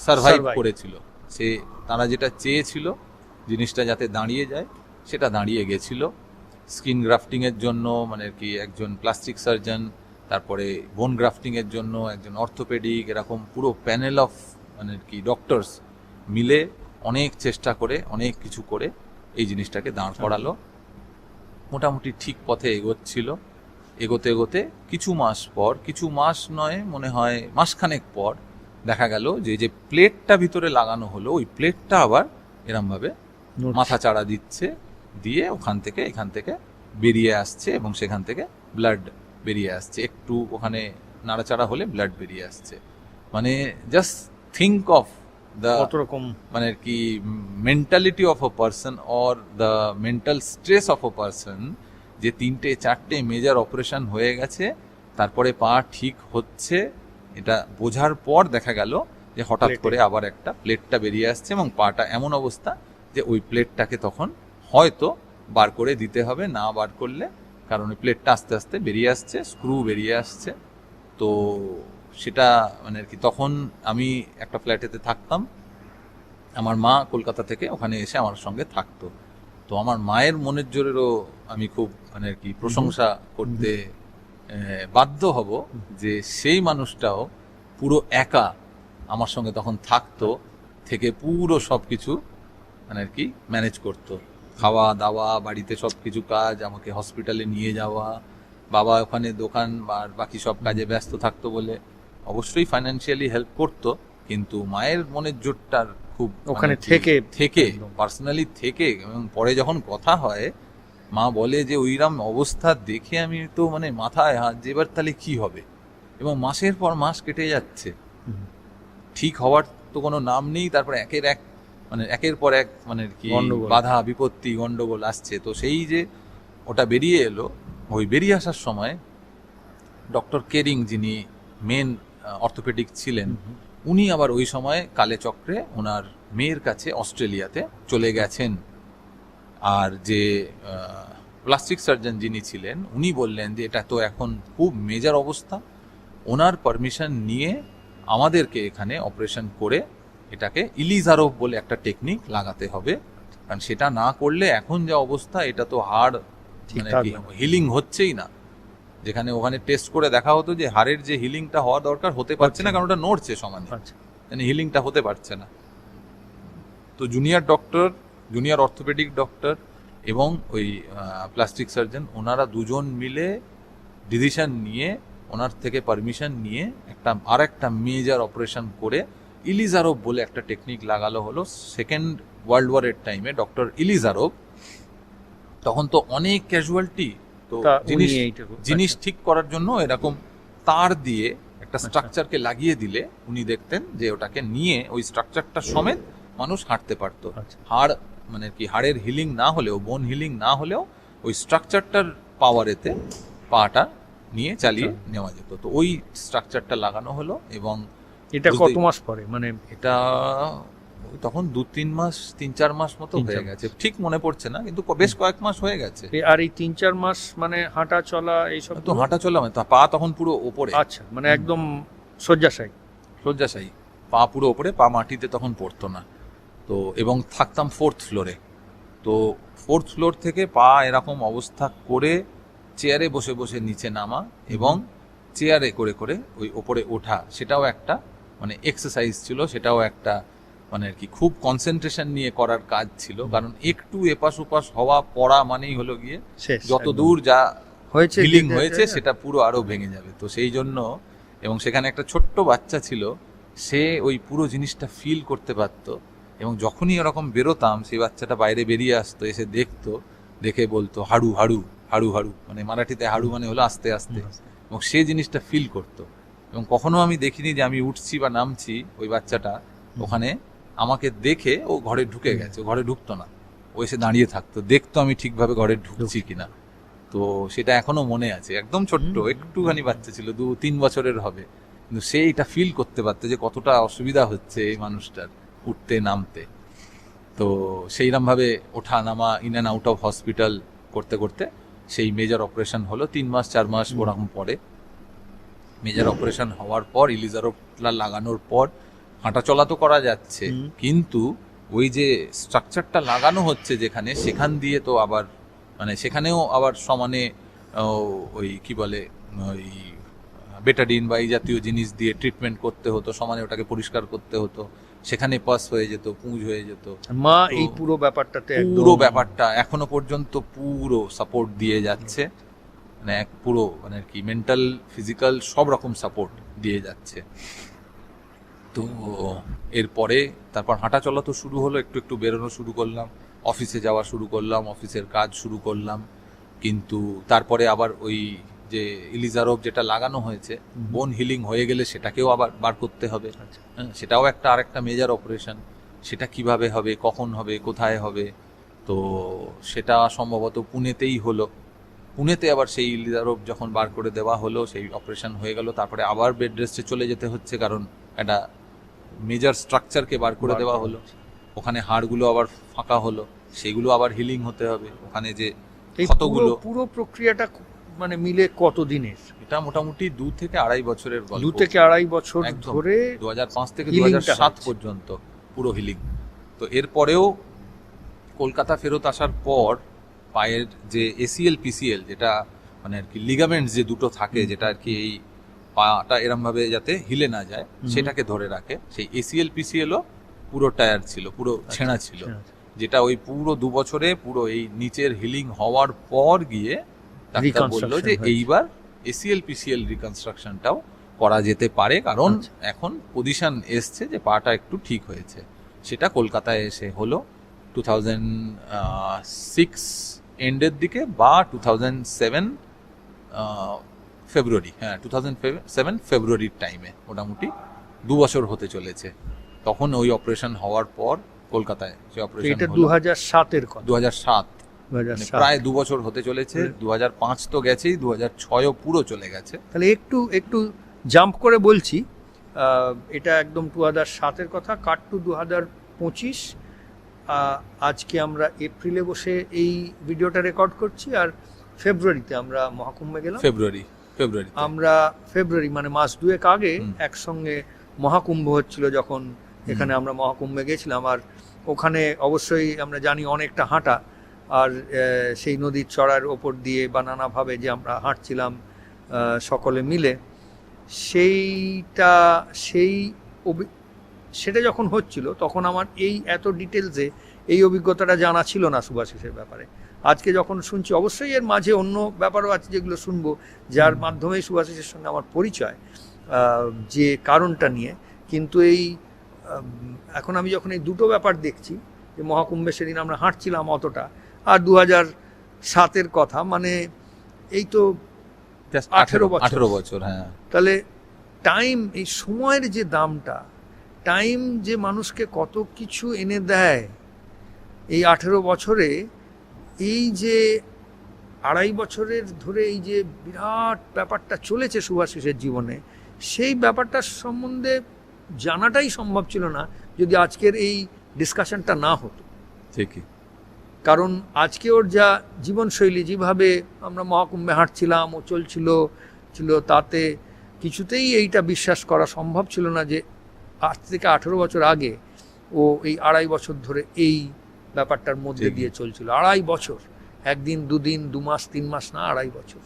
সারভাইভ Survive. করেছিল। সে তারা যেটা চেয়েছিল জিনিসটা যাতে দাঁড়িয়ে যায় সেটা দাঁড়িয়ে গেছিল। স্কিন গ্রাফটিংয়ের জন্য মানে আর কি একজন প্লাস্টিক সার্জন, তারপরে বোন গ্রাফটিংয়ের জন্য একজন অর্থোপেডিক, এরকম পুরো প্যানেল অফ মানে আর কি ডক্টরস মিলে অনেক চেষ্টা করে অনেক কিছু করে এই জিনিসটাকে দাঁড় করালো। মোটামুটি ঠিক পথে এগোচ্ছিল। এগোতে এগোতে কিছু মাস নয় মনে হয় মাসখানেক পর দেখা গেল যে যে প্লেটটা ভিতরে লাগানো হলো ওই প্লেটটা আবার এরমভাবে মাথা চাড়া দিচ্ছে, দিয়ে এখান থেকে বেরিয়ে আসছে এবং সেখান থেকে ব্লাড বেরিয়ে আসছে। একটু ওখানে নাড়াচাড়া হলে ব্লাড বেরিয়ে আসছে। মানে জাস্ট থিঙ্ক অফ দ্য কত রকম মানে আর কি mentality of a person or the mental stress of a person, যে 3-4টে মেজর অপারেশন হয়ে গেছে, তারপরে পা ঠিক হচ্ছে, এটা বোঝার পর দেখা গেল যে হঠাৎ প্লেটে। করে আবার একটা প্লেটটা বেরিয়ে আসছে এবং পাটা এমন অবস্থা যে ওই প্লেটটাকে তখন হয়তো বার করে দিতে হবে, না বার করলে, কারণ ওই প্লেটটা আস্তে আস্তে বেরিয়ে আসছে, স্ক্রু বেরিয়ে আসছে। তো সেটা মানে আর কি তখন আমি একটা ফ্ল্যাটেতে থাকতাম, আমার মা কলকাতা থেকে ওখানে এসে আমার সঙ্গে থাকতো। তো আমার মায়ের মনের জোরেরও আমি খুব মানে আর কি প্রশংসা করতে বাধ্য হব যে সেই মানুষটাও পুরো একা আমার সঙ্গে তখন থাকতো, থেকে পুরো সব কিছু মানে আর কি ম্যানেজ করতো, খাওয়া দাওয়া, বাড়িতে সব কিছু কাজ, আমাকে হসপিটালে নিয়ে যাওয়া। বাবা ওখানে দোকান আর বাকি সব কাজে ব্যস্ত থাকতো বলে অবশ্যই ফাইন্যান্সিয়ালি হেল্প করতো, কিন্তু মায়ের মনের জোরটার খুব ওখানে মানে কি থেকে একদম। পার্সোনালি থেকে। এবং পরে যখন কথা হয় মা বলে যে ওইরকম অবস্থা দেখে আমি তো মানে মাথায় হাত যে এবার তাহলে কি হবে, এবং মাসের পর মাস কেটে যাচ্ছে, ঠিক হওয়ার তো কোনো নাম নেই। তারপরে একের পর এক মানে কি গন্ডগোল। বাধা বিপত্তি গন্ডগোল আসছে। তো সেই যে ওটা বেরিয়ে এলো, ওই বেরিয়ে আসার সময় ডক্টর কেরিং যিনি মেন অর্থোপেডিক ছিলেন, উনি আবার ওই সময় কালেচক্রে ওনার মেয়ের কাছে অস্ট্রেলিয়াতে চলে গেছেন। আর যে প্লাস্টিক সার্জন যিনি ছিলেন উনি বললেন যে এটা তো এখন খুব মেজর অবস্থা, ওনার পারমিশন নিয়ে আমাদেরকে এখানে অপারেশন করে এটাকে ইলিজারভ বলে একটা টেকনিক লাগাতে হবে, কারণ সেটা না করলে এখন যা অবস্থা এটা তো হাড় ঠিক মানে থাকবে না। হিলিং হচ্ছেই না। যেখানে ওখানে টেস্ট করে দেখা হতো যে হাড়ের যে হিলিংটা হওয়া দরকার হতে পারছে না, কারণ ওটা নড়ছে সমানে, আচ্ছা মানে হিলিংটা হতে পারছে না। তো জুনিয়র অর্থোপেডিক ডক্টর এবং ওই প্লাস্টিক সার্জন ওনারা দুজন মিলে ডিসিশন নিয়ে ওনার থেকে পারমিশন নিয়ে একটা মেজর অপারেশন করে ইলিজারভ বলে একটা টেকনিক লাগালো হলো। সেকেন্ড ওয়ার্ল্ড ওয়ারের টাইমে ডক্টর ইলিজারভ, তখন তো অনেক ক্যাজুয়ালিটি, তো তা জিনিস উনি এইটুকু জিনিস আচ্ছা। ঠিক করার জন্য এরকম তার দিয়ে একটা স্ট্রাকচারকে লাগিয়ে দিলে উনি দেখতেন যে ওটাকে নিয়ে ওই স্ট্রাকচারটা সমেত মানুষ হাঁটতে পারতো। আচ্ছা। হাড় মানে কি হাড়ের হিলিং না হলেও, বোন হিলিং না হলেও ওই স্ট্রাকচারটার পাওয়ারেতে পাটা নিয়ে চালিয়ে নেওয়া যেত। তো ওই স্ট্রাকচারটা লাগানো হলো এবং এটা বুঝতেই- কত মাস পরে মানে এটা ওই তখন 3-4 মাস মতো 3-4 হয়ে গেছে, ঠিক মনে পড়ছে না, কিন্তু বেশ কয়েক মাস হয়ে গেছে। আর এই 3-4 মাস মানে হাঁটা চলা এইসব তো হাঁটা চলা মানে পা তখন পুরো ওপরে, আচ্ছা মানে একদম শয্যাশায়ী শয্যাশায়ী, পা পুরো ওপরে, পা মাটিতে তখন পড়তো না। তো এবং থাকতাম 4th ফ্লোরে। তো 4th ফ্লোর থেকে পা এরকম অবস্থা করে চেয়ারে বসে বসে নিচে নামা এবং চেয়ারে করে করে ওই ওপরে ওঠা, সেটাও একটা মানে এক্সারসাইজ ছিল, সেটাও একটা মানে আর কি খুব কনসেন্ট্রেশন নিয়ে করার কাজ ছিল, কারণ একটু এপাশ ওপাশ হওয়া পড়া মানেই হলো গিয়ে শেষ যত একদম। দূর যা হয়েছে হিলিং যেটা- হয়েছে সেটা পুরো আরো ভেঙে যাবে। তো সেই জন্য, এবং সেখানে একটা ছোট্ট বাচ্চা ছিল, সে ওই পুরো জিনিসটা ফিল করতে পারতো, এবং যখনই এরকম বেরোতাম সেই বাচ্চাটা বাইরে বেরিয়ে আসতো, এসে দেখতো, দেখে বলতো হাড়ু হাড়ু হাড়ু হাড়ু, মানে মারাঠিতে হাড়ু মানে হলো আস্তে আস্তে, এবং সে জিনিসটা ফিল করতো। এবং কখনো আমি দেখিনি যে আমি উঠছি বা নামছি ওই বাচ্চাটা ওখানে আমাকে দেখে ও ঘরে ঢুকে গেছে, ও ঘরে ঢুকতো না, ও এসে দাঁড়িয়ে থাকতো, দেখতো আমি ঠিকভাবে ঘরে ঢুকছি কিনা। তো সেটা এখনো মনে আছে, একদম ছোট্ট একটুখানি বাচ্চা ছিল, 2-3 বছরের হবে, কিন্তু সে এটা ফিল করতে পারতো যে কতটা অসুবিধা হচ্ছে এই মানুষটার উঠতে নামতে। তো সেইরকম ভাবে ওঠা নামা, in and out of hospital করতে করতে সেই মেজর অপারেশন হলো 3-4 মাস ওরকম পরে। মেজর অপারেশন হওয়ার পর ইলিজারোপ্লার লাগানোর পর হাঁটা চলা তো করা যাচ্ছে, কিন্তু ওই যে স্ট্রাকচারটা লাগানো হচ্ছে যেখানে, সেখান দিয়ে তো আবার মানে সেখানেও আবার সমানে ওই কি বলে ওই বেটাডিন বা এই জাতীয় জিনিস দিয়ে ট্রিটমেন্ট করতে হতো, সমানে ওটাকে পরিষ্কার করতে হতো, সেখানে পাস হয়ে যেত, পুঁজ হয়ে যেত। মা এই পুরো ব্যাপারটাতে পুরো ব্যাপারটা এখনো পর্যন্ত পুরো সাপোর্ট দিয়ে যাচ্ছে, মানে এক পুরো মানে আর কি মেন্টাল ফিজিক্যাল সব রকম সাপোর্ট দিয়ে যাচ্ছে। তো এরপরে তারপর হাঁটা চলা তো শুরু হলো, একটু একটু বেরোনো শুরু করলাম, অফিসে যাওয়া শুরু করলাম, অফিসের কাজ শুরু করলাম। কিন্তু তারপরে আবার ওই যে ইলিজারভ যেটা লাগানো হয়েছে, বোন হিলিং হয়ে গেলে সেটাকেও আবার বার করতে হবে। হ্যাঁ, সেটাও আরেকটা মেজর অপারেশন। সেটা কিভাবে হবে, কখন হবে, কোথায় হবে, তো সেটা সম্ভবত পুনেতেই হলো। পুনেতে আবার সেই ইলিজারভ যখন বার করে দেওয়া হলো, সেই অপারেশন হয়ে গেল, তারপরে আবার বেড রেস্টে চলে যেতে হচ্ছে, কারণ একটা মেজর স্ট্রাকচারকে বার করে দেওয়া হলো। ওখানে হাড়গুলো আবার ফাঁকা হলো, সেগুলো আবার হিলিং হতে হবে। ওখানে যে ক্ষতগুলো, পুরো প্রক্রিয়াটা মানে মিলে কত দিনের? এটা মোটামুটি 2 থেকে 2.5 বছরের গল্প। 2 থেকে 2.5 বছর ধরে 2005 থেকে 2007 পর্যন্ত পুরো হিলিং। তো এরপরেও কলকাতা ফেরত আসার পর পায়ের যে এসিএল পিসিএল, যেটা মানে আর কি লিগামেন্টস যে দুটো থাকে, যেটা আর কি এই পাটা এরম ভাবে যাতে হিলে না যায় সেটাকে ধরে রাখে, সেই এসিএল পিসিএলও পুরো টায়ার ছিল, পুরো ছেঁড়া ছিল, যেটা ওই পুরো 2 বছরে পুরো এই নিচের হিলিং হওয়ার পর গিয়ে ডাক্তার বললো যে এইবার এসিএল পিসিএল রিকনস্ট্রাকশনটাও করা যেতে পারে, কারণ এখন পজিশন এসছে যে পাটা একটু ঠিক হয়েছে। সেটা কলকাতায় এসে হলো 2006 এন্ডের দিকে বা 2007 ফেব্রুয়ারি, হ্যাঁ 2007 ফেব্রুয়ারির টাইমে, মোটামুটি 2 বছর হতে চলেছে। তখন ওই অপারেশন হওয়ার পর কলকাতায় যে অপারেশন এটা 2007 এর কথা। 2007 প্রায় 2 বছর হতে চলেছে। 2005 তো গেছেই, 2006ও পুরো চলে গেছে। তাহলে একটু জাম্প করে বলছি, এটা একদম 2007 কথা, কাট টু 2025। আজকে আমরা এপ্রিলে বসে এই ভিডিওটা রেকর্ড করছি, আর ফেব্রুয়ারিতে আমরা মহাকুম্ভে গেলাম। ফেব্রুয়ারি আমরা ফেব্রুয়ারি মানে মাস 2 আগে একসঙ্গে মহাকুম্ভ হচ্ছিল, যখন এখানে আমরা মহাকুম্ভে গেছিলাম। আর ওখানে অবশ্যই আমরা জানি অনেকটা হাঁটা, আর সেই নদীর চড়ার ওপর দিয়ে বা নানাভাবে যে আমরা হাঁটছিলাম সকলে মিলে, সেটা যখন হচ্ছিল তখন আমার এই এত ডিটেলসে এই অভিজ্ঞতাটা জানা ছিল না সুভাষিসের ব্যাপারে। আজকে যখন শুনছি, অবশ্যই এর মাঝে অন্য ব্যাপারও আছে যেগুলো শুনবো, যার মাধ্যমেই সুভাষিসের সঙ্গে আমার পরিচয় যে কারণটা নিয়ে। কিন্তু এখন আমি যখন এই দুটো ব্যাপার দেখছি, যে মহাকুম্ভে সেদিন আমরা হাঁটছিলাম অতটা, আর 2007 কথা, মানে এই তো 18 বছর। হ্যাঁ, তাহলে টাইম, এই সময়ের যে দামটা, টাইম যে মানুষকে কত কিছু এনে দেয়, এই 18 বছরে, এই যে 2.5 বছরের ধরে এই যে বিরাট ব্যাপারটা চলেছে সুভাষিসের জীবনে, সেই ব্যাপারটার সম্বন্ধে জানাটাই সম্ভব ছিল না যদি আজকের এই ডিসকাশনটা না হতো। ঠিকই, কারণ আজকে ওর যা জীবনশৈলী, যেভাবে আমরা মহাকুম্ভে হাঁটছিলাম, ও ছিল, তাতে কিছুতেই এইটা বিশ্বাস করা সম্ভব ছিল না যে আজ থেকে 18 বছর আগে ও এই 2.5 বছর ধরে এই ব্যাপারটার মধ্যে দিয়ে চলছিল। 2.5 বছর, 1 দিন 2 দিন 2 মাস 3 মাস না, 2.5 বছর।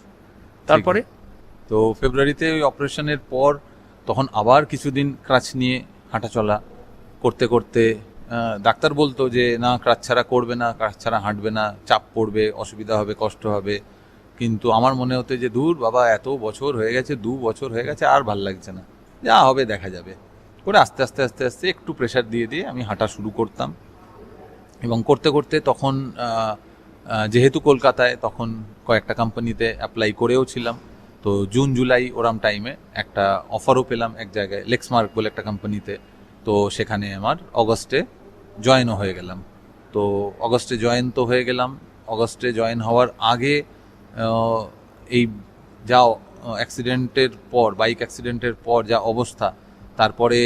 তারপরে তো ফেব্রুয়ারিতে ওই অপারেশনের পর তখন আবার কিছুদিন ক্রাচ নিয়ে হাঁটা চলা করতে করতে ডাক্তার বলতো যে না, ক্রাচ ছাড়া করবে না, ক্রাচ ছাড়া হাঁটবে না, চাপ পড়বে, অসুবিধা হবে, কষ্ট হবে। কিন্তু আমার মনে হতো যে দূর বাবা, এত বছর হয়ে গেছে, 2 বছর হয়ে গেছে, আর ভাল লাগছে না, যা হবে দেখা যাবে করে আস্তে আস্তে আস্তে আস্তে একটু প্রেশার দিয়ে দিয়ে আমি হাঁটা শুরু করতাম। এবং করতে করতে তখন যেহেতু কলকাতায়, তখন কয়েকটা কোম্পানিতে অ্যাপ্লাই করেও ছিলাম, তো জুন জুলাই ওরাম টাইমে একটা অফারও পেলাম এক জায়গায়, লেক্সমার্ক বলে একটা কোম্পানিতে। তো সেখানে আমার অগস্টে জয়েনও হয়ে গেলাম। তো অগস্টে জয়েন তো হয়ে গেলাম। অগস্টে জয়েন হওয়ার আগে এই যা অ্যাক্সিডেন্টের পর, বাইক অ্যাক্সিডেন্টের পর যা অবস্থা, তারপরে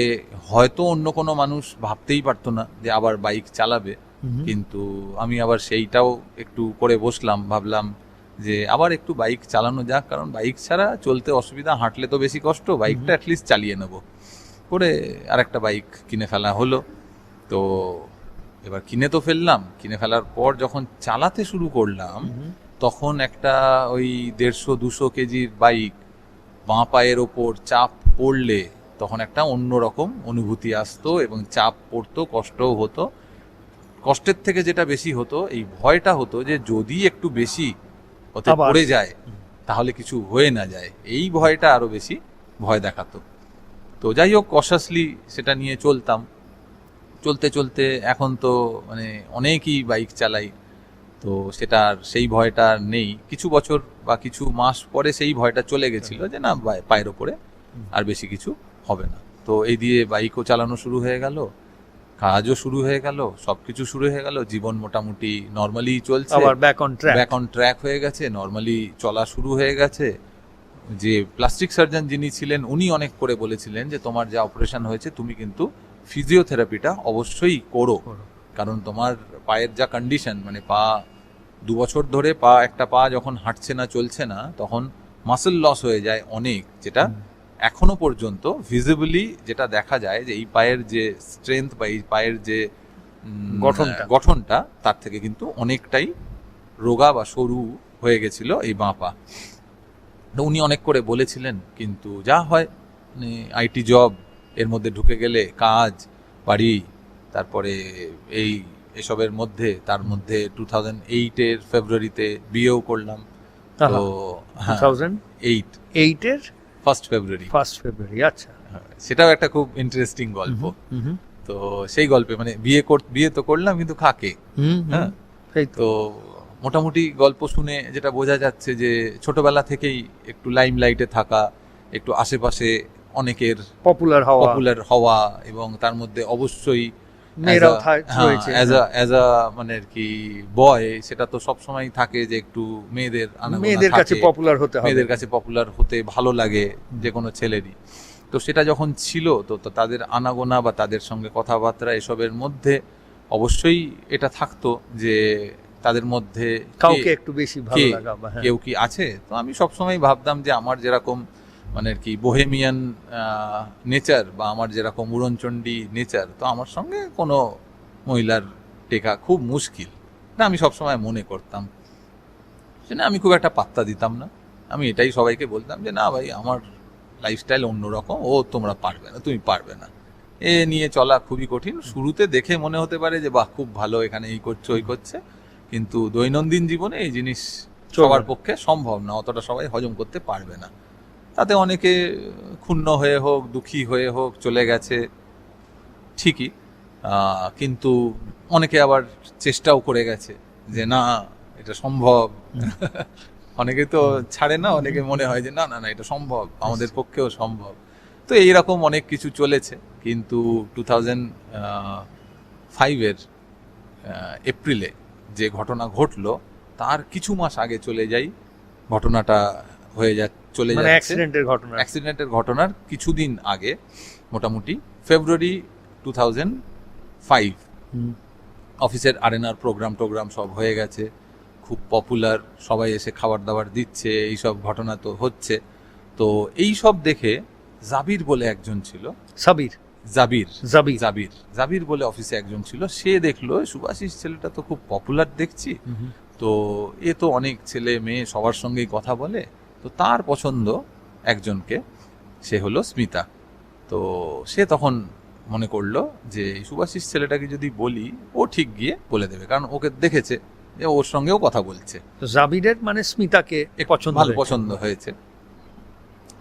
হয়তো অন্য কোনো মানুষ ভাবতেই পারতো না যে আবার বাইক চালাবে। কিন্তু আমি আবার সেইটাও একটু করে বসলাম, ভাবলাম যে আবার একটু বাইক চালানো যাক, কারণ বাইক ছাড়া চলতে অসুবিধা, হাঁটলে তো বেশি কষ্ট, বাইকটা অ্যাটলিস্ট চালিয়ে নেব করে আরেকটা বাইক কিনে ফেলা হলো। তো এবার কিনে তো ফেললাম, কিনে ফেলার পর যখন চালাতে শুরু করলাম তখন একটা ওই 150-200 কেজির বাইক বাঁ পায়ের ওপর চাপ পড়লে তখন একটা অন্যরকম অনুভূতি আসতো এবং চাপ পড়তো, কষ্টও হতো। কষ্টের থেকে যেটা বেশি হতো, এই ভয়টা হতো যে যদি একটু বেশি ওতে পড়ে যায় তাহলে কিছু হয়ে না যায়, এই ভয়টা আরো বেশি ভয় দেখাতো। তো যাই হোক, কশাসলি সেটা নিয়ে চলতাম। চলতে চলতে এখন তো মানে অনেকই বাইক চালাই, তো সেটা আর সেই ভয়টা আর নেই। কিছু বছর বা কিছু মাস পরে সেই ভয়টা চলে গেছিল যে না, পায়ের ওপরে আর বেশি কিছু হবে না। তো এই দিয়ে বাইকও চালানো শুরু হয়ে গেল, কাজও শুরু হয়ে গেল, সবকিছু শুরু হয়ে গেল, জীবন মোটামুটি নর্মালি চলছে, আবার ব্যাক অন ট্র্যাক হয়ে গেছে, নর্মালি চলা শুরু হয়ে গেছে। যে প্লাস্টিক সার্জন যিনি ছিলেন উনি অনেক করে বলেছিলেন যে তোমার যা অপারেশন হয়েছে তুমি কিন্তু ফিজিওথেরাপিটা অবশ্যই করো, কারণ তোমার পায়ের যা কন্ডিশন, মানে পা 2 বছর ধরে একটা পা যখন হাঁটছে না, চলছে না, তখন মাসেল লস হয়ে যায় অনেক, যেটা এখনো পর্যন্ত ভিজিবলি যেটা দেখা যায় যে এই পায়ের যে স্ট্রেংথ বা এই পায়ের যে গঠনটা তার থেকে কিন্তু অনেকটাই রোগা বা সরু হয়ে গেছিল এই বাঁ পা। তো উনি অনেক করে বলেছিলেন, কিন্তু যা হয় মানে আইটি জব, এর মধ্যে ঢুকে গেলে কাজ, বাড়ি, তারপরে এসবের মধ্যে তার মধ্যে 2008-এর ফেব্রুয়ারিতে বিয়েও করলাম। তো 2008-এর ফার্স্ট ফেব্রুয়ারি, আচ্ছা, সেটাও একটা খুব ইন্টারেস্টিং গল্প। তো সেই গল্পে মানে বিয়ে তো করলাম কিন্তু খাকে, হ্যাঁ। তো মোটামুটি গল্প শুনে যেটা বোঝা যাচ্ছে যে ছোটবেলা থেকেই একটু লাইমলাইটে থাকা, একটু আশেপাশে অনেকের পপুলার হওয়া, এবং তার মধ্যে অবশ্যই মানে আর কি বয়, সেটা তো সবসময় থাকে যে একটু মেয়েদের কাছে পপুলার হতে ভালো লাগে যে কোনো ছেলেরই। তো সেটা যখন ছিল, তো তাদের আনাগোনা বা তাদের সঙ্গে কথাবার্তা এসবের মধ্যে অবশ্যই এটা থাকতো যে তাদের মধ্যে কাউকে একটু বেশি ভালো লাগা বা কেউ কি আছে। তো আমি সবসময় ভাবতাম যে আমার যেরকম মানে আর কি বোহেমিয়ান নেচার বা আমার যেরকম উড়নচণ্ডী নেচার, তো আমার সঙ্গে কোনো মহিলার টেকা খুব মুশকিল না, আমি সবসময় মনে করতাম। সেটা আমি খুব একটা পাত্তা দিতাম না, আমি এটাই সবাইকে বলতাম যে না ভাই, আমার লাইফস্টাইল অন্যরকম, তোমরা পারবে না, তুমি পারবে না, এ নিয়ে চলা খুবই কঠিন। শুরুতে দেখে মনে হতে পারে যে বাহ খুব ভালো, এখানে এই করছে ওই করছে, কিন্তু দৈনন্দিন জীবনে এই জিনিস সবার পক্ষে সম্ভব না, অতটা সবাই হজম করতে পারবে না। তাতে অনেকে ক্ষুণ্ণ হয়ে হোক, দুঃখী হয়ে হোক চলে গেছে ঠিকই, কিন্তু অনেকে আবার চেষ্টাও করে গেছে যে না এটা সম্ভব। অনেকে তো ছাড়ে না, অনেকে মনে হয় যে না না না এটা সম্ভব, আমাদের পক্ষেও সম্ভব। তো এইরকম অনেক কিছু চলেছে, কিন্তু 2005-এর এপ্রিলে যে ঘটনা ঘটলো তার কিছু মাস আগে চলে যাই, ঘটনাটা চলে যাচ্ছে অ্যাক্সিডেন্টের ঘটনার কিছুদিন আগে, মোটামুটি ফেব্রুয়ারি 2005, অফিসের আরেনার প্রোগ্রাম সব হয়ে গেছে, খুব পপুলার, সবাই এসে খাবার দাবার দিচ্ছে, এইসব ঘটনা তো হচ্ছে। তো এই সব দেখে জাবির বলে একজন ছিল, জাবির বলে অফিসে একজন ছিল, সে দেখলো সুভাষিস ছেলেটা তো খুব পপুলার দেখছি, তো এ তো অনেক ছেলে মেয়ে সবার সঙ্গেই কথা বলে, তো তার পছন্দ একজনকে, সে হলো স্মিতা। তো সে তখন মনে করলো যে সুভাষিস ছেলেটাকে যদি বলি ও ঠিক গিয়ে বলে দেবে, কারণ ওকে দেখেছে যে ওর সঙ্গেও কথা বলছে। জাবিরের মানে স্মিতাকে ভালো পছন্দ হয়েছে।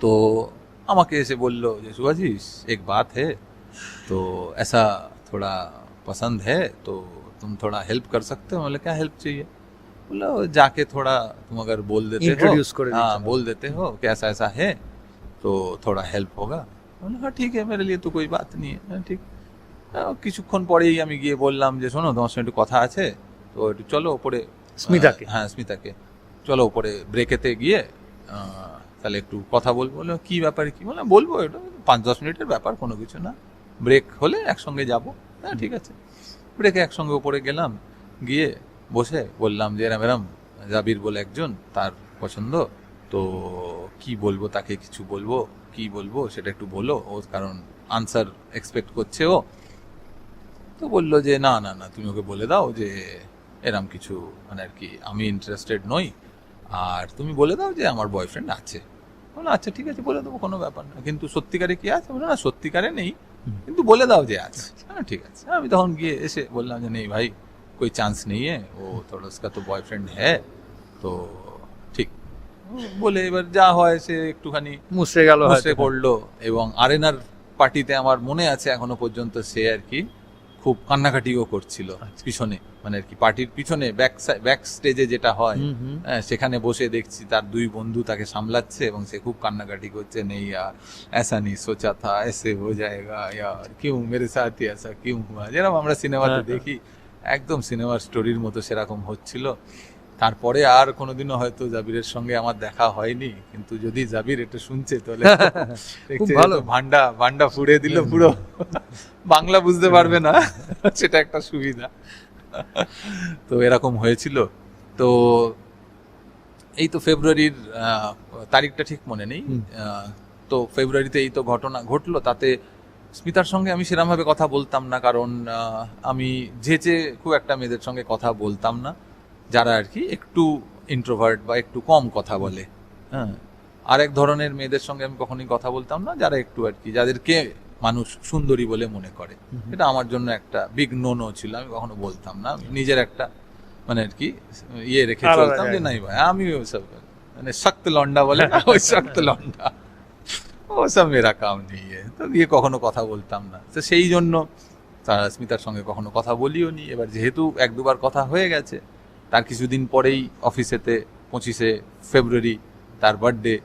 তো আমাকে এসে বললো যে সুভাষিস এক বাত है, तो ऐसा थोड़ा पसंद है तो तुम थोड़ा हेल्प कर सकते हो। बोले क्या हेल्प चाहिए? बोला जाके थोड़ा तुम अगर बोल देते हो, Introduce करे हाँ दीजिए। बोल देते हो कि ऐसा ऐसा है तो थोड़ा हेल्प होगा। बोला हाँ ठीक है, मेरे लिए तो कोई बात नहीं है। হ্যাঁ, ঠিক। কিছুক্ষণ পরেই আমি গিয়ে বললাম যে শোনো তোমার সঙ্গে একটু কথা আছে, তো একটু চলো ওপরে। স্মিতাকে? হ্যাঁ স্মিতাকে, চলো ওপরে ব্রেকেতে গিয়ে তাহলে একটু কথা বলবো। বললো কি ব্যাপারে কি? বললাম বলবো, এটা 5-10 মিনিটের ব্যাপার, কোনো কিছু না, ব্রেক হলে একসঙ্গে যাব। হ্যাঁ ঠিক আছে। ব্রেকে একসঙ্গে ওপরে গেলাম, গিয়ে বসে বললাম যে এরম এরম জাবির বলে একজন, তার পছন্দ, তো কি বলবো তাকে, কিছু বলবো, কি বলবো সেটা একটু বলো, ও কারণ আনসার এক্সপেক্ট করছে ও। তো বললো যে না না না, তুমি ওকে বলে দাও যে এরম কিছু মানে আর কি আমি ইন্টারেস্টেড নই, আর তুমি বলে দাও যে আমার বয়ফ্রেন্ড আছে। বললো আচ্ছা ঠিক আছে, বলে দেবো, কোনো ব্যাপার না, কিন্তু সত্যিকারে কি আছে? বললো না সত্যিকারে নেই, কিন্তু বলে দাও যে আছে। হ্যাঁ ঠিক আছে। আমি তখন গিয়ে এসে বললাম যে নেই ভাই, कोई चांस नहीं है, वो थोड़ा उसका तो बॉयफ्रेंड है, तो ঠিক। বলে এবার যা হয় সে একটুখানি মুছড়ে গেল মুছড়ে হয়তো। পড়লো। এবং আরেনার পার্টিতে আমার মনে আছে এখনো পর্যন্ত সে আর কি খুব কান্নাকাটিও করছিল পিছনে, মানে আর কি পার্টির পিছনে ব্যাক স্টেজে যেটা হয়, হুম, হুম। হ্যাঁ, সেখানে বসে দেখছি তার দুই বন্ধু তাকে সামলাচ্ছে এবং সে খুব কান্নাকাটি করছে, নেই यार ऐसा नहीं सोचा था, ऐसे हो जाएगा यार, क्यों मेरे साथ ही ऐसा क्यों हुआ, যেরকম আমরা সিনেমাতে হ্যাঁ, দেখি একদম সিনেমার স্টোরির মতো সেরকম হচ্ছিল। তারপরে আর কোনোদিনও হয়তো জাবিরের সঙ্গে আমার দেখা হয়নি, কিন্তু যদি জাবির এটা শুনছে তাহলে দেখছে ভালো। তো ভান্ডা ফুড়ে দিল পুরো, বাংলা বুঝতে পারবে না, সেটা একটা সুবিধা। তো এরকম হয়েছিল। তো এই তো ফেব্রুয়ারির তারিখটা ঠিক মনে নেই, তো ফেব্রুয়ারিতে এই তো ঘটনা ঘটলো। তাতে স্মিতার সঙ্গে আমি সেরকমভাবে কথা বলতাম না, কারণ আমি যেচে খুব একটা মেয়েদের সঙ্গে কথা বলতাম না যারা আর কি একটু ইন্ট্রোভার্ট বা একটু কম কথা বলে। হ্যাঁ, আরেক ধরনের মেয়েদের সঙ্গে আমি কখনোই কথা বলতাম না যারা একটু আর কি, যাদেরকে মানুষ সুন্দরী বলে মনে করে। এটা আমার জন্য একটা বিগ নো ছিল, আমি কখনো বলতাম না। আমি নিজের একটা মানে আর কি ইয়ে রেখে আলাদা চলতাম যে জায়গা। নাই ভাই আমি ওসব মানে শক্ত লন্ডা বলে না, ওই শক্ত লন্ডা, ওসব মেরা কাম নেই। তো গিয়ে কখনো কথা বলতাম না, তো সেই জন্য তার স্মিতার সঙ্গে কখনো কথা বলিও নি। এবার যেহেতু 1-2বার কথা হয়ে গেছে, তার কিছুদিন পরেই অফিসেতে 25শে ফেব্রুয়ারি তার বার্থডে,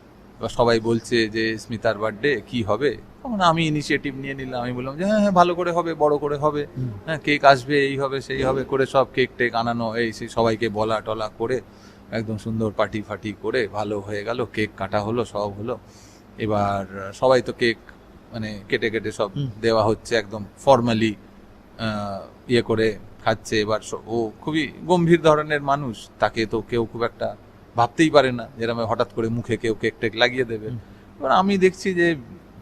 সবাই বলছে যে স্মিতার বার্থডে কি হবে, তখন আমি ইনিশিয়েটিভ নিয়ে নিলাম। আমি বললাম যে হ্যাঁ হ্যাঁ ভালো করে হবে, বড় করে হবে, হ্যাঁ কেক আসবে, এই হবে সেই হবে করে সব কেক টেক আনানো, এই সেই সবাইকে বলা টলা করে একদম সুন্দর পার্টি ফাটি করে ভালো হয়ে গেল। কেক কাটা হলো, সব হলো। এবার সবাই তো কেক মানে কেটে কেটে সব দেওয়া হচ্ছে একদম ফর্মালি, ইয়ে করে খাচ্ছে। এবার ও খুবই গম্ভীর ধরনের মানুষ, তাকে তো কেউ খুব একটা ভাবতেই পারে না যেরকম হঠাৎ করে মুখে কেউ কেক টেক লাগিয়ে দেবে। এবার আমি দেখছি যে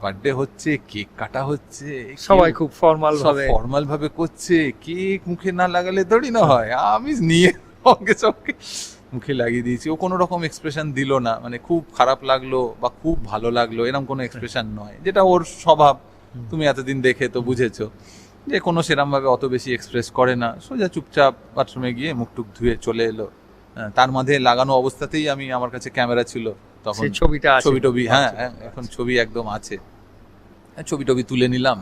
বার্থডে হচ্ছে, কেক কাটা হচ্ছে, সবাই খুব ফর্মাল ভাবে ফর্মাল ভাবে করছে, কেক মুখে না লাগালে দড়ি না হয়। আমি নিয়ে সঙ্গে সঙ্গে মুখে লাগিয়ে দিয়েছি। ও কোনো রকম এক্সপ্রেশন দিল না, মানে খুব খারাপ লাগলো বা খুব ভালো লাগলো এরকম কোনো এক্সপ্রেশন নয়, যেটা ওর স্বভাব। তুমি এতদিন দেখে তো বুঝেছো যে কোনো সেরকম ভাবে অত বেশি এক্সপ্রেস করে না, সোজা চুপচাপ বাথরুমে গিয়ে মুখটুক ধুয়ে চলে এলো। তার মাঝে লাগানো অবস্থাতেই আমি, আমার কাছে ক্যামেরা ছিল তখন, সেই ছবিটা আছে। ছবি টবি, হ্যাঁ আচ্ছা, হ্যাঁ, এখন ছবি একদম আছে, ছবি টবি তুলে নিলাম,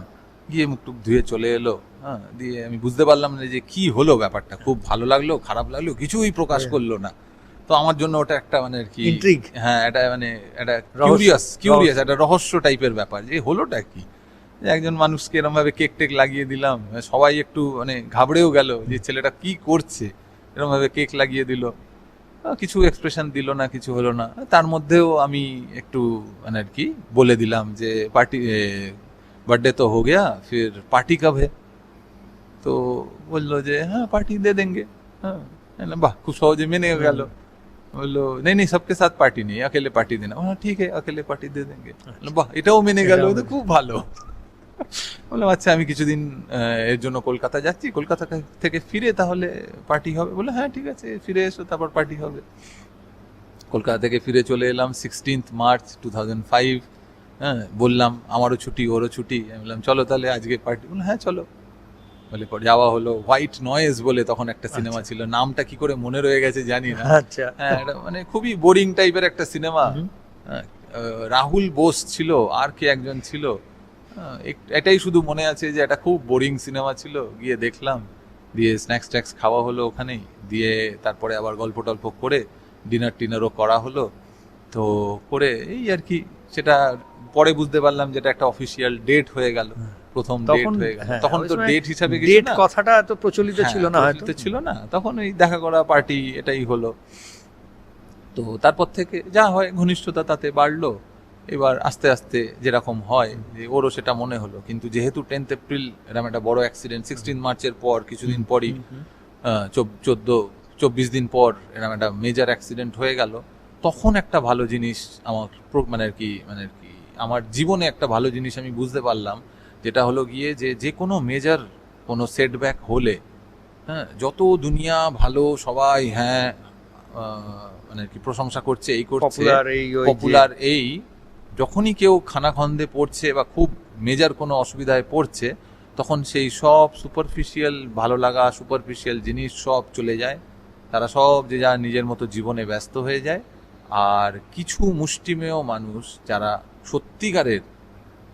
গিয়ে মুখটুক ধুয়ে চলে এলো। হ্যাঁ, দিয়ে আমি বুঝতে পারলাম না যে কি হলো ব্যাপারটা, খুব ভালো লাগলো খারাপ লাগলো কিছুই প্রকাশ করলো না। তো আমার জন্য ওটা একটা মানে আর কি Intrigue। হ্যাঁ, এটা মানে এটা রহস্য। কিউরিয়াস একটা রহস্য টাইপের ব্যাপার, যে হলোটা কি, যে একজন মানুষকে এরকম ভাবে কেক টেক লাগিয়ে দিলাম, সবাই একটু মানে ঘাবড়েও গেল যে ছেলেটা কি করছে, এরকম ভাবে কেক লাগিয়ে দিল, কিছু এক্সপ্রেশন দিল না, কিছু হলো না। তার মধ্যেও আমি একটু মানে আর কি বলে দিলাম যে পার্টি बर्थडे तो हो गया, फिर पार्टी कब है? तो বললো যে হ্যাঁ পার্টি দে দেंगे। হ্যাঁ, বাহ খুব সহজে মেনে গেল। বললো नहीं नहीं सबके साथ पार्टी नहीं, अकेले पार्टी देना। हाँ ठीक है अकेले पार्टी दे देंगे। বাহ এটাও মেনে গেল, তো খুব ভালো। বললাম আচ্ছা আমি কিছুদিন এর জন্য কলকাতা যাচ্ছি, কলকাতা থেকে ফিরে তাহলে পার্টি হবে। বললো হ্যাঁ ঠিক আছে ফিরে এসো, তারপর পার্টি হবে। কলকাতা থেকে ফিরে চলে এলাম 16 মার্চ 2005। হ্যাঁ, বললাম আমারও ছুটি ওরও ছুটি, আমি বললাম চলো তাহলে আজকে পার্টি। বললাম হ্যাঁ চলো। বলে যাওয়া হলো। হোয়াইট নয়েজ বলে তখন একটা সিনেমা ছিল, নামটা কি করে মনে রয়ে গেছে জানি না। আচ্ছা, হ্যাঁ, এটা মানে খুবই বোরিং টাইপের একটা সিনেমা। রাহুল বোস ছিল, আর কে একজন ছিল, এটাই শুধু মনে আছে যে এটা খুব বোরিং সিনেমা ছিল। গিয়ে দেখলাম দিয়ে স্ন্যাক্স ট্যাক্স খাওয়া হলো ওখানেই, দিয়ে তারপরে আবার গল্প টল্প করে ডিনার টিনারও করা হলো। তো করে এই আর কি, সেটা পরে বুঝতে পারলাম যেটা একটা অফিসিয়াল ডেট হয়ে গেল, প্রথম ডেট হয়ে গেল। তখন তো ডেট হিসাবে কিছু ডেট না, কথাটা এত প্রচলিত ছিল না, হয়তো প্রচলিত ছিল না তখন, ওই দেখা করা পার্টি এটাই হলো। তো তারপর থেকে যা হয় ঘনিষ্ঠতা তাতে বাড়লো। এবার আস্তে আস্তে যেরকম হয় যে ওরও সেটা মনে হলো, কিন্তু যেহেতু 10th এপ্রিল এরকম একটা বড় অ্যাক্সিডেন্ট, 16 মার্চের পর কিছুদিন পরই 24 দিন পর এরকম একটা মেজর অ্যাক্সিডেন্ট হয়ে গেল, তখন একটা ভালো জিনিস আমার মানে আর কি আমার জীবনে একটা ভালো জিনিস আমি বুঝতে পারলাম, যেটা হলো গিয়ে যে কোনো মেজর কোনো সেটব্যাক হলে, হ্যাঁ, যত দুনিয়া ভালো সবাই হ্যাঁ মানে কি প্রশংসা করছে, এই করছে পপুলার, এই যখনই কেউ খানাখন্দে পড়ছে বা খুব মেজর কোনো অসুবিধায় পড়ছে, তখন সেই সব সুপারফিশিয়াল ভালো লাগা, সুপারফিশিয়াল জিনিস সব চলে যায়, তারা সব যে যা নিজের মতো জীবনে ব্যস্ত হয়ে যায়। আর কিছু মুষ্টিমেয় মানুষ যারা সত্যিকারের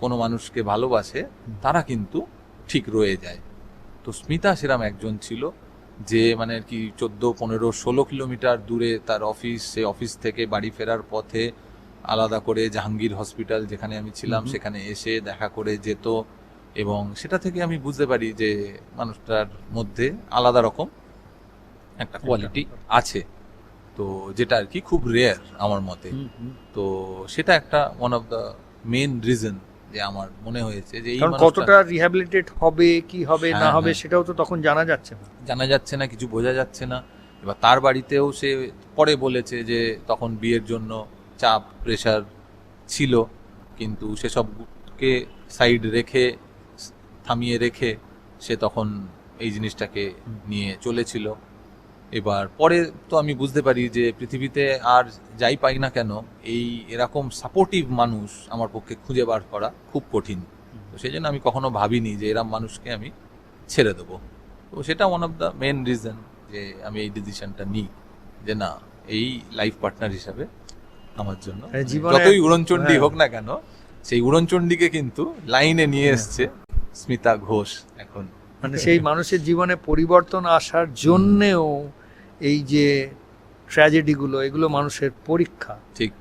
কোনো মানুষকে ভালোবাসে, তারা কিন্তু ঠিক রয়ে যায়। তো স্মিতা সেরাম একজন ছিল যে মানে আর কি 14-15-16 কিলোমিটার দূরে তার অফিস, সেই অফিস থেকে বাড়ি ফেরার পথে আলাদা করে জাহাঙ্গীর হসপিটাল যেখানে আমি ছিলাম সেখানে এসে দেখা করে যেত, এবং সেটা থেকে আমি বুঝতে পারি যে মানুষটার মধ্যে আলাদা রকম একটা কোয়ালিটি আছে, তো যেটা আর কি খুব রেয়ার আমার মতে। তো সেটা একটা one of the main reason যে আমার মনে হয়েছে যে এই কতটা রিহ্যাবিলিটেট হবে কি হবে না হবে সেটাও তো তখন জানা যাচ্ছে না, কিছু বোঝা যাচ্ছে না। এবার তার বাড়িতেও সে পরে বলেছে যে তখন বিয়ের জন্য চাপ প্রেশার ছিল, কিন্তু সেসবকে সাইড রেখে থামিয়ে রেখে সে তখন এই জিনিসটাকে নিয়ে চলেছিল। এবার পরে তো আমি বুঝতে পারি যে পৃথিবীতে আর যাই পাই না কেন, এরকম সাপোর্টিভ মানুষ আমার পক্ষে খুঁজে বার করা খুব কঠিন। তো সেই জন্য আমি কখনো ভাবিনি যে এরকম মানুষকে আমি ছেড়ে দেবো। তো সেটা one of the main reason যে আমি এই ডিসিশনটা নিই যে না, এই লাইফ পার্টনার হিসাবে আমার জন্য যতই উড়নচণ্ডী হোক না কেন, সেই উড়নচণ্ডীকে কিন্তু লাইনে নিয়ে এসছে স্মিতা ঘোষ এখন। মানে সেই মানুষের জীবনে পরিবর্তন আসার জন্যেও এই যে ট্র্যাজেডিগুলো, এগুলো মানুষের পরীক্ষা, ঠিক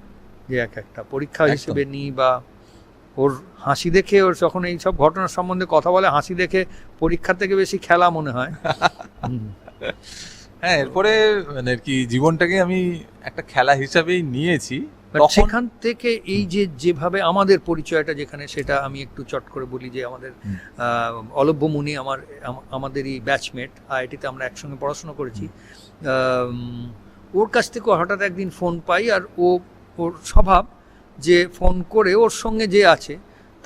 যে একটা পরীক্ষা হিসেবে নিই। বা ওর হাসি দেখে, ওর যখন এই সব ঘটনার সম্বন্ধে কথা বলে, হাসি দেখে পরীক্ষা থেকে বেশি খেলা মনে হয়। হ্যাঁ, এরপরে মানে কি জীবনটাকে আমি একটা খেলা হিসাবেই নিয়েছি। সেখান থেকে এই যে যেভাবে আমাদের পরিচয়টা যেখানে, সেটা আমি একটু চট করে বলি যে আমাদের অলভ্য মুনি আমাদেরই ব্যাচমেট, আইআইটিতে আমরা একসঙ্গে পড়াশোনা করেছি। ওর কাছ থেকে হঠাৎ একদিন ফোন পাই, আর ওর স্বভাব যে ফোন করে ওর সঙ্গে যে আছে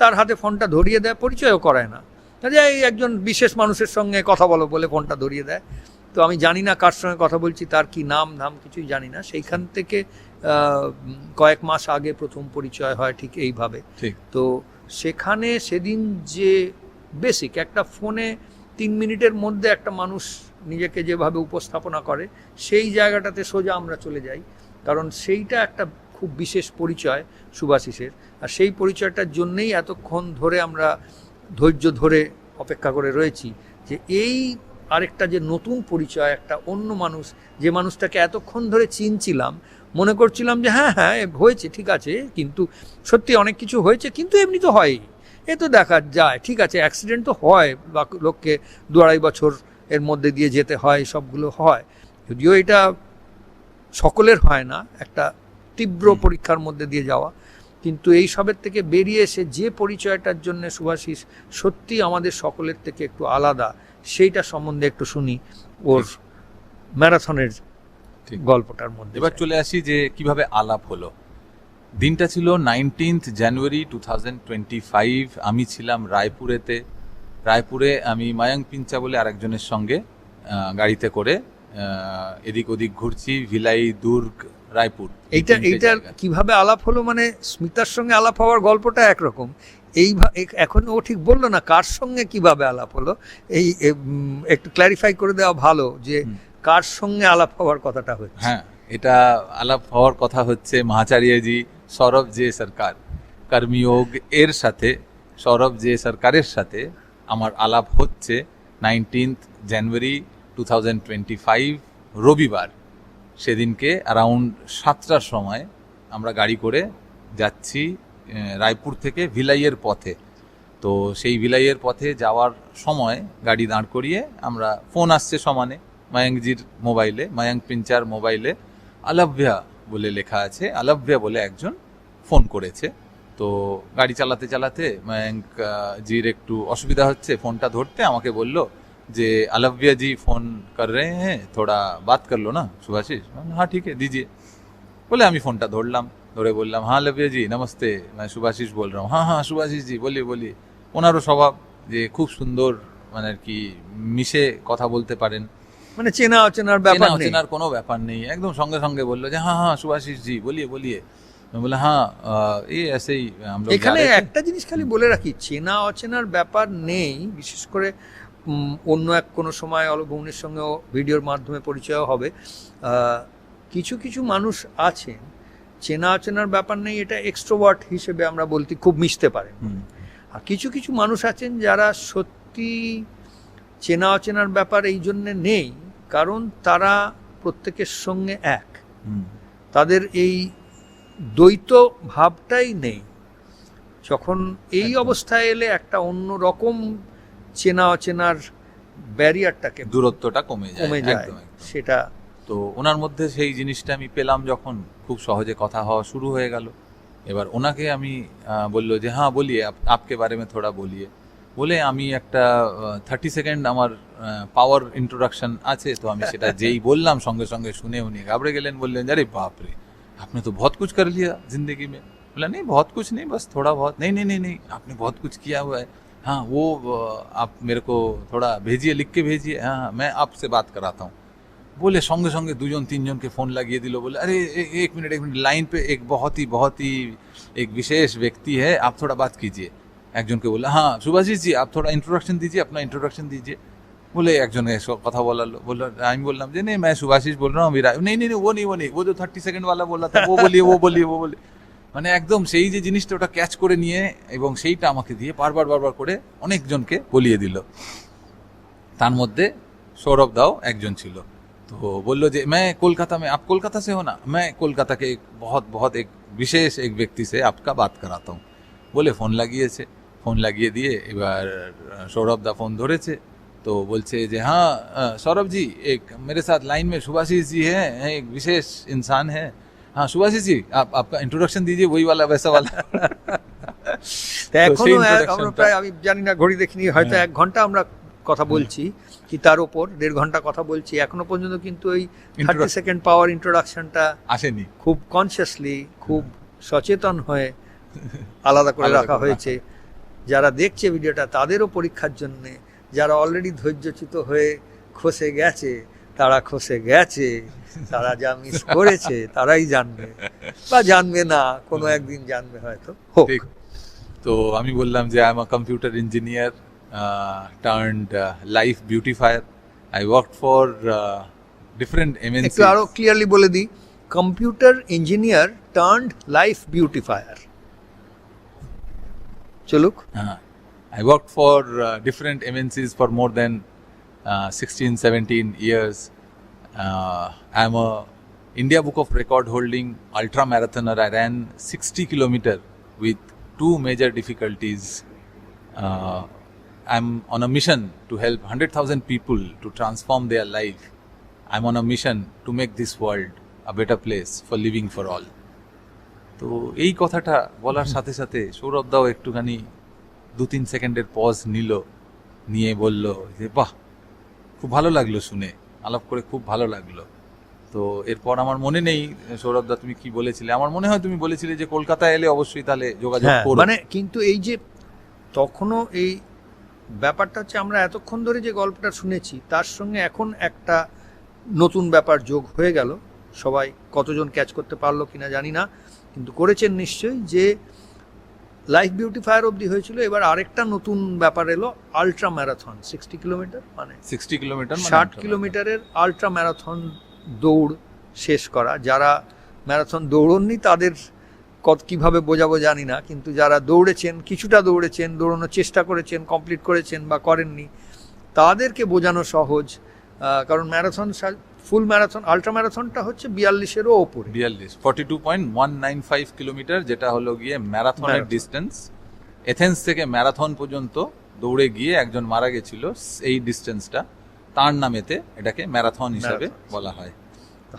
তার হাতে ফোনটা ধরিয়ে দেয়, পরিচয়ও করায় না, যে এই একজন বিশেষ মানুষের সঙ্গে কথা বলো বলে ফোনটা ধরিয়ে দেয়। তো আমি জানি না কার সঙ্গে কথা বলছি, তার কি নাম ধাম কিছুই জানি না। সেইখান থেকে কয়েক মাস আগে প্রথম পরিচয় হয় ঠিক এইভাবে। তো সেখানে সেদিন যে বেসিক একটা ফোনে 3 মিনিটের মধ্যে একটা মানুষ নিজেকে যেভাবে উপস্থাপনা করে, সেই জায়গাটাতে সোজা আমরা চলে যাই, কারণ সেইটা একটা খুব বিশেষ পরিচয় শুভাশিসের। আর সেই পরিচয়টার জন্যেই এতক্ষণ ধরে আমরা ধৈর্য ধরে অপেক্ষা করে রয়েছি যে এই আরেকটা যে নতুন পরিচয়, একটা অন্য মানুষ, যে মানুষটাকে এতক্ষণ ধরে চিনছিলাম, মনে করছিলাম যে হ্যাঁ হয়েছে ঠিক আছে, কিন্তু সত্যি অনেক কিছু হয়েছে, কিন্তু এমনি তো হয়ই, এ তো দেখা যায়, ঠিক আছে, অ্যাক্সিডেন্ট তো হয়, বা লোককে 2-2.5 বছর এর মধ্যে দিয়ে যেতে হয়, সবগুলো হয়, যদিও এটা সকলের হয় না, একটা তীব্র পরীক্ষার মধ্যে দিয়ে যাওয়া। কিন্তু এই সবের থেকে বেরিয়ে এসে যে পরিচয়টার জন্য শুভাশিস সত্যি আমাদের সকলের থেকে একটু আলাদা, সেইটা সম্বন্ধে একটু শুনি ওর ম্যারাথনের গল্পটার মধ্যে। এবার চলে আসি যে কিভাবে আলাপ হলো। দিনটা ছিল 19th জানুয়ারি 2025। আমি ছিলাম রায়পুরে আমি মায়াঙ্ক পিঞ্চা বলে আরেকজনের সঙ্গে গাড়িতে করে এদিক ওদিক ঘুরছি, ভিলাই, দুর্গ, রায়পুর। এইটা কিভাবে আলাপ হলো, মানে স্মিতার সঙ্গে আলাপ হওয়ার গল্পটা একরকম, এখন ও ঠিক বললো না কার সঙ্গে কিভাবে আলাপ হলো, এই একটু ক্ল্যারিফাই করে দেওয়া ভালো যে কার সঙ্গে আলাপ হওয়ার কথাটা হচ্ছে। হ্যাঁ, এটা আলাপ হওয়ার কথা হচ্ছে মহাচার্যজি সৌরভ জে সরকার কর্মযোগ এর সাথে, সৌরভ জে সরকারের সাথে আমার আলাপ হচ্ছে 19th জানুয়ারি 2025 রবিবার। সেদিনকে অ্যারাউন্ড 7টার সময় আমরা গাড়ি করে যাচ্ছি রায়পুর থেকে ভিলাইয়ের পথে। তো সেই ভিলাইয়ের পথে যাওয়ার সময় গাড়ি দাঁড় করিয়ে আমরা, ফোন আসছে সমানে মায়াঙ্কজির মোবাইলে, মায়াঙ্ক পিঞ্চার মোবাইলে আলাভ্যা বলে লেখা আছে, আলাভ্যা বলে একজন ফোন করেছে। তো গাড়ি চালাতে চালাতে মায়াঙ্ক জির একটু অসুবিধা হচ্ছে ফোনটা ধরতে, আমাকে বলল যে আলাভ্যা জি ফোন কর রে হ্যাঁ, থোড়া বাত কর লো না সুভাষিস। হ্যাঁ ঠিক है दीजिए বলে আমি ফোনটা ধরলাম, ধরে বললাম হ্যাঁ আলাভ্যা জি নমস্তে, मैं सुभाषिस बोल रहा हूँ। हाँ हाँ सुभाषिस जी बोलिए बोलिए। ওনারও স্বভাব যে খুব সুন্দর, মানে আর কি মিশে কথা বলতে পারেন, মানে চেনা অচেনার ব্যাপার নেই। চেনার কোনো ব্যাপার নেই, একদম সঙ্গে সঙ্গে বললো যে হ্যাঁ হ্যাঁ सुभाषिस जी बोलिए बोलिए। मैं बोला हाँ ये ऐसे ही हम लोग এখানে जा रहे थे। একটা জিনিস খালি বলে রাখি, চেনা অচেনার ব্যাপার নেই, বিশেষ করে অন্য এক কোনো সময় অলক ভৌমিক সঙ্গেও ভিডিওর মাধ্যমে পরিচয় হবে। কিছু কিছু মানুষ আছেন চেনা অচেনার ব্যাপার নেই, এটা এক্সট্রোভার্ট হিসেবে আমরা বলতে খুব মিশতে পারেন। হুম, আর কিছু কিছু মানুষ আছেন যারা সত্যি চেনা অচেনার ব্যাপার এই জন্যে নেই কারণ তারা প্রত্যেকের সঙ্গে এক, হুম, তাদের এই দ্বৈত ভাবটাই নেই। যখন এই একদম। অবস্থায় এলে একটা অন্য রকম চেনা অচেনার ব্যারিয়ারটাকে দূরত্বটা কমে যায়, কমে যায়, একদম, একদম। সেটা তো ওনার মধ্যে সেই জিনিসটা আমি পেলাম যখন, খুব সহজে কথা হওয়া শুরু হয়ে গেল। এবার ওনাকে আমি বললো যে হ্যাঁ বলিয়ে আপকে বারে মে থোড়া বলিয়ে, বলে আমি একটা 30 সেকেন্ড আমার পাওয়ার ইন্ট্রোডাকশন আছে, তো আমি সেটা যেই বললাম সঙ্গে সঙ্গে শুনে উনি ঘাবড়ে গেলেন, বললেন আরে বাপ রে आपने तो बहुत कुछ कर लिया जिंदगी में। बोला नहीं बहुत कुछ नहीं, बस थोड़ा बहुत। नहीं नहीं नहीं नहीं आपने बहुत कुछ किया हुआ है। हाँ वो आप मेरे को थोड़ा भेजिए, लिख के भेजिए। हाँ हाँ मैं आपसे बात कराता हूँ। बोले সঙ্গে সঙ্গে দুজন তিনজনকে ফোন লাগিয়ে দিল, বলে अरे एक मिनट लाइन पे एक बहुत ही एक विशेष व्यक्ति है, आप थोड़ा बात कीजिए। একজনকে বললো हाँ सुभाषिस जी आप थोड़ा इंट्रोडक्शन दीजिए, अपना इंट्रोडक्शन दीजिए। बोले একজনে কথা বলালো, বললো আমি বললাম যে नहीं मैं सुभाषिस बोल रहा हूँ अभी नहीं नहीं वो नहीं वो जो 30 সেকেন্ড वाला बोला था वो बोलिए। মানে একদম সেই যে জিনিসটা ওটা ক্যাচ করে নিয়ে এবং সেইটা আমাকে দিয়ে বারবার করে অনেকজনকে বলিয়ে দিল। তার মধ্যে সৌরভ দাও একজন ছিল। तो बोलो जे मैं कोलकाता में, आप कोलकाता से हो ना, मैं कोलकाता के एक बहुत एक विशेष एक व्यक्ति से आपका बात कराता हूँ। बोले फोन লাগিয়েছে, फोन লাগিয়ে দিয়ে এবার সৌরভ দা फोन ধরেছে। तो बोलছে যে हाँ सौरभ जी एक मेरे साथ लाइन में सुभाषिस जी हैं, एक विशेष इंसान है। हाँ सुभाषिस जी आप आपका इंट्रोडक्शन दीजिए, वही वाला वैसा वाला। তা তো সেই এখনো আমরা introduction-টা- প্রায়, আমি জানি না ঘড়ি দেখিনি, হয়তো হ্যাঁ। 1 ঘন্টা আমরা কথা বলছি কি তার উপর 1.5 ঘন্টা কথা বলছি, এখনো পর্যন্ত কিন্তু এই 30 Introduction- সেকেন্ড পাওয়ার ইন্ট্রোডাকশনটা আসেনি। খুব কনসিয়াসলি, খুব সচেতন হয়ে আলাদা করে আলাদা রাখা করে হয়েছে। যারা দেখছে ভিডিওটা তাদেরও পরীক্ষার জন্যে, যারা অলরেডি ধৈর্যচ্যুত হয়ে খসে গেছে তারা খসে গেছে, তারা যা মিস করেছে তারাই জানবে, বা জানবে না, কোনো একদিন জানবে হয়তো, হোক। ঠিক। তো আমি বললাম যে I am a computer engineer turned life beautifier. I work for different একটু এমএনসি। আরো ক্লিয়ারলি বলে দিই, computer engineer turned life beautifier. চলুক। I worked for different MNCs for more than 16-17 years. I'm a India Book of Record holding ultra marathoner. I ran 60 kilometer with 2 major difficulties. I'm on a mission to help 100,000 people to transform their life. I'm on a mission to make this world a better place for living for all. তো এই কথাটা বলার সাথে সাথে সৌরভ দাও একটুখানি 2-3 সেকেন্ডের pause নিল, নিয়ে বলল যে বাহ খুব ভালো লাগলো শুনে, আলাপ করে খুব ভালো লাগলো। তো এরপর আমার মনে নেই সৌরভ দা তুমি কি বলেছিলে, আমার মনে হয় তুমি বলেছিলে যে কলকাতায় এলে অবশ্যই তাহলে যোগাযোগ হ্যাঁ, করো। মানে কিন্তু এই যে তখনও এই ব্যাপারটা হচ্ছে, আমরা এতক্ষণ ধরে যে গল্পটা শুনেছি তার সঙ্গে এখন একটা নতুন ব্যাপার যোগ হয়ে গেল। সবাই কতজন ক্যাচ করতে পারলো কিনা জানি না, কিন্তু করেছেন নিশ্চয়ই, যে লাইফ বিউটিফায়ার অবধি হয়েছিল, এবার আরেকটা নতুন ব্যাপার এলো, আলট্রা ম্যারাথন 60 কিলোমিটার, মানে 60 কিলোমিটার 60 কিলোমিটারের আলট্রা ম্যারাথন দৌড় শেষ করা। যারা ম্যারাথন দৌড়ননি তাদের কীভাবে বোঝাবো জানি না, কিন্তু যারা দৌড়েছেন, কিছুটা দৌড়েছেন, দৌড়ানোর চেষ্টা করেছেন, কমপ্লিট করেছেন বা করেননি, তাদেরকে বোঝানো সহজ, কারণ ম্যারাথন, ফুল ম্যারাথন, আল্ট্রা ম্যারাথনটা হচ্ছে 42-এরও ওপরে। 42.195 কিলোমিটার, যেটা হলো গিয়ে ম্যারাথনের ম্যারাথন। ডিস্টেন্স। এথেন্স থেকে ম্যারাথন পর্যন্ত দৌড়ে গিয়ে একজন মারা গেছিল, এই ডিস্টেন্সটা তার নামেতে এটাকে ম্যারাথন হিসাবে ম্যারাথন। বলা হয়।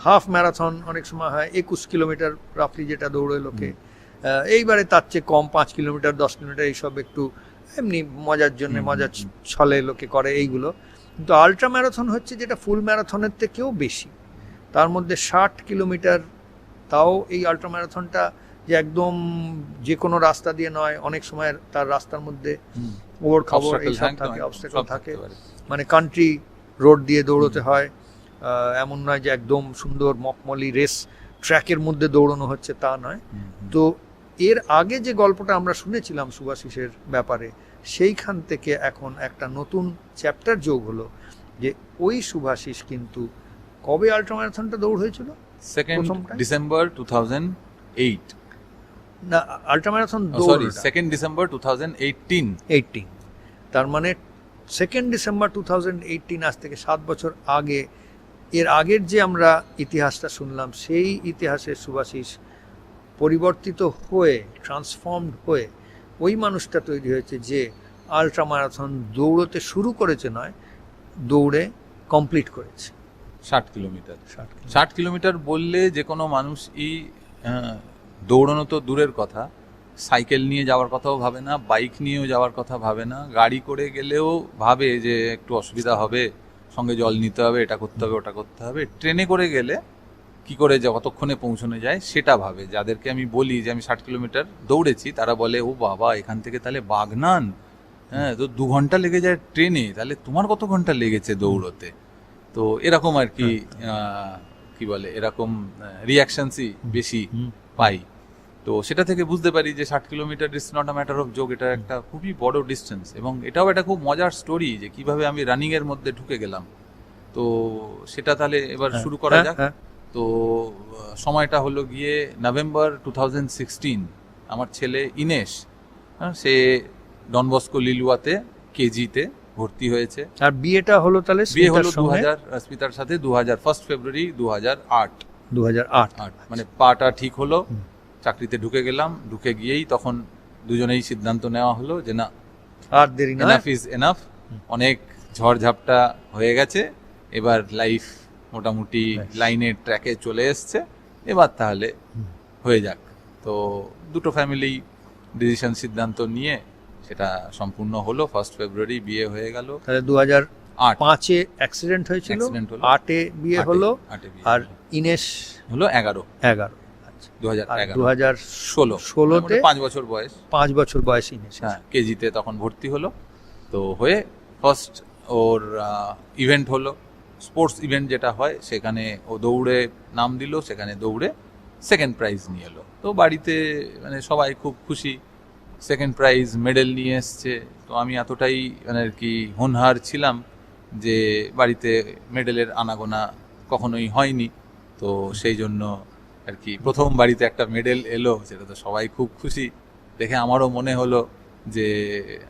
হাফ ম্যারাথন অনেক সময় হয় 21 কিলোমিটার রাফলি, যেটা দৌড়ে লোকে। এইবারে তার চেয়ে কম 5 কিলোমিটার, 10 কিলোমিটার, এইসব একটু এমনি মজার জন্য, মজার ছলে লোকে করে এইগুলো। কিন্তু আল্ট্রা ম্যারাথন হচ্ছে যেটা ফুল ম্যারাথনের থেকেও বেশি, তার মধ্যে 60 কিলোমিটার। তাও এই আল্ট্রা ম্যারাথনটা যে একদম যে কোনো রাস্তা দিয়ে নয়, অনেক সময় তার রাস্তার মধ্যে ওর খবর এইসব থাকে, অবস্টাকল থাকে, মানে কান্ট্রি রোড দিয়ে দৌড়তে হয়। এমন নয় যে একদম সুন্দর মখমলি রেস ট্র্যাকের মধ্যে দৌড়ানো হচ্ছে, তা নয়। তো এর আগে যে গল্পটা আমরা শুনেছিলাম সুভাষিসের ব্যাপারে, সেইখান থেকে এখন একটা নতুন চ্যাপ্টার যোগ হলো, যে ওই সুভাষিস কিন্তু কবে আল্ট্রা ম্যারাথনটা দৌড় হয়েছিল? 2 ডিসেম্বর 2008। না, আল্ট্রা ম্যারাথন সরি, 2 ডিসেম্বর 2018। তার মানে 2 ডিসেম্বর 2018, আজ থেকে 7 বছর আগে। এর আগের যে আমরা ইতিহাসটা শুনলাম, সেই ইতিহাসের সুভাষিস পরিবর্তিত হয়ে, ট্রান্সফর্মড হয়ে ওই মানুষটা তৈরি হয়েছে যে আল্ট্রা ম্যারাথন দৌড়তে শুরু করেছে নয়, দৌড়ে কমপ্লিট করেছে। 60 কিলোমিটার। 60 কিলোমিটার বললে যে কোনো মানুষই দৌড়ানো তো দূরের কথা, সাইকেল নিয়ে যাওয়ার কথাও ভাবে না, বাইক নিয়েও যাওয়ার কথা ভাবে না, গাড়ি করে গেলেও ভাবে যে একটু অসুবিধা হবে, সঙ্গে জল নিতে হবে, এটা করতে হবে, ওটা করতে হবে। ট্রেনে করে গেলে কি করে যে কতক্ষণে পৌঁছানো যায় সেটা ভাবে। যাদেরকে আমি বলি যে আমি 60 কিলোমিটার দৌড়েছি, তারা বলে ও বাবা, এখান থেকে তাহলে বাগনান, হ্যাঁ, তো 2 ঘন্টা লেগে যায় ট্রেনে, তাহলে তোমার কত ঘন্টা লেগেছে দৌড়তে? তো এরকম আর কি, কি বলে, এরকম রিয়াকশনসই বেশি পাই। তো সেটা থেকে বুঝতে পারি যে 60 kilometre is not a matter of joke, এটা একটা খুবই বড় ডিস্টেন্স। এবং এটাও একটা খুব মজার স্টোরি যে কিভাবে আমি রানিং এর মধ্যে ঢুকে গেলাম। তো সেটা তাহলে এবার শুরু করা যাক। তো সময়টা হলো গিয়ে নভেম্বর 2016। আমার ছেলে ইনেশ, সে ডন বস্কো লিলুয়াতে কেজিতে ভর্তি হয়েছে। আর বিয়েটা হলো তাহলে বিয়ে হলো 2000 স্মিতার সাথে 1 ফেব্রুয়ারি 2008। মানে পাটা ঠিক হলো, চাকরিতে ঢুকে গেলাম। ঢুকে গিয়েই তখন দুজনেই সিদ্ধান্ত নেওয়া হলো যে না, আর দেরি না, এনাফ ইজ এনাফ, অনেক ঝড়ঝাপটা হয়ে গেছে, এবার লাইফ মোটামুটি লাইনের ট্র্যাকে চলে এসছে, এবার তাহলে হয়ে যাক। তো দুটো ফ্যামিলি ডিসিশন, সিদ্ধান্ত নিয়ে সেটা সম্পূর্ণ হলো। 1 ফেব্রুয়ারি বিয়ে হয়ে গেল। তাহলে 2005-এ অ্যাক্সিডেন্ট হয়েছিল, 8-এ বিয়ে হলো, আর ইনেশ হলো 11। 2016-তে 5 বছর বয়স, 5 বছর বয়স ইনেশ, হ্যাঁ, কেজিতে তখন ভর্তি হলো। তো হয়ে ফার্স্ট ওর ইভেন্ট হলো, স্পোর্টস ইভেন্ট যেটা হয়, সেখানে ও দৌড়ে নাম দিল, সেখানে দৌড়ে সেকেন্ড প্রাইজ নিয়ে এলো। তো বাড়িতে মানে সবাই খুব খুশি, সেকেন্ড প্রাইজ মেডেল নিয়ে এসছে। তো আমি এতটাই মানে আর কি হোনহার ছিলাম যে বাড়িতে মেডেলের আনাগোনা কখনোই হয়নি। তো সেই জন্য আর কি প্রথম বাড়িতে একটা মেডেল এলো, সেটা তো সবাই খুব খুশি দেখে। আমারও মনে হলো যে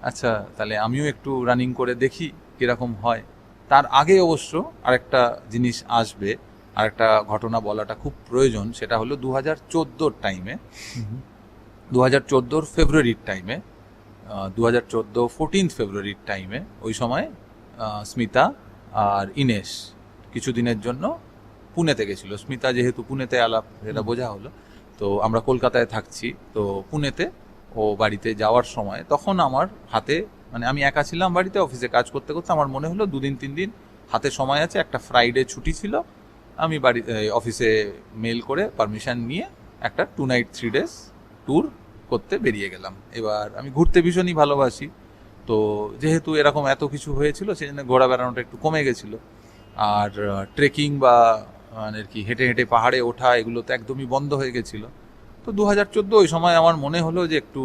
আচ্ছা, তাহলে আমিও একটু রানিং করে দেখি কীরকম হয়। তার আগে অবশ্য আরেকটা জিনিস আসবে, আরেকটা ঘটনা বলাটা খুব প্রয়োজন। সেটা হলো 2014 টাইমে, 2014 ফেব্রুয়ারির টাইমে, 2014 14 ফেব্রুয়ারির টাইমে, ওই সময় স্মিতা আর ইনেশ কিছুদিনের জন্য পুনেতে গেছিল। স্মিতা যেহেতু পুনেতে, আলাপ যেটা বোঝা হলো, তো আমরা কলকাতায় থাকছি, তো পুনেতে ও বাড়িতে যাওয়ার সময় তখন আমার হাতে, মানে আমি একা ছিলাম বাড়িতে, অফিসে কাজ করতে করতে আমার মনে হলো 2-3 দিন হাতে সময় আছে। একটা ফ্রাইডে ছুটি ছিল, আমি বাড়ি অফিসে মেল করে পারমিশন নিয়ে একটা 2 নাইট 3 ডেজ ট্যুর করতে বেরিয়ে গেলাম। এবার আমি ঘুরতে ভীষণই ভালোবাসি, তো যেহেতু এরকম এত কিছু হয়েছিল, সেই জন্য ঘোরা বেড়ানোটা একটু কমে গেছিলো। আর ট্রেকিং বা মানে আর কি হেঁটে হেঁটে পাহাড়ে ওঠা, এগুলো তো একদমই বন্ধ হয়ে গেছিলো। তো 2014 ওই সময় আমার মনে হলো যে একটু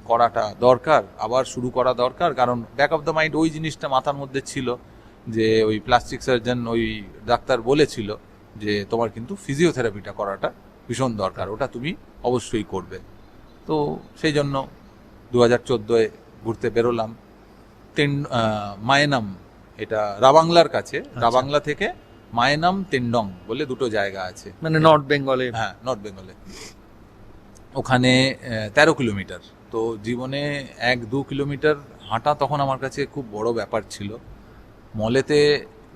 করাটা দরকার, আবার শুরু করা দরকার। কারণ ব্যাক অফ দ্য মাইন্ড ওই জিনিসটা মাথার মধ্যে ছিল যে ওই প্লাস্টিক সার্জন, ওই ডাক্তার বলেছিল যে তোমার কিন্তু ফিজিওথেরাপিটা করাটা ভীষণ দরকার, ওটা তুমি অবশ্যই করবে। তো সেই জন্য 2014-এ ঘুরতে বেরোলাম। মায়েনাম এটা রাবাংলার কাছে। রাবাংলা থেকে মায়েনাম তেন্ডং বলে দুটো জায়গা আছে, মানে নর্থ বেঙ্গলে। হ্যাঁ, নর্থ বেঙ্গলে। ওখানে 13 কিলোমিটার। তো জীবনে 1-2 কিলোমিটার হাঁটা তখন আমার কাছে খুব বড় ব্যাপার ছিল। মলেতে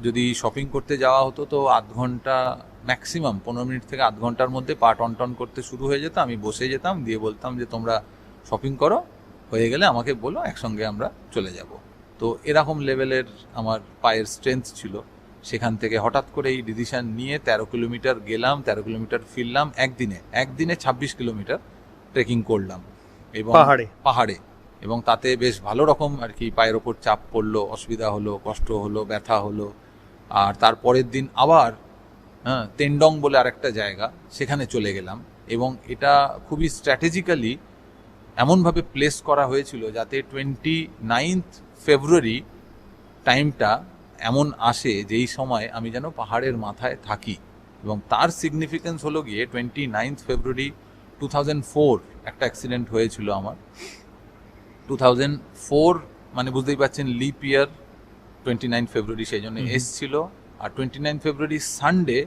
যদি শপিং করতে যাওয়া হতো তো আধ ঘন্টা, ম্যাক্সিমাম 15 মিনিট থেকে আধ ঘন্টার মধ্যে পা টন করতে শুরু হয়ে যেত। আমি বসে যেতাম, দিয়ে বলতাম যে তোমরা শপিং করো, হয়ে গেলে আমাকে বলো, একসঙ্গে আমরা চলে যাব। তো এরকম লেভেলের আমার পায়ের স্ট্রেংথ ছিল। সেখান থেকে হঠাৎ করে এই ডিসিশন নিয়ে 13 কিলোমিটার গেলাম, 13 কিলোমিটার ফিরলাম একদিনে 26 কিলোমিটার ট্রেকিং করলাম এবং পাহাড়ে। এবং তাতে বেশ ভালো রকম আর কি পায়ের ওপর চাপ পড়লো, অসুবিধা হলো, কষ্ট হলো, ব্যথা হলো। আর তারপরের দিন আবার তেন্ডং বলে আরেকটা জায়গা, সেখানে চলে গেলাম। এবং এটা খুবই স্ট্র্যাটেজিক্যালি এমনভাবে প্লেস করা হয়েছিল যাতে 29 ফেব্রুয়ারি টাইমটা এমন আসে যেই সময় আমি যেন পাহাড়ের মাথায় থাকি। এবং তার সিগনিফিকেন্স হলো গিয়ে 29 ফেব্রুয়ারি 2004 একটা অ্যাক্সিডেন্ট হয়েছিল আমার। 2004 মানে বুঝতেই পারছেন, লিপ ইয়ার, 29 ফেব্রুয়ারি সেই জন্য এসছিল। আর 29 ফেব্রুয়ারি সানডে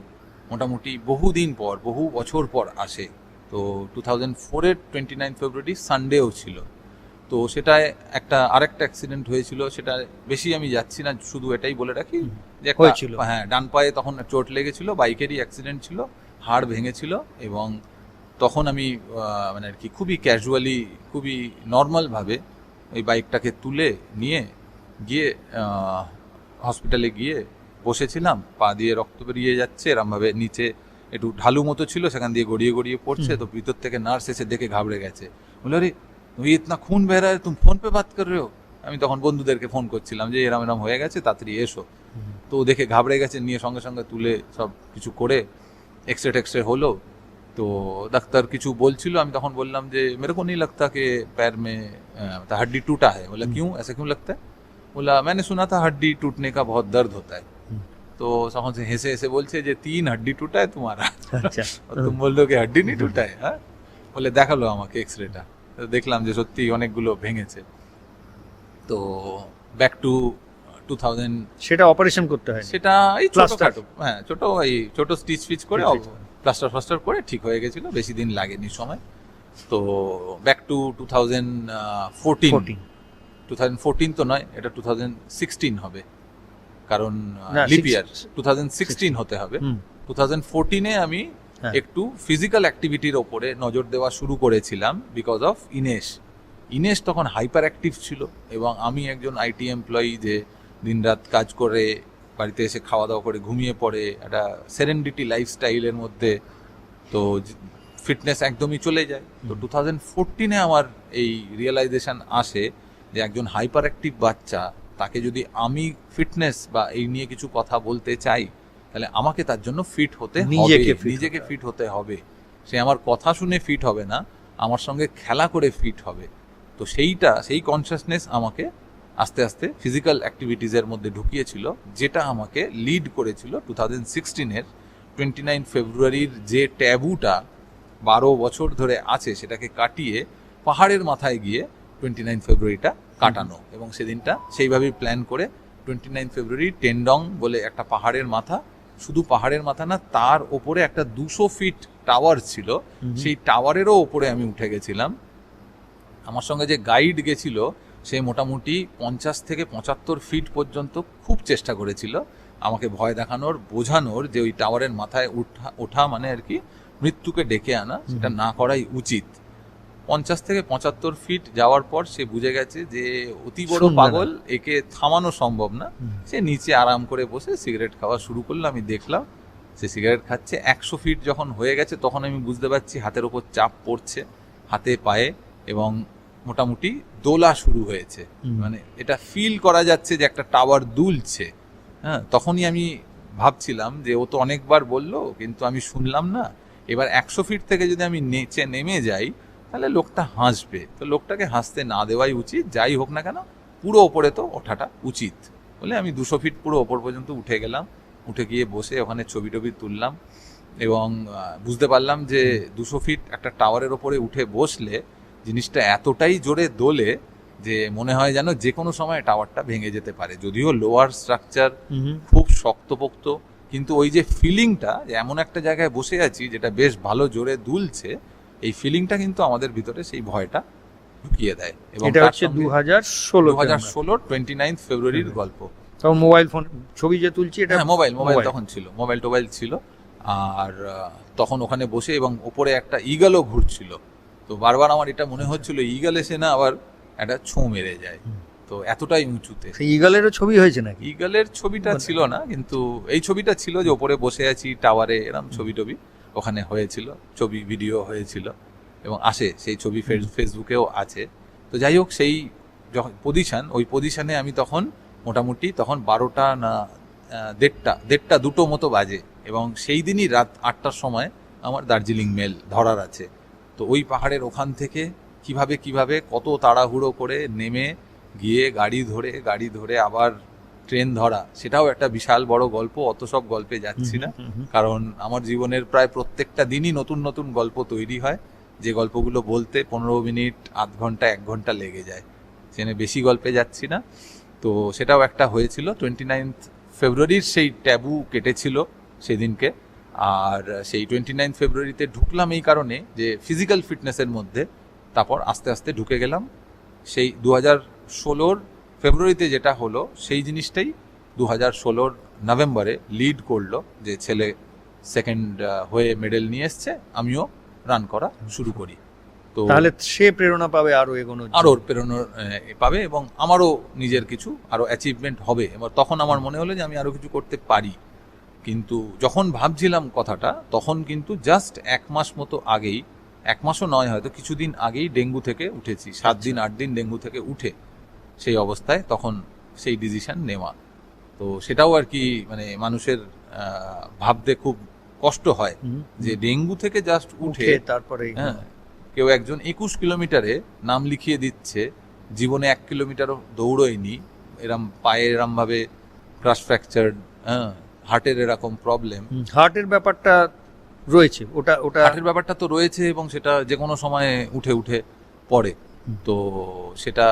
মোটামুটি বহুদিন পর, বহু বছর পর আসে। তো 2004-এর 29 ফেব্রুয়ারি সানডেও ছিল। তো সেটায় আরেকটা অ্যাক্সিডেন্ট হয়েছিল। সেটা বেশি আমি যাচ্ছি না, শুধু এটাই বলে রাখি যে হ্যাঁ, ডান পায়ে তখন চোট লেগেছিল, বাইকেরই অ্যাক্সিডেন্ট ছিল, হাড় ভেঙেছিল। এবং তখন আমি মানে আর কি খুবই ক্যাজুয়ালি, খুবই নর্মালভাবে ওই বাইকটাকে তুলে নিয়ে গিয়ে হসপিটালে গিয়ে বসেছিলাম। পা দিয়ে রক্ত বেরিয়ে যাচ্ছে এরমভাবে, নিচে একটু ঢালু মতো ছিল, সেখান দিয়ে গড়িয়ে পড়ছে। তো ভিতর থেকে নার্স এসে দেখে ঘাবড়ে গেছে, বলে আরে তুমি ইতনা খুন বের রা হ্যায়, তুমি ফোন পে বাত কর রে হো। আমি তখন বন্ধুদেরকে ফোন করছিলাম যে এরম হয়ে গেছে, তাড়াতাড়ি এসো। তো দেখে ঘাবড়ে গেছে, নিয়ে সঙ্গে সঙ্গে তুলে সব কিছু করে এক্সরে হলো। তো ডাক্তার কিছু বলছিল, আমি তখন বললাম যে মেরে কো नहीं लगता कि पैर में हड्डी टूटा है। बोला क्यों, ऐसा क्यों लगता है? बोला मैंने सुना था हड्डी टूटने का बहुत दर्द होता है। तो তখন से হেসে বলছে যে 3 हड्डी टूटा है तुम्हारा, और तुम बोल दो कि हड्डी नहीं टूटा है। হ্যাঁ, বলে দেখালো আমাকে এক্সরেটা, দেখলাম যে সত্যি অনেকগুলো ভেঙেছে। তো ব্যাক টু 2000, সেটা অপারেশন করতে হয়, সেটা এই ছোটখাটো, হ্যাঁ ছোট স্টিচ ফিচ করে প্লাস্টার করে ঠিক হয়ে গেছিল, বেশি দিন লাগেনি সময়। তো ব্যাক টু 2014 তো নয়, এটা 2016 হবে, কারণ লিপ ইয়ার 2016 হতে হবে। 2014-এ আমি একটু ফিজিক্যাল অ্যাক্টিভিটির ওপরে নজর দেওয়া শুরু করেছিলাম বিকজ অফ ইনেশ তখন হাইপার অ্যাক্টিভ ছিল। এবং আমি একজন আইটি এমপ্লয়ি যে দিনরাত কাজ করে বাড়িতে এসে খাওয়া দাওয়া করে ঘুমিয়ে পড়ে, একটা সেরেন্ডিটি লাইফস্টাইলের মধ্যে, তো ফিটনেস একদমই চলে যায়। তো 2014-এ আমার এই রিয়েলাইজেশন আসে যে একজন হাইপার অ্যাক্টিভ বাচ্চা, তাকে যদি আমি ফিটনেস বা এই নিয়ে কিছু কথা বলতে চাই, তাহলে আমাকে তার জন্য ফিট হতে হবে, নিজেকে ফিট হতে হবে। সে আমার কথা শুনে ফিট হবে না, আমার সঙ্গে খেলা করে ফিট হবে। তো সেই কনসিয়াসনেস আমাকে আস্তে আস্তে ফিজিক্যাল অ্যাক্টিভিটিসের মধ্যে ঢুকিয়েছিল, যেটা আমাকে লিড করেছিল 2016-এর 29 ফেব্রুয়ারির যে ট্যাবুটা 12 বছর ধরে আছে সেটাকে কাটিয়ে পাহাড়ের মাথায় গিয়ে 29 ফেব্রুয়ারিটা কাটানো। এবং সেদিনটা সেইভাবেই প্ল্যান করে 29 ফেব্রুয়ারি টেন্ডং বলে একটা পাহাড়ের মাথা, শুধু পাহাড়ের মাথা না, তার ওপরে একটা 200 ফিট টাওয়ার ছিল, সেই টাওয়ারেরও ওপরে আমি উঠে গেছিলাম। আমার সঙ্গে যে গাইড গেছিল সে মোটামুটি 50 থেকে 75 ফিট পর্যন্ত খুব চেষ্টা করেছিল আমাকে ভয় দেখানোর, বোঝানোর যে ওই টাওয়ারের মাথায় ওঠা মানে আর কি মৃত্যুকে ডেকে আনা, সেটা না করাই উচিত। 50 থেকে 75 ফিট যাওয়ার পর সে বুঝে গেছে যে অতি বড় পাগল, একে থামানো সম্ভব না। সে নিচে আরাম করে বসে সিগারেট খাওয়া শুরু করলো। আমি দেখলাম সে সিগারেট খাচ্ছে। 100 ফিট যখন হয়ে গেছে তখন আমি বুঝতে পারছি হাতের ওপর চাপ পড়ছে, হাতে পায়ে, এবং মোটামুটি দোলা শুরু হয়েছে। মানে এটা ফিল করা যাচ্ছে যে একটা টাওয়ার দুলছে। হ্যাঁ, তখনই আমি ভাবছিলাম যে ও তো অনেকবার বললো কিন্তু আমি শুনলাম না। এবার 100 ফিট থেকে যদি আমি নিচে নেমে যাই তাহলে লোকটা হাসবে, তো লোকটাকে হাসতে না দেওয়াই উচিত, যাই হোক না কেন পুরো ওপরে তো ওঠাটা উচিত বলে আমি 200 ফিট পুরো ওপর পর্যন্ত উঠে গেলাম। উঠে গিয়ে বসে ওখানে ছবি টবি তুললাম এবং বুঝতে পারলাম যে 200 ফিট একটা টাওয়ারের ওপরে উঠে বসলে জিনিসটা এতটাই জোরে দোলে যে মনে হয় যেন যে কোনো সময় টাওয়ারটা ভেঙে যেতে পারে, যদিও লোয়ার স্ট্রাকচার খুব শক্তপোক্ত, কিন্তু ওই যে ফিলিংটা, যে এমন একটা জায়গায় বসে আছি যেটা বেশ ভালো জোরে দুলছে, এই ফিলিংটা কিন্তু আমাদের ভিতরে সেই ভয়টা ঢুকিয়ে দেয়। এবং এটা হচ্ছে 2016 29 ফেব্রুয়ারির গল্প। তখন মোবাইল ফোন ছবি যে তুলছি এটা হ্যাঁ, মোবাইল তখন ছিল, মোবাইল ছিল। আর তখন ওখানে বসে, এবং ওপরে একটা ঈগলও ঘুরছিল, তো বারবার আমার এটা মনে হচ্ছিল ঈগল এসে না আবার একটা ছোঁ মেরে যায়, তো এতটাই উঁচুতে। সেই ঈগলেরও ছবি হয়েছে নাকি? ঈগলের ছবিটা ছিল না, কিন্তু এই ছবিটা ছিল যে ওপরে বসে আছি টাওয়ারে, এরকম ছবি টবি ওখানে হয়েছিল, ছবি ভিডিও হয়েছিল এবং আসে সেই ছবি ফেসবুকেও আছে। তো যাই হোক, সেই যখন ওই পজিশনে আমি তখন মোটামুটি 12টা না 1:30 2টো মতো বাজে, এবং সেই দিনই রাত 8টার সময় আমার দার্জিলিং মেল ধরার আছে। তো ওই পাহাড়ের ওখান থেকে কিভাবে কত তাড়াহুড়ো করে নেমে গিয়ে গাড়ি ধরে আবার ট্রেন ধরা, সেটাও একটা বিশাল বড় গল্প। অত সব গল্পে যাচ্ছি না, কারণ আমার জীবনের প্রায় প্রত্যেকটা দিনই নতুন নতুন গল্প তৈরি হয়, যে গল্পগুলো বলতে 15 মিনিট, আধ ঘন্টা, 1 ঘন্টা লেগে যায়। সেখানে বেশি গল্পে যাচ্ছি না। তো সেটাও একটা হয়েছিল 29 ফেব্রুয়ারির, সেই ট্যাবু কেটেছিল সেদিনকে। আর সেই 29 ফেব্রুয়ারিতে ঢুকলাম এই কারণে যে ফিজিক্যাল ফিটনেসের মধ্যে, তারপর আস্তে আস্তে ঢুকে গেলাম সেই 2016 ফেব্রুয়ারিতে যেটা হলো সেই জিনিসটাই 2016 নভেম্বরে লিড করলো, যে ছেলে সেকেন্ড হয়ে মেডেল নিয়ে এসছে, আমিও রান করা শুরু করি। তো তাহলে সে প্রেরণা পাবে আরো এগোনোর, আরও প্রেরণা পাবে, এবং আমারও নিজের কিছু আরও অ্যাচিভমেন্ট হবে। এবার তখন আমার মনে হলো যে আমি আরও কিছু করতে পারি। কিন্তু যখন ভাবছিলাম কথাটা, তখন কিন্তু জাস্ট 1 মাস মতো আগেই, 1 মাসও নয় হয়তো, কিছুদিন আগেই ডেঙ্গু থেকে উঠেছি। 7 দিন 8 দিন ডেঙ্গু থেকে উঠে সেই অবস্থায় তখন সেই ডিসিশন নেওয়া। তো সেটাও আর কি, মানে মানুষের ভাবতে খুব কষ্ট হয় যে ডেঙ্গু থেকে জাস্ট উঠে তারপরে কেউ একজন 21 কিলোমিটারে নাম লিখিয়ে দিচ্ছে, জীবনে 1 কিলোমিটারও দৌড়োয়নি, এরম পায়ে এরম ভাবে ক্রাশ ফ্র্যাকচার, হার্টের এরকম প্রবলেম। হার্টের ব্যাপারটা রয়েছে, ওটা হার্টের ব্যাপারটা তো রয়েছে, এবং সেটা যে কোনো সময় উঠে পড়ে। তো সেটা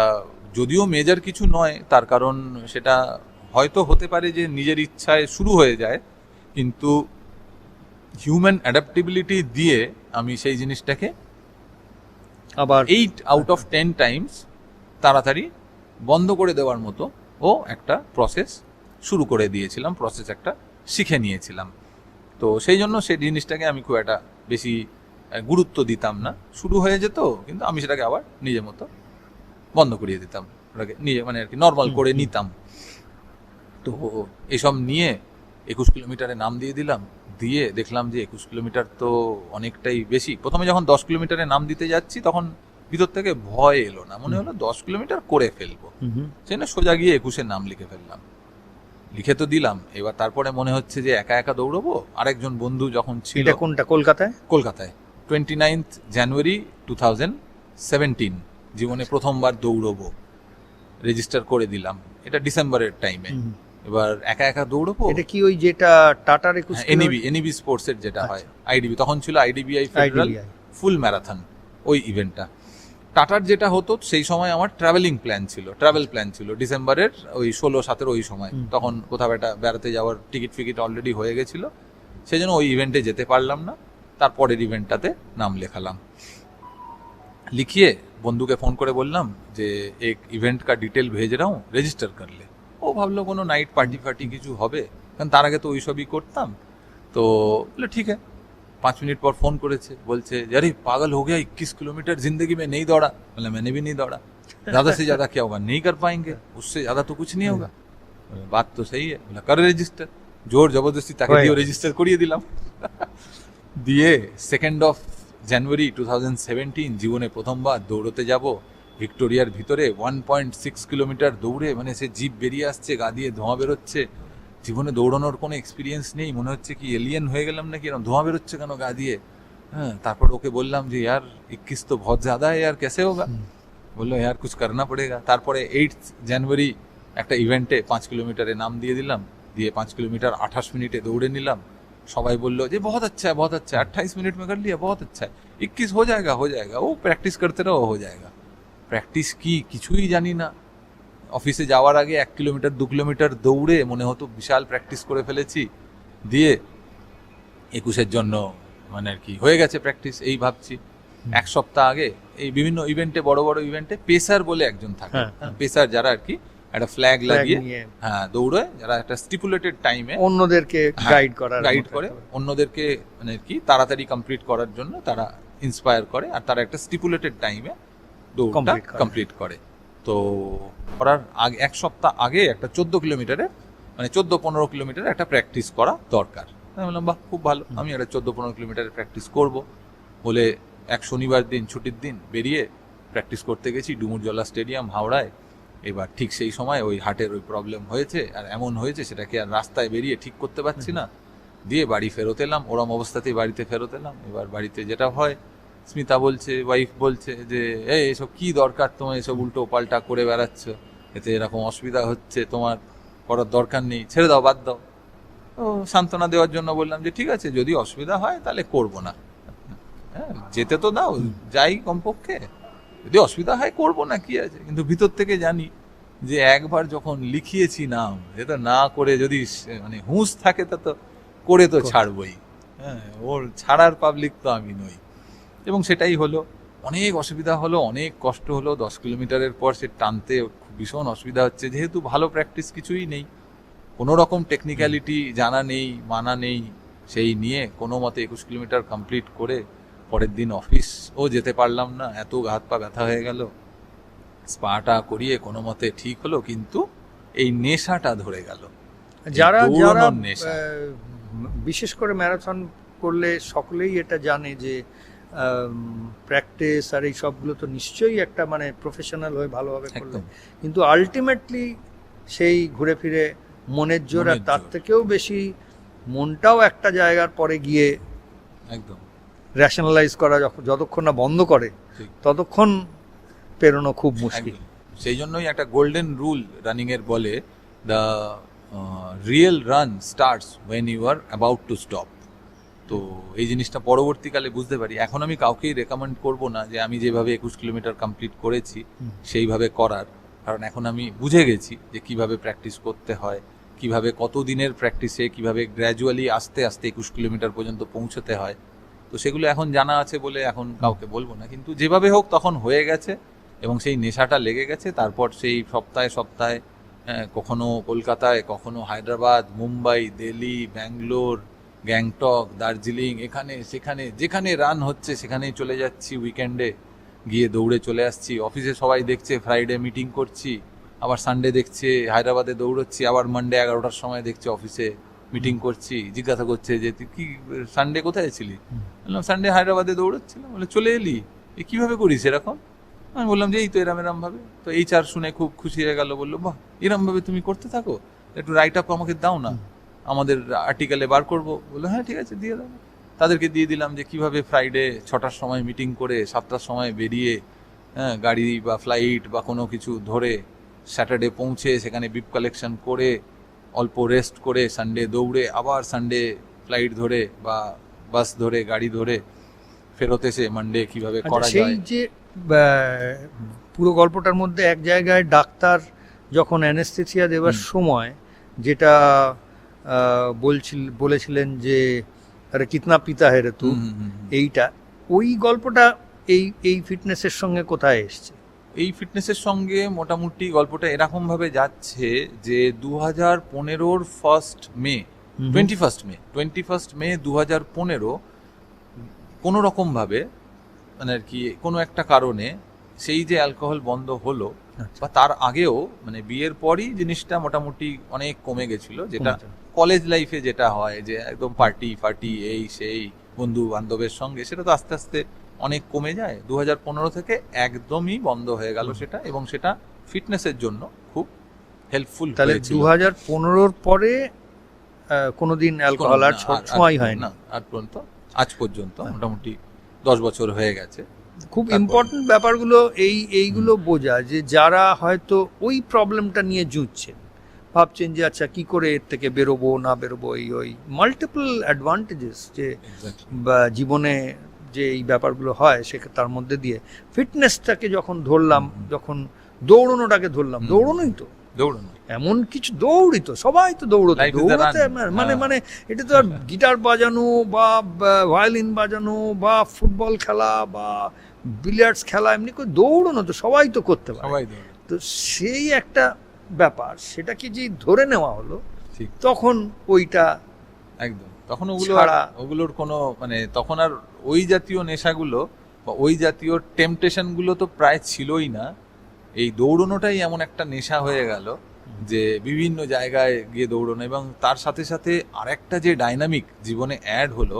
যদিও মেজর কিছু নয়, তার কারণ সেটা হয়তো হতে পারে যে নিজের ইচ্ছায় শুরু হয়ে যায়, কিন্তু হিউম্যান অ্যাডাপ্টেবিলিটি দিয়ে আমি সেই জিনিসটাকে আবার 8 আউট অফ 10 টাইমস তাড়াতাড়ি বন্ধ করে দেওয়ার মতো ও একটা প্রসেস শুরু করে দিয়েছিলাম, প্রসেস একটা শিখে নিয়েছিলাম। তো সেই জন্য সেই জিনিসটাকে আমি খুব একটা বেশি গুরুত্ব দিতাম না। শুরু হয়ে যেত, কিন্তু আমি সেটাকে আবার নিজের মতো বন্ধ করিয়ে দিতাম, ওটাকে নিজে মানে আর কি নর্মাল করে নিতাম। তো এসব নিয়ে 21 কিলোমিটারে নাম দিয়ে দিলাম, দিয়ে দেখলাম যে 21 কিলোমিটার তো অনেকটাই বেশি। প্রথমে যখন 10 কিলোমিটারে নাম দিতে যাচ্ছি, তখন ভিতর থেকে ভয় এলো না, মনে হলো 10 কিলোমিটার করে ফেলবো, সেখানে সোজা গিয়ে 21-এর নাম লিখে ফেললাম। লিখে তো দিলাম, এবার তারপরে মনে হচ্ছে যে একা একা দৌড়বো। আরেকজন বন্ধু যখন ছিল, কোনটা, কলকাতায় 29 জানুয়ারি 2017 জীবনে প্রথমবার দৌড়বো, রেজিস্টার করে দিলাম। এটা ডিসেম্বরের টাইমে। এবার একা একা দৌড়বো। এটা কি ওই যেটা টাটার 21 এনইবি স্পোর্টস এর যেটা হয়, আইডিবি, তখন ছিল আইডিবিআই ফেডারাল ফুল ম্যারাথন, ওই ইভেন্টটা। টাটার যেটা হতো সেই সময় আমার ট্রাভেল প্ল্যান ছিল ডিসেম্বরের ওই 16-17 ওই সময়। তখন কোথাও একটা বেড়াতে যাওয়ার টিকিট অলরেডি হয়ে গেছিল, সেই জন্য ওই ইভেন্টে যেতে পারলাম না। তারপরের ইভেন্টটাতে নাম লেখালাম। লিখিয়ে বন্ধুকে ফোন করে বললাম যে এক ইভেন্ট কা ডিটেল ভেজ রা হুঁ, রেজিস্টার কর লে। ও ভাবলো কোনো নাইট পার্টি কিছু হবে, কারণ তার আগে তো ওই সবই করতাম। তো বললো ঠিক আছে। 5 मिनट पर फोन করেছে, বলছে अरे पागल हो गया, 21 किलोमीटर जिंदगी में नहीं दौड़ा। बोला मैंने भी नहीं दौड़ा, ज्यादा से ज्यादा क्या होगा, नहीं कर पाएंगे, उससे ज्यादा तो कुछ नहीं होगा। बात तो सही है। बोला कर রেজিস্টার। জোর জবরদস্তি তাকে দিয়ে রেজিস্টার করিয়ে দিলাম। দিয়ে 2 জানুয়ারি 2017 জীবনে প্রথমবার দৌড়তে যাব ভিক্টোরিয়ার ভিতরে 1.6 কিলোমিটার দৌড়ে, মানে সে জিভ বেরিয়ে আসছে, গা দিয়ে ধোঁয়া বেরোচ্ছে। জীবনে দৌড়ানোর কোনো এক্সপিরিয়েন্স নেই, মনে হচ্ছে কি এলিয়েন হয়ে গেলাম নাকি, এরকম ধোঁয়া বেরোচ্ছে কেন গা দিয়ে। হ্যাঁ, তারপর ওকে বললাম যে यार 21 তো बहुत ज्यादा है यार, कैसे होगा। বললো यार कुछ करना पड़ेगा। তারপরে 8 জানুয়ারি একটা ইভেন্টে 5 কিলোমিটারে নাম দিয়ে দিলাম, দিয়ে 5 কিলোমিটার 28 মিনিটে দৌড়ে নিলাম। সবাই বললো যে बहुत अच्छा है 28 मिनट में कर लिया, बहुत अच्छा है, 21 हो जाएगा, वो प्रैक्टिस करते रहो, हो जाएगा। প্র্যাকটিস কি কিছুই জানি না। অফিসে যাওয়ার আগে 1 কিলোমিটার 2 কিলোমিটার দৌড়ে মনে হতো বিশাল প্র্যাকটিস করে ফেলেছি, দিয়ে 21-এর জন্য মানে আর কি হয়ে গেছে প্র্যাকটিস, এই ভাবছি। এক সপ্তাহ আগে এই বিভিন্ন ইভেন্টে, বড় বড় ইভেন্টে পেসার বলে একজন থাকে, পেসার যারা আর কি একটা ফ্ল্যাগ লাগিয়ে দৌড়ে, যারা একটা স্টিপুলেটেড টাইমে অন্যদেরকে গাইড করে, অন্যদেরকে মানে কি তাড়াতাড়ি কমপ্লিট করার জন্য তারা ইন্সপায়ার করে, আর তারা একটা স্টিপুলেটেড টাইমে দৌড়টা কমপ্লিট করে। তো করার আগে এক সপ্তাহ আগে একটা 14 কিলোমিটারের মানে 14-15 কিলোমিটার একটা প্র্যাকটিস করা দরকার। আমি বললাম বাহ, খুব ভালো, আমি একটা 14-15 কিলোমিটারের প্র্যাকটিস করব বলে এক শনিবার দিন, ছুটির দিন বেরিয়ে প্র্যাকটিস করতে গেছি ডুমুরজলা স্টেডিয়াম হাওড়ায়। এবার ঠিক সেই সময় ওই হার্টের ওই প্রবলেম হয়েছে, আর এমন হয়েছে সেটাকে আর রাস্তায় বেরিয়ে ঠিক করতে পারছি না, দিয়ে বাড়ি ফেরত এলাম। ওরম অবস্থাতেই বাড়িতে ফেরত এলাম। এবার বাড়িতে যেটা হয়, স্মিতা বলছে, ওয়াইফ বলছে যে এই এসব কি দরকার তোমার, এসব উল্টো পাল্টা করে বেড়াচ্ছ, এতে এরকম অসুবিধা হচ্ছে, তোমার করার দরকার নেই, ছেড়ে দাও, বাদ দাও। তো সান্ত্বনা দেওয়ার জন্য বললাম যে ঠিক আছে, যদি অসুবিধা হয় তাহলে করবো না, হ্যাঁ যেতে তো দাও, যাই কমপক্ষে, যদি অসুবিধা হয় করবো না, কি আছে। কিন্তু ভিতর থেকে জানি যে একবার যখন লিখিয়েছি নাম, যেটা না করে যদি মানে হুঁশ থাকে তা তো করে তো ছাড়বই, হ্যাঁ ওর ছাড়ার পাবলিক তো আমি নই। এবং সেটাই হলো, অনেক অসুবিধা হলো, অনেক কষ্ট হলো। 10 কিলোমিটারের পর সে টানতে ভীষণ অসুবিধা হচ্ছে, যেহেতু ভালো প্র্যাকটিস কিছুই নেই, কোনো রকম টেকনিক্যালিটি জানা নেই, মানা নেই, সেই নিয়ে কোনো মতে 21 কিলোমিটার কমপ্লিট করে পরের দিন অফিসও যেতে পারলাম না, এত হাত পা ব্যথা হয়ে গেল। স্পাটা করিয়ে কোনো মতে ঠিক হলো, কিন্তু এই নেশাটা ধরে গেল। যারা যারা বিশেষ করে ম্যারাথন করলে সকলেই এটা জানে যে প্র্যাকটিস আর এই সবগুলো তো নিশ্চয়ই একটা মানে প্রফেশনাল হয়ে ভালোভাবে করলে, কিন্তু আলটিমেটলি সেই ঘুরে ফিরে মনের জোর, আর তার থেকেও বেশি মনটাও একটা জায়গার পরে গিয়ে একদম রেশনালাইজ করা যতক্ষণ না বন্ধ করে ততক্ষণ পেরোনো খুব মুশকিল। সেই জন্যই একটা গোল্ডেন রুল রানিং এর বলে, the real run starts when you are about to stop. তো এই জিনিসটা পরবর্তীকালে বুঝতে পারি। এখন আমি কাউকেই রেকমেন্ড করব না যে আমি যেভাবে 21 কিলোমিটার কমপ্লিট করেছি সেইভাবে করার, কারণ এখন আমি বুঝে গেছি যে কিভাবে প্র্যাকটিস করতে হয়, কিভাবে কত দিনের প্র্যাকটিসে কিভাবে গ্র্যাজুয়ালি আস্তে আস্তে 21 কিলোমিটার পর্যন্ত পৌঁছতে হয়। তো সেগুলো এখন জানা আছে বলে এখন কাউকে বলবো না, কিন্তু যেভাবে হোক তখন হয়ে গেছে এবং সেই নেশাটা লেগে গেছে। তারপর সেই সপ্তাহে সপ্তাহে কখনো কলকাতায়, কখনো হায়দ্রাবাদ, মুম্বাই, দিল্লি, ব্যাঙ্গালোর, গ্যাংটক, দার্জিলিং, এখানে সেখানে যেখানে রান হচ্ছে সেখানেই চলে যাচ্ছি। উইকেন্ডে গিয়ে দৌড়ে চলে আসছি। অফিসে সবাই দেখছে ফ্রাইডে মিটিং করছি, আবার সানডে দেখছে হায়দ্রাবাদে দৌড়চ্ছি, আবার মানডে 11টার সময় দেখছে অফিসে মিটিং করছি। জিজ্ঞাসা করছে যে তুই কি সানডে কোথায় ছিলি? বললাম সানডে হায়দ্রাবাদে দৌড়চ্ছিলাম। বলে চলে এলি, এ কীভাবে করিস এরকম? আমি বললাম যে এই তো এরম ভাবে। তো HR শুনে খুব খুশি হয়ে গেল, বললো বাহ এরম ভাবে তুমি করতে থাকো, একটু রাইট আপ আমাকে দাও না, আমাদের আর্টিকেলে বার করবো। বললো হ্যাঁ ঠিক আছে দিয়ে দাও। তাদেরকে দিয়ে দিলাম যে কিভাবে ফ্রাইডে 6টার সময় মিটিং করে 7টার সময় বেরিয়ে গাড়ি বা ফ্লাইট বা কোনো কিছু ধরে স্যাটারডে পৌঁছে সেখানে বিপ কালেকশন করে অল্প রেস্ট করে সানডে দৌড়ে, আবার সানডে ফ্লাইট ধরে বা বাস ধরে গাড়ি ধরে ফেরত এসে মানডে কিভাবে করা যায়। সেই যে পুরো গল্পটার মধ্যে এক জায়গায় ডাক্তার যখন অ্যানেস্থেসিয়া দেওয়ার সময় যেটা বলেছিলেন যে আরে কিতনা পিতা হে রে তু, এইটা ওই গল্পটা এই ফিটনেসের সঙ্গে কোথায় এসছে? এই ফিটনেসের সঙ্গে মোটামুটি গল্পটা এরকম ভাবে যাচ্ছে যে 2015 ফার্স্ট মে 21 মে 2015 কোনো রকম ভাবে মানে আর কি কোনো একটা কারণে সেই যে অ্যালকোহল বন্ধ হলো বা তার আগেও মানে বিয়ের পরই জিনিসটা মোটামুটি অনেক কমে গেছিল, যেটা কলেজ লাইফে যেটা হয় যে একদম পার্টি এই সেই বন্ধু বান্ধবের সঙ্গে, সেটা তো আস্তে আস্তে অনেক কমে যায়। 2015 থেকে একদমই বন্ধ হয়ে গেল সেটা, এবং সেটা ফিটনেসের জন্য খুব হেল্পফুল। তাহলে 2015 পরে কোনোদিন অ্যালকোহল আর ছোঁয়াই হয় না আজ পর্যন্ত মোটামুটি 10 বছর হয়ে গেছে। খুব ইম্পর্টেন্ট ব্যাপারগুলো এইগুলো বোঝা, যে যারা হয়তো ওই প্রবলেমটা নিয়ে জুঝছেন, ভাবছেন যে আচ্ছা কি করে এর থেকে বেরোবো না বেরোবো, ওই মাল্টিপল অ্যাডভান্টেজেস যে জীবনে যে এই ব্যাপারগুলো হয় সে তার মধ্যে দিয়ে ফিটনেসটাকে যখন ধরলাম, যখন দৌড়নোটাকে ধরলাম, দৌড়নোই তো দৌড়ানো এমন কিছু দৌড়ই তো, সবাই তো দৌড়তে Life is the দৌড়তে run. মানে মানে এটা তো আর গিটার বাজানো বা ভায়োলিন বাজানো বা ফুটবল খেলা বা বিলিয়ার্ডস খেলা এমনি করে দৌড়ানো তো সবাই তো করতে পারে। সবাই দৌড়ে, তো সেই একটা ব্যাপার, সেটাকে যে ধরে নেওয়া হলো ঠিক তখন ওইটা একদম। তখন ওগুলো ছাড়া- ওগুলোর কোনো মানে তখন আর ওই জাতীয় নেশাগুলো বা ওই জাতীয় টেম্পটেশন গুলো তো প্রায় ছিলই না। এই দৌড়নোটাই এমন একটা নেশা হয়ে গেল যে বিভিন্ন জায়গায় গিয়ে দৌড়নো, এবং তার সাথে সাথে আরেকটা যে ডাইনামিক জীবনে অ্যাড হলো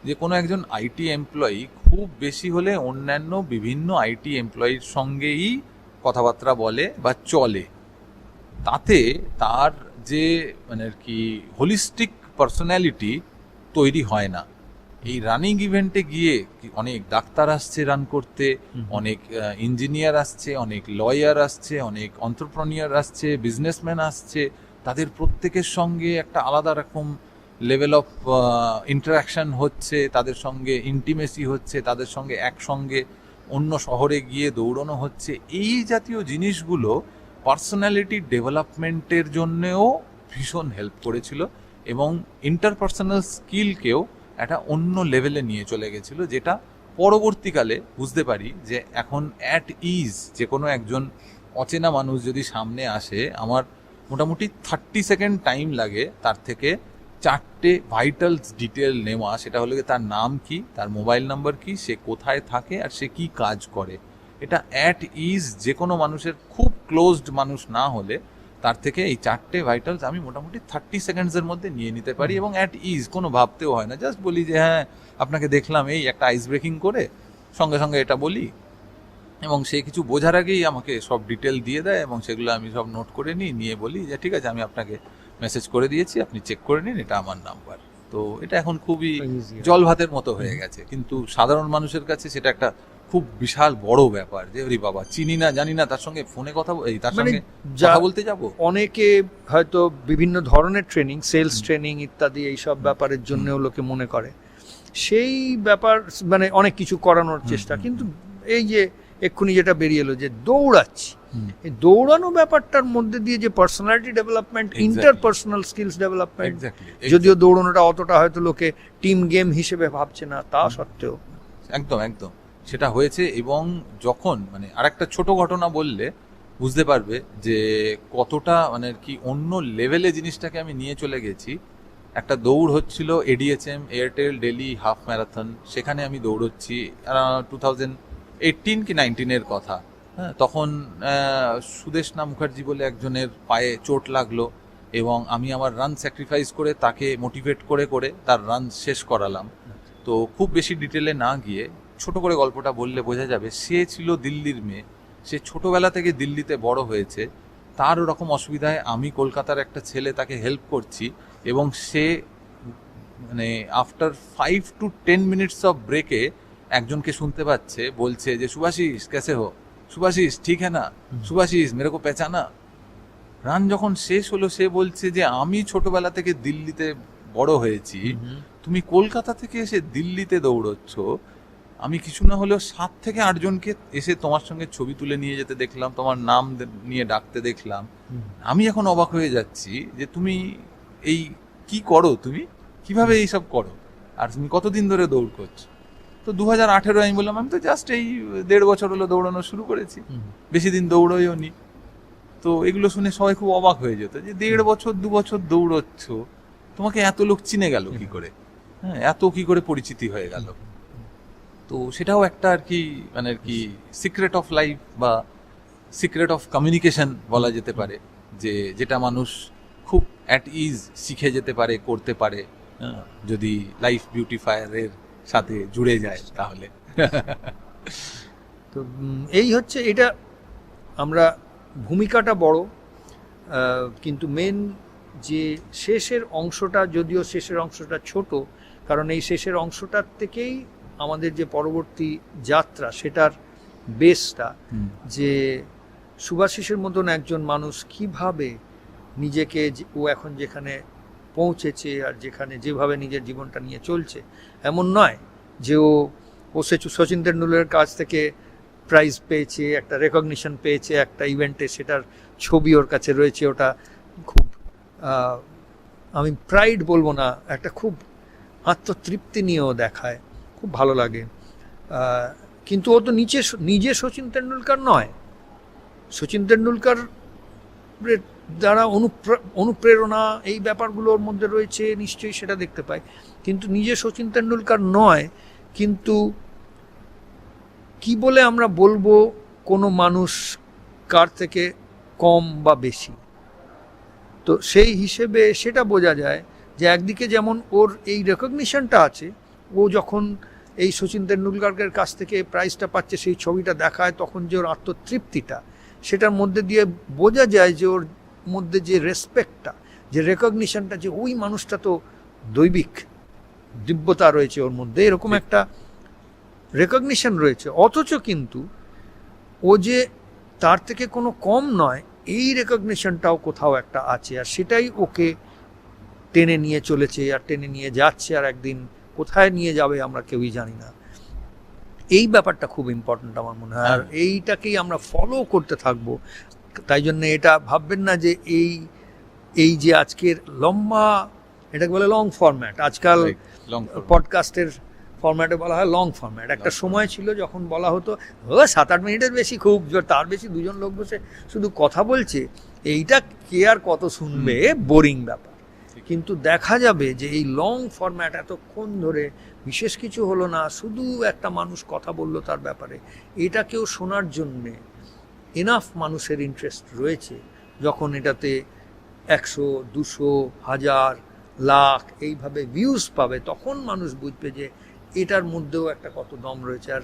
যে কোনো একজন আইটি এমপ্লয়ি খুব বেশি হলে অন্যান্য বিভিন্ন আইটি এমপ্লয়ির সঙ্গেই কথাবার্তা বলে বা চলে, তাতে তার যে মানে আর কি হোলিস্টিক পার্সোনালিটি তৈরি হয় না। এই রানিং ইভেন্টে গিয়ে অনেক ডাক্তার আসছে রান করতে, অনেক ইঞ্জিনিয়ার আসছে, অনেক লয়ার আসছে, অনেক অন্টারপ্রেনিউর আসছে, বিজনেসম্যান আসছে, তাদের প্রত্যেকের সঙ্গে একটা আলাদা রকম লেভেল অফ ইন্টারাকশন হচ্ছে, তাদের সঙ্গে ইন্টিমেসি হচ্ছে, তাদের সঙ্গে একসঙ্গে অন্য শহরে গিয়ে দৌড়ানো হচ্ছে। এই জাতীয় জিনিসগুলো পার্সোনালিটি ডেভেলপমেন্টের জন্যেও ভীষণ হেল্প করেছিল এবং ইন্টারপার্সোনাল স্কিলকেও একটা অন্য লেভেলে নিয়ে চলে গেছিল, যেটা পরবর্তীকালে বুঝতে পারি যে এখন অ্যাট ইজ যে কোনো একজন অচেনা মানুষ যদি সামনে আসে, আমার মোটামুটি 30 সেকেন্ড টাইম লাগে তার থেকে 4টে ভাইটালস ডিটেল নেওয়া। সেটা হলো গিয়ে তার নাম কি, তার মোবাইল নাম্বার কি, সে কোথায় থাকে আর সে কি কাজ করে। এটা অ্যাট ইজ যে কোনো মানুষের, খুব ক্লোজড মানুষ না হলে তার থেকে এই 4টে ভাইটালস আমি মোটামুটি 30 সেকেন্ডসের মধ্যে নিয়ে নিতে পারি এবং অ্যাট ইজ, কোনো ভাবতেও হয় না। জাস্ট বলি যে হ্যাঁ আপনাকে দেখলাম, এই একটা আইস ব্রেকিং করে সঙ্গে সঙ্গে এটা বলি, এবং সে কিছু বোঝার আগেই আমাকে সব ডিটেল দিয়ে দেয় এবং সেগুলো আমি সব নোট করে নিয়ে বলি যে ঠিক আছে আমি আপনাকে মেসেজ করে দিয়েছি, আপনি চেক করে নিন, এটা আমার নাম্বার। তো এটা এখন খুবই জল ভাতের মতো হয়ে গেছে, কিন্তু সাধারণ মানুষের কাছে সেটা একটা খুব বিশাল বড় ব্যাপার যে ওরে বাবা চিনি না জানি না, তার সঙ্গে ফোনে কথা তার মানে সঙ্গে যা- কথা বলতে যাব। অনেকে হয়তো বিভিন্ন ধরনের ট্রেনিং, সেলস ট্রেনিং ইত্যাদি এইসব ব্যাপারের জন্যও লোকে মনে করে সেই ব্যাপার, মানে অনেক কিছু করানোর চেষ্টা, কিন্তু এই যে এক্ষুনি যেটা বেরিয়ে এলো যে দৌড়াচ্ছি, এই দৌড়ানো ব্যাপারটার মধ্যে দিয়ে যে personality development, Exactly. Interpersonal skills development, exactly, যদিও দৌড়ানোটা অতটা হয়তো লোকে টিম গেম হিসেবে ভাবছে না, তা সত্ত্বেও একদম একদম সেটা হয়েছে। এবং যখন মানে আরেকটা ছোট ঘটনা বললে বুঝতে পারবে যে কতটা মানে আর কি অন্য লেভেলে জিনিসটাকে আমি নিয়ে চলে গেছি। একটা দৌড় হচ্ছিল এডিএচএম এয়ারটেল দিল্লি হাফ ম্যারাথন, সেখানে আমি দৌড়চ্ছি 2018 কি 19-এর কথা। হ্যাঁ, তখন সুদেশনা মুখার্জি বলে একজনের পায়ে চোট লাগলো এবং আমি আমার রান স্যাক্রিফাইস করে তাকে মোটিভেট করে করে তার রান শেষ করালাম। তো খুব বেশি ডিটেলে না গিয়ে ছোট করে গল্পটা বললে বোঝা যাবে, সে ছিল দিল্লির মেয়ে, সে ছোটবেলা থেকে দিল্লিতে বড় হয়েছে, তার ওরকম অসুবিধায় আমি কলকাতার একটা ছেলে তাকে হেল্প করছি, এবং সে মানে আফটার 5 to 10 মিনিটস অফ ব্রেকে একজনকে শুনতে পাচ্ছে বলছে যে সুভাশিস कैसे हो, সুভাশিস ঠিক है না, সুভাশিস মেরে কো পেচানা। রান যখন শেষ হলো সে বলছে যে আমি ছোটবেলা থেকে দিল্লিতে বড় হয়েছি, তুমি কলকাতা থেকে এসে দিল্লিতে দৌড়চ্ছ, আমি কিছু না হলেও 7 থেকে 8 জনকে এসে তোমার সঙ্গে ছবি তুলে নিয়ে যেতে দেখলাম, তোমার নাম নিয়ে ডাকতে দেখলাম। আমি এখন অবাক হয়ে যাচ্ছি যে তুমি এই কি করো, তুমি কিভাবে এইসব করো, আর তুমি কতদিন ধরে দৌড় করছো। তো 2018 আমি বললাম আমি তো জাস্ট এই 1.5 বছর হলো দৌড়ানো শুরু করেছি, বেশি দিন দৌড়ইও নি। তো এগুলো শুনে সবাই খুব অবাক হয়ে যেত যে 1.5 বছর 2 বছর দৌড়চ্ছ, তোমাকে এত লোক চিনে গেল কি করে, হ্যাঁ এত কি করে পরিচিতি হয়ে গেল। তো সেটাও একটা আর কি মানে আর কি সিক্রেট অফ লাইফ বা সিক্রেট অফ কমিউনিকেশন বলা যেতে পারে, যে যেটা মানুষ খুব অ্যাট ইজ শিখে যেতে পারে, করতে পারে, হ্যাঁ, যদি লাইফ বিউটিফায়ারের সাথে জুড়ে যায় তাহলে। তো এই হচ্ছে এটা, আমরা ভূমিকাটা বড়, কিন্তু মেন যে শেষের অংশটা, যদিও শেষের অংশটা ছোট, কারণ এই শেষের অংশটার থেকেই আমাদের যে পরবর্তী যাত্রা সেটার বেসটা, যে সুভাশিসের মতন একজন মানুষ কিভাবে নিজেকে ও এখন যেখানে পৌঁছেছে আর যেখানে যেভাবে নিজের জীবনটা নিয়ে চলছে, এমন নয় যে ও সচিন তেন্ডুলকরের কাছ থেকে প্রাইজ পেয়েছে, একটা রেকগনিশন পেয়েছে একটা ইভেন্টে, সেটার ছবি ওর কাছে রয়েছে। ওটা খুব আমি প্রাইড বলবো না, একটা খুব আত্মতৃপ্তি নিয়েও দেখায়, খুব ভালো লাগে। কিন্তু ও তো নিজে সচিন তেন্ডুলকর নয়। সচিন তেন্ডুলকর দ্বারা অনুপ্রেরণা এই ব্যাপারগুলোর মধ্যে রয়েছে, নিশ্চয়ই সেটা দেখতে পাই, কিন্তু নিজে সচিন তেন্ডুলকর নয়। কিন্তু কি বলে আমরা বলবো কোনো মানুষ কার থেকে কম বা বেশি? তো সেই হিসেবে সেটা বোঝা যায় যে একদিকে যেমন ওর এই রেকগনিশনটা আছে, ও যখন এই সচিন তেন্ডুলকরের কাছ থেকে প্রাইজটা পাচ্ছে, সেই ছবিটা দেখায়, তখন যে ওর আত্মতৃপ্তিটা, সেটার মধ্যে দিয়ে বোঝা যায় যে ওর মধ্যে যে রেসপেক্টটা, যে রেকগনিশনটা, যে ওই মানুষটা তো দৈবিক দিব্যতা রয়েছে ওর মধ্যে, এরকম একটা রেকগনিশন রয়েছে। অথচ কিন্তু ও যে তার থেকে কোনো কম নয়, এই রেকগনিশনটাও কোথাও একটা আছে, আর সেটাই ওকে টেনে নিয়ে চলেছে আর টেনে নিয়ে যাচ্ছে, আর একদিন কোথায় নিয়ে যাবে আমরা কেউই জানি না। এই ব্যাপারটা খুব ইম্পর্ট্যান্ট আমার মনে হয়, আর এইটাকেই আমরা ফলো করতে থাকবো। তাই জন্য এটা ভাববেন না যে এই যে আজকের লম্বা, এটাকে বলে লং ফরম্যাট, আজকাল পডকাস্টের ফরম্যাটে বলা হয় লং ফরম্যাট। একটা সময় ছিল যখন বলা হতো 7-8 মিনিটের বেশি খুব জোর, তার বেশি দুজন লোক বসে শুধু কথা বলছে, এইটা কে আর কত শুনবে, বোরিং ব্যাপার। কিন্তু দেখা যাবে যে এই লং ফরম্যাট, এতক্ষণ ধরে বিশেষ কিছু হলো না, শুধু একটা মানুষ কথা বললো তার ব্যাপারে, এটাকেও শোনার জন্যে এনাফ মানুষের ইন্টারেস্ট রয়েছে। যখন এটাতে 100, 200, 1000, লাখ এইভাবে ভিউজ পাবে, তখন মানুষ বুঝবে যে এটার মধ্যেও একটা কত দম রয়েছে। আর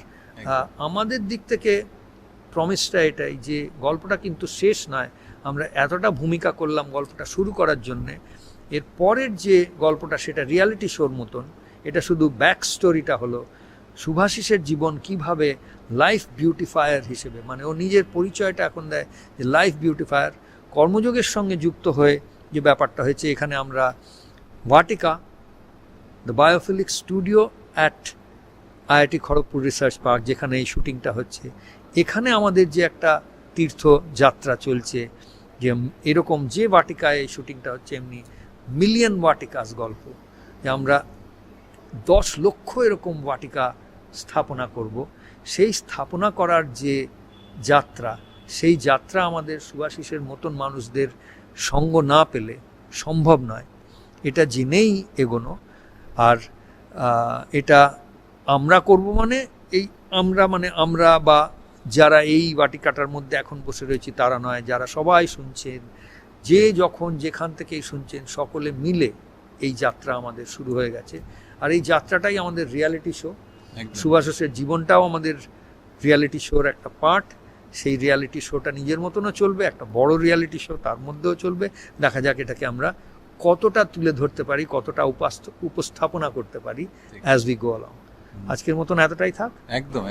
আমাদের দিক থেকে প্রমিসটা এটাই যে গল্পটা কিন্তু শেষ নয়। আমরা এতটা ভূমিকা করলাম গল্পটা শুরু করার জন্যে, এর পরের যে গল্পটা সেটা রিয়ালিটি শোর মতন। এটা শুধু ব্যাক স্টোরিটা হলো শুভাশিসের জীবন কিভাবে লাইফ বিউটিফায়ার হিসেবে, মানে ও নিজের পরিচয়টা এখন দেয় যে লাইফ বিউটিফায়ার, কর্মযোগের সঙ্গে যুক্ত হয়ে যে ব্যাপারটা হয়েছে। এখানে আমরা Vatika, the biophilic studio at IIT Kharagpur research park, যেখানে এই শুটিংটা হচ্ছে, এখানে আমাদের যে একটা তীর্থযাত্রা চলছে, যে এরকম যে বাটিকায় এই শুটিংটা হচ্ছে, এমনি মিলিয়ন বাটিকাস গল্প, যে আমরা 10 লক্ষ এরকম বাটিকা স্থাপনা করব। সেই স্থাপনা করার যে যাত্রা, সেই যাত্রা আমাদের শুভাশিসের মতন মানুষদের সঙ্গ না পেলে সম্ভব নয়, এটা জেনেই এগোনো। আর এটা আমরা করব মানে এই আমরা বা যারা এই বাটিকাটার মধ্যে এখন বসে রয়েছি তারা নয়, যারা সবাই শুনছেন, যে যখন যেখান থেকেই শুনছেন, সকলে মিলে এই যাত্রা আমাদের শুরু হয়ে গেছে। আর এই যাত্রাটাই আমাদের রিয়ালিটি শো। শুভাশিসের জীবনটাও আমাদের রিয়ালিটি শোর একটা পার্ট। সেই রিয়ালিটি শোটা নিজের মতনও চলবে, একটা বড় রিয়ালিটি শো তার মধ্যেও চলবে। দেখা যাক এটাকে আমরা কতটা তুলে ধরতে পারি, কতটা উপস্থাপনা করতে পারি অ্যাজ উই গো অলং। আজকের মতন এতটাই থাক। একদম।